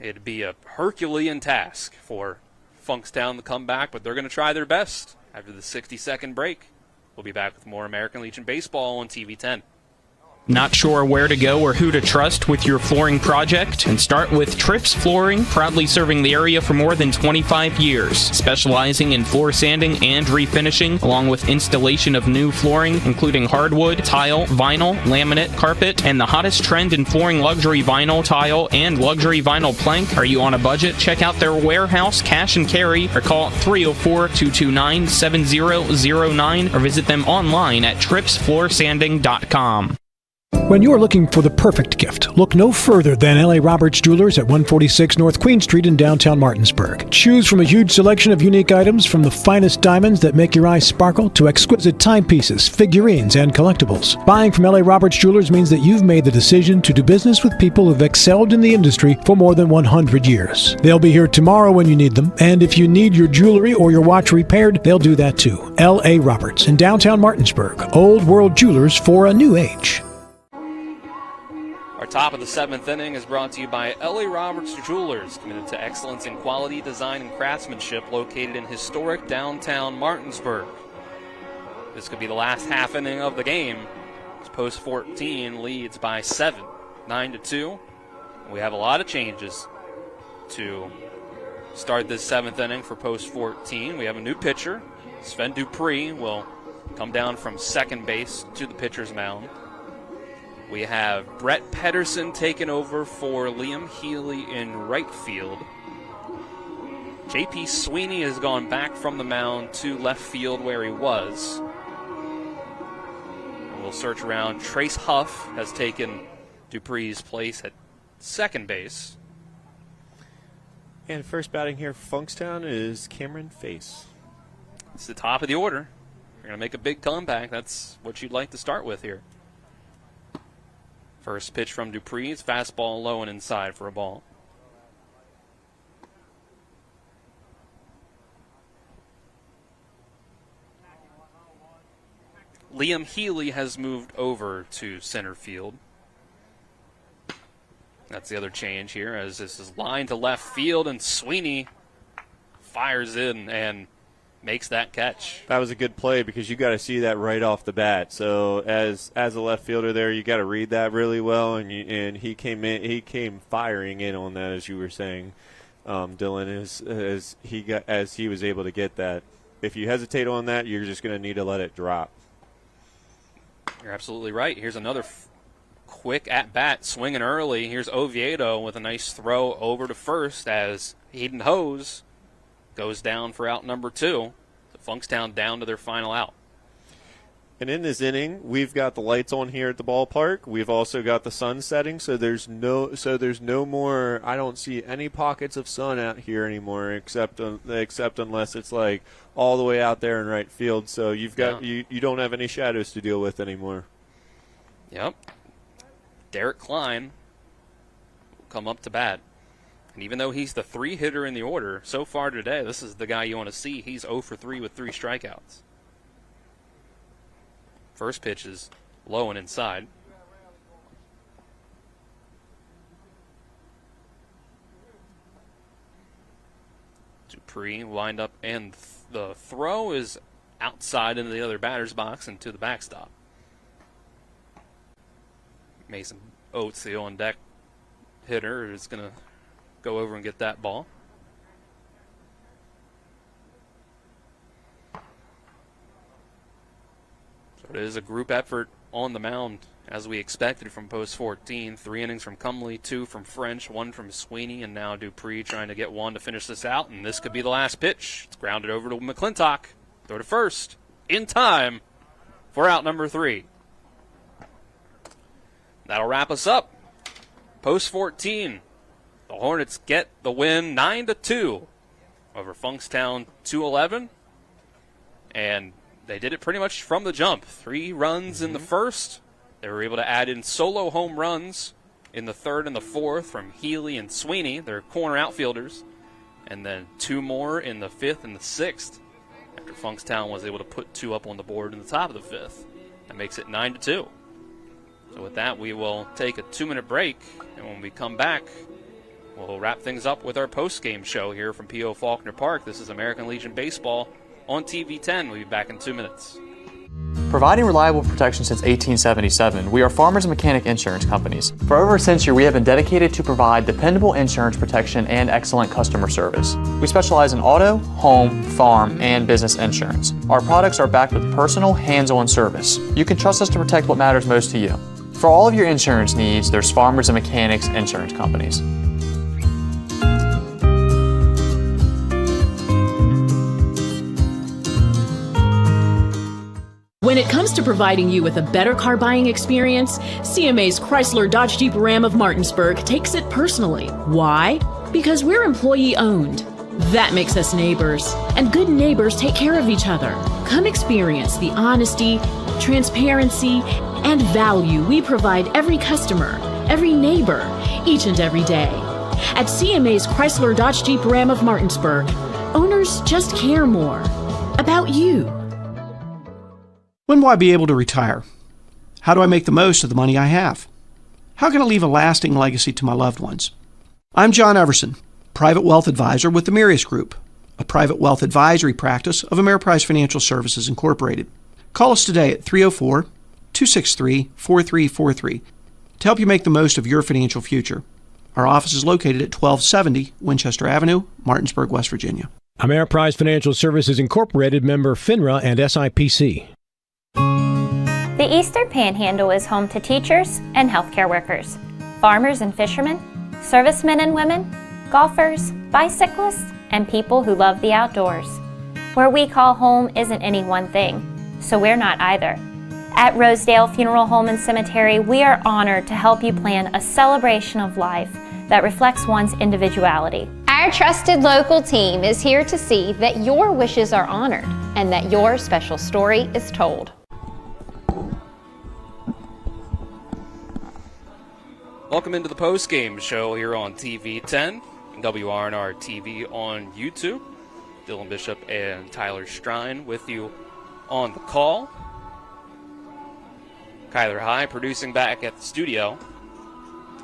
it'd be a Herculean task for Funkstown to come back, but they're going to try their best after the 60-second break. We'll be back with more American Legion Baseball on TV 10. Not sure where to go or who to trust with your flooring project? And start with Trips Flooring, proudly serving the area for more than 25 years, specializing in floor sanding and refinishing, along with installation of new flooring, including hardwood, tile, vinyl, laminate, carpet, and the hottest trend in flooring, luxury vinyl, tile, and luxury vinyl plank. Are you on a budget? Check out their warehouse, cash and carry, or call 304-229-7009, or visit them online at tripsfloorsanding.com. When you're looking for the perfect gift, look no further than L.A. Roberts Jewelers at 146 North Queen Street in downtown Martinsburg. Choose from a huge selection of unique items, from the finest diamonds that make your eyes sparkle to exquisite timepieces, figurines, and collectibles. Buying from L.A. Roberts Jewelers means that you've made the decision to do business with people who've excelled in the industry for more than 100 years. They'll be here tomorrow when you need them, and if you need your jewelry or your watch repaired, they'll do that too. L.A. Roberts in downtown Martinsburg. Old world jewelers for a new age. Our top of the 7th inning is brought to you by L.A. Roberts Jewelers, committed to excellence in quality, design, and craftsmanship, located in historic downtown Martinsburg. This could be the last half inning of the game, as Post 14 leads by 7, 9-2. We have a lot of changes to start this 7th inning for Post 14. We have a new pitcher. Sven Dupree will come down from second base to the pitcher's mound. We have Brett Pedersen taking over for Liam Healy in right field. J.P. Sweeney has gone back from the mound to left field where he was. And we'll search around. Trace Huff has taken Dupree's place at second base. And first batting here for Funkstown is Cameron Face. It's the top of the order. You're going to make a big comeback. That's what you'd like to start with here. First pitch from Dupree. It's fastball low and inside for a ball. Liam Healy has moved over to center field. That's the other change here, as this is lined to left field, and Sweeney fires in and makes that catch. That was a good play because you got to see that right off the bat. So as a left fielder there, you got to read that really well, and he came firing in on that, as you were saying, Dylan, as he was able to get that. If you hesitate on that, you're just going to need to let it drop. You're absolutely right. Here's another quick at-bat, swinging early. Here's Oviedo with a nice throw over to first as Eden Hose goes down for out number 2. So Funkstown down to their final out. And in this inning, we've got the lights on here at the ballpark. We've also got the sun setting, so there's no more. I don't see any pockets of sun out here anymore, except unless it's like all the way out there in right field. So you don't have any shadows to deal with anymore. Yep. Derek Klein will come up to bat. And even though he's the 3 hitter in the order, so far today, this is the guy you want to see. He's 0 for 3 with 3 strikeouts. First pitch is low and inside. Dupree wind up, and the throw is outside into the other batter's box and to the backstop. Mason Oates, the on-deck hitter, is going to go over and get that ball. So it is a group effort on the mound, as we expected from Post 14. 3 innings from Cumley, 2 from French, 1 from Sweeney, and now Dupree trying to get 1 to finish this out, and this could be the last pitch. It's grounded over to McClintock. Throw to first, in time for out number 3. That'll wrap us up. Post 14. The Hornets get the win 9-2 over Funkstown 2-11. And they did it pretty much from the jump. 3 runs in the first. They were able to add in solo home runs in the third and the fourth from Healy and Sweeney, their corner outfielders. And then 2 more in the 5th and the 6th after Funkstown was able to put 2 up on the board in the top of the 5th. That makes it 9-2. So with that, we will take a 2-minute break, and when we come back, we'll wrap things up with our post-game show here from P.O. Faulkner Park. This is American Legion Baseball on TV 10. We'll be back in 2 minutes. Providing reliable protection since 1877, we are Farmers and Mechanic Insurance Companies. For over a century, we have been dedicated to provide dependable insurance protection and excellent customer service. We specialize in auto, home, farm, and business insurance. Our products are backed with personal, hands-on service. You can trust us to protect what matters most to you. For all of your insurance needs, there's Farmers and Mechanics Insurance Companies. When When it comes to providing you with a better car buying experience, CMA's Chrysler Dodge Jeep Ram of Martinsburg takes it personally. Why? Because we're employee owned. That makes us neighbors, and good neighbors take care of each other. Come experience the honesty, transparency, and value we provide every customer, every neighbor, each and every day. At CMA's Chrysler Dodge Jeep Ram of Martinsburg, owners just care more about you. When will I be able to retire? How do I make the most of the money I have? How can I leave a lasting legacy to my loved ones? I'm John Everson, Private Wealth Advisor with the Mirius Group, a private wealth advisory practice of Ameriprise Financial Services Incorporated. Call us today at 304-263-4343 to help you make the most of your financial future. Our office is located at 1270 Winchester Avenue, Martinsburg, West Virginia. Ameriprise Financial Services Incorporated, member FINRA and SIPC. The Eastern Panhandle is home to teachers and healthcare workers, farmers and fishermen, servicemen and women, golfers, bicyclists, and people who love the outdoors. Where we call home isn't any one thing, so we're not either. At Rosedale Funeral Home and Cemetery, we are honored to help you plan a celebration of life that reflects one's individuality. Our trusted local team is here to see that your wishes are honored and that your special story is told. Welcome into the post-game show here on TV 10, WRNR TV on YouTube. Dylan Bishop and Tyler Strine with you on the call. Kyler High producing back at the studio.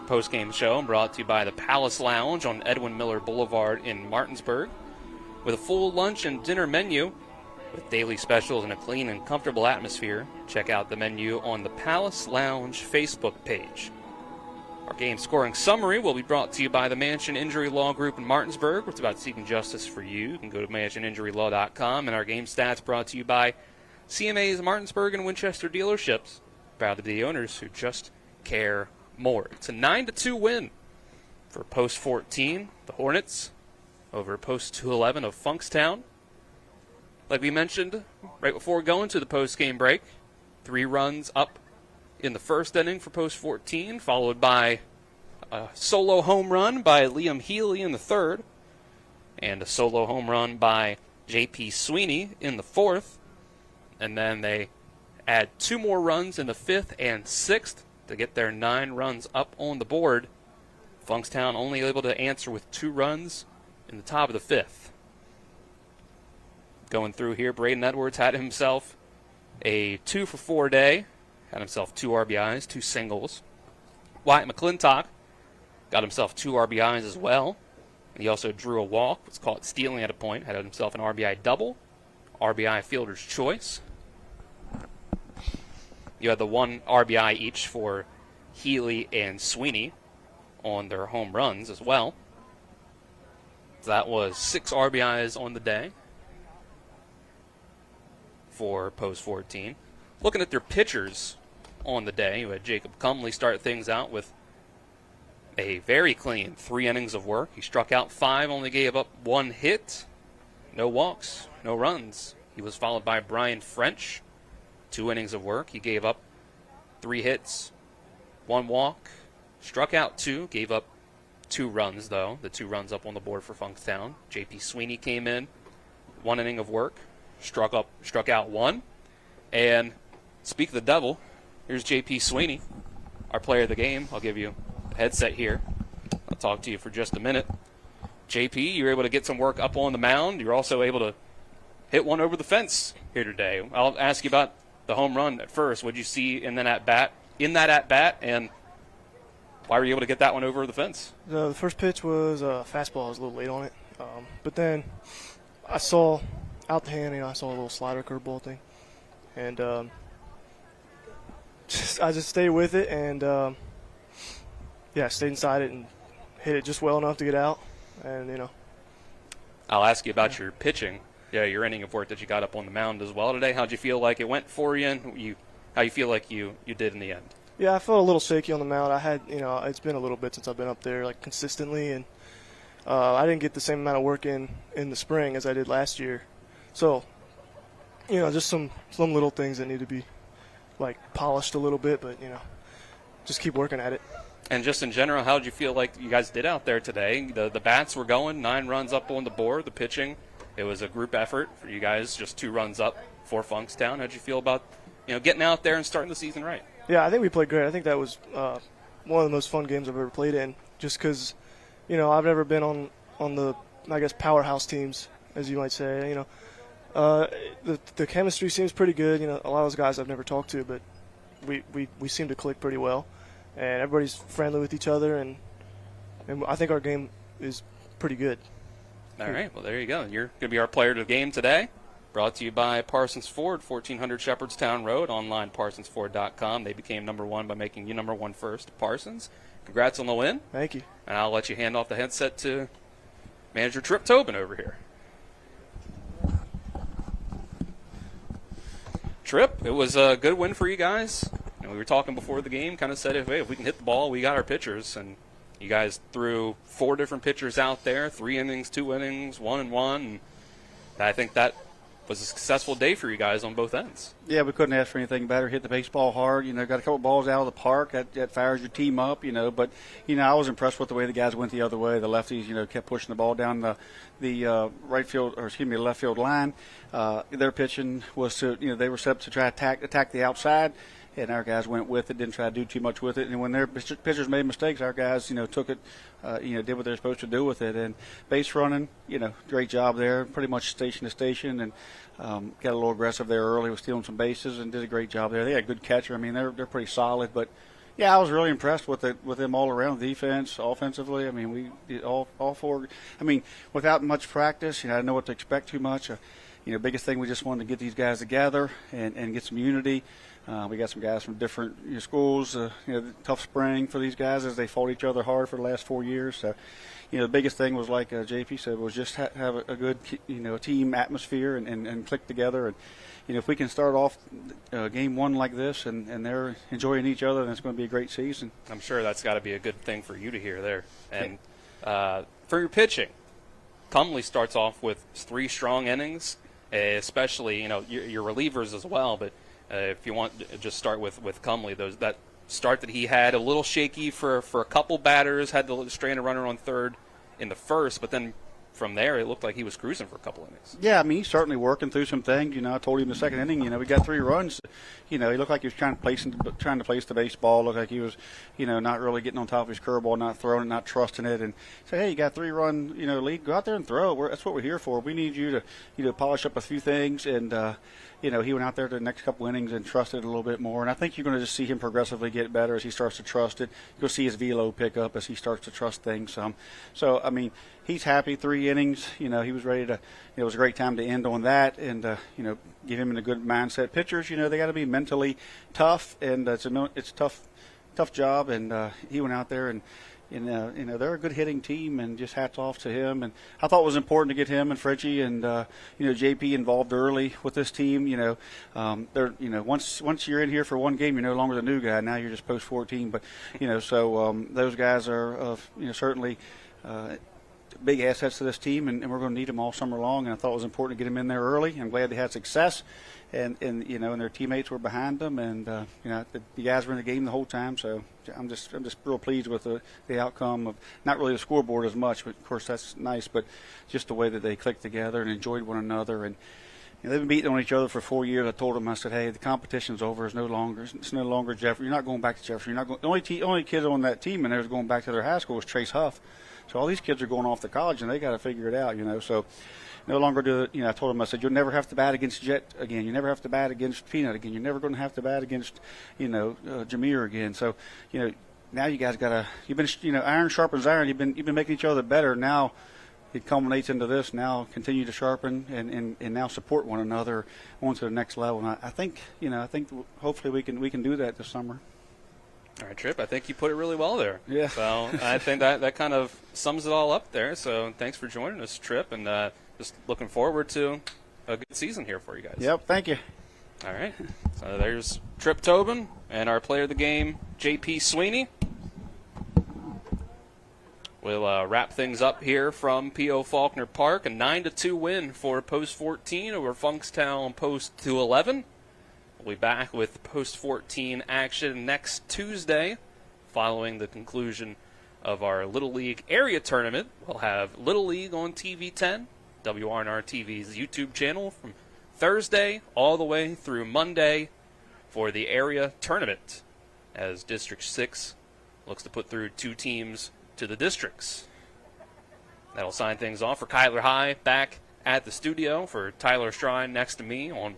Post-game show brought to you by the Palace Lounge on Edwin Miller Boulevard in Martinsburg. With a full lunch and dinner menu with daily specials and a clean and comfortable atmosphere. Check out the menu on the Palace Lounge Facebook page. Our game scoring summary will be brought to you by the Mansion Injury Law Group in Martinsburg. It's about seeking justice for you. You can go to mansioninjurylaw.com. And our game stats brought to you by CMA's Martinsburg and Winchester dealerships. Proud to be the owners who just care more. It's a 9-2 win for Post 14, the Hornets, over Post 211 of Funkstown. Like we mentioned right before going to the post-game break, 3 runs up in the first inning for Post 14, followed by a solo home run by Liam Healy in the third, and a solo home run by J.P. Sweeney in the fourth. And then they add 2 more runs in the fifth and sixth to get their 9 runs up on the board. Funkstown only able to answer with 2 runs in the top of the fifth. Going through here, Braden Edwards had himself a 2-for-4 day. Had himself 2 RBIs, 2 singles. Wyatt McClintock got himself 2 RBIs as well. And he also drew a walk, was caught stealing at a point. Had himself an RBI double, RBI fielder's choice. You had the 1 RBI each for Healy and Sweeney on their home runs as well. So that was 6 RBIs on the day for Post 14. Looking at their pitchers on the day, you had Jacob Cumley start things out with a very clean 3 innings of work. He struck out 5, only gave up 1 hit, no walks, no runs. He was followed by Brian French, 2 innings of work. He gave up 3 hits, 1 walk, struck out 2, gave up 2 runs though. The 2 runs up on the board for Funkstown. J.P. Sweeney came in, 1 inning of work, struck out 1, and speak of the devil, here's J.P. Sweeney, our player of the game. I'll give you a headset here. I'll talk to you for just a minute. J.P., you were able to get some work up on the mound. You're also able to hit one over the fence here today. I'll ask you about the home run at first. What did you see in that at-bat, and why were you able to get that one over the fence? The first pitch was a fastball. I was a little late on it. But then I saw out the hand, I saw a little slider curveball thing. And I just stayed with it and, stayed inside it and hit it just well enough to get out. And, I'll ask you about your pitching. Yeah, your inning of work that you got up on the mound as well today. How'd you feel like it went for you, and how you feel like you did in the end? Yeah, I felt a little shaky on the mound. I had, it's been a little bit since I've been up there, like, consistently, and I didn't get the same amount of work in the spring as I did last year. So just some little things that need to be like polished a little bit, but just keep working at it. And just in general, how did you feel like you guys did out there today? The bats were going, 9 runs up on the board. The pitching, it was a group effort for you guys, just 2 runs up for Funkstown. How did you feel about getting out there and starting the season right? Yeah, I think we played great. I think that was one of the most fun games I've ever played in, just because I've never been on the, I guess, powerhouse teams, as you might say. The chemistry seems pretty good. A lot of those guys I've never talked to, but we seem to click pretty well, and everybody's friendly with each other, and I think our game is pretty good. All right, well, there you go. You're going to be our player of the game today. Brought to you by Parsons Ford, 1400 Shepherdstown Road, online parsonsford.com. They became number 1 by making you number 1 first. Parsons, congrats on the win. Thank you. And I'll let you hand off the headset to Manager Trip Tobin over here. Trip, it was a good win for you guys. We were talking before the game, kind of said, if we can hit the ball, we got our pitchers. And you guys threw 4 different pitchers out there, 3 innings, 2 innings, 1 and 1. And I think that was a successful day for you guys on both ends. Yeah, we couldn't ask for anything better. Hit the baseball hard. Got a couple balls out of the park. That fires your team up, But, I was impressed with the way the guys went the other way. The lefties, kept pushing the ball down the left field line. Their pitching was they were set up to try to attack the outside. And our guys went with it, didn't try to do too much with it. And when their pitchers made mistakes, our guys, took it, did what they're supposed to do with it. And base running, great job there, pretty much station to station, and got a little aggressive there early with stealing some bases and did a great job there. They had a good catcher. I mean, they're pretty solid. But yeah, I was really impressed with them all around, defense, offensively. I mean, we did all 4. I mean, without much practice, I didn't know what to expect too much. Biggest thing, we just wanted to get these guys together and get some unity. We got some guys from different schools. Tough spring for these guys as they fought each other hard for the last 4 years. So, the biggest thing was, like JP said, was just have a good, team atmosphere and click together. And, if we can start off game 1 like this and they're enjoying each other, then it's going to be a great season. I'm sure that's got to be a good thing for you to hear there. And for your pitching, Cumley starts off with 3 strong innings, especially, your relievers as well, but if you want to just start with Cumley, that start that he had, a little shaky for a couple batters, had to strain a runner on third in the first, but then from there it looked like he was cruising for a couple innings. Yeah, I mean, he's certainly working through some things. I told him the second inning, we got 3 runs. He looked like he was trying to place the baseball. Looked like he was, not really getting on top of his curveball, not throwing it, not trusting it. And say, hey, you got 3-run, lead. Go out there and throw. That's what we're here for. We need you to, polish up a few things. And he went out there the next couple innings and trusted it a little bit more. And I think you're going to just see him progressively get better as he starts to trust it. You'll see his velo pick up as he starts to trust things some. So, I mean, he's happy. 3 innings. He was ready to. It was a great time to end on that, and get him in a good mindset. Pitchers, they got to be mentally tough, and it's a tough job. And he went out there and. They're a good hitting team, and just hats off to him. And I thought it was important to get him and Fritchie and JP involved early with this team. They're once you're in here for 1 game, you're no longer the new guy. Now you're just post 14. But so those guys are certainly big assets to this team, and we're going to need them all summer long. And I thought it was important to get them in there early. I'm glad they had success, and their teammates were behind them, and the guys were in the game the whole time. So I'm just real pleased with the outcome of not really the scoreboard as much, but of course that's nice, but just the way that they clicked together and enjoyed one another. And they've been beating on each other for 4 years. I told them, I said, hey, the competition's over. It's no longer Jefferson. You're not going back to Jefferson. You're not going. The only kid on that team and there was going back to their high school was Trace Huff. So all these kids are going off to college, and they got to figure it out, So no longer do it. I told them, I said, you'll never have to bat against Jet again. You never have to bat against Peanut again. You're never going to have to bat against, Jameer again. So, now you guys got to. You've been, iron sharpens iron. You've been making each other better. Now it culminates into this. Now continue to sharpen and now support one another on to the next level. And I think, hopefully we can do that this summer. All right, Trip, I think you put it really well there. Yeah. So I think that kind of sums it all up there. So thanks for joining us, Trip, and just looking forward to a good season here for you guys. Yep, thank you. All right. So there's Trip Tobin and our player of the game, JP Sweeney. We'll wrap things up here from P.O. Faulkner Park. A 9-2 win for Post 14 over Funkstown Post 211. We'll be back with Post 14 action next Tuesday following the conclusion of our Little League area tournament. We'll have Little League on TV 10, WRNR TV's YouTube channel, from Thursday all the way through Monday for the area tournament, as District 6 looks to put through 2 teams to the districts. That'll sign things off for Kyler High back at the studio. For Tyler Strine next to me on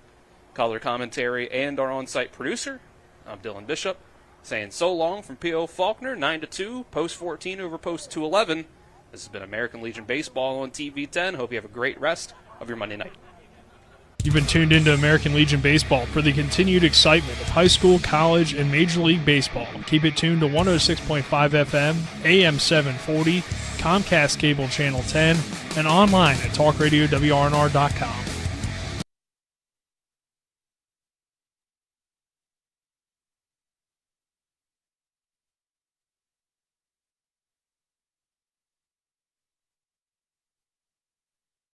color commentary and our on-site producer, I'm Dylan Bishop, saying so long from P.O. Faulkner. 9-2, Post 14 over Post 211. This has been American Legion Baseball on TV 10. Hope you have a great rest of your Monday night. You've been tuned into American Legion Baseball for the continued excitement of high school, college, and Major League Baseball. Keep it tuned to 106.5 FM, AM 740, Comcast Cable Channel 10, and online at talkradiowrnr.com.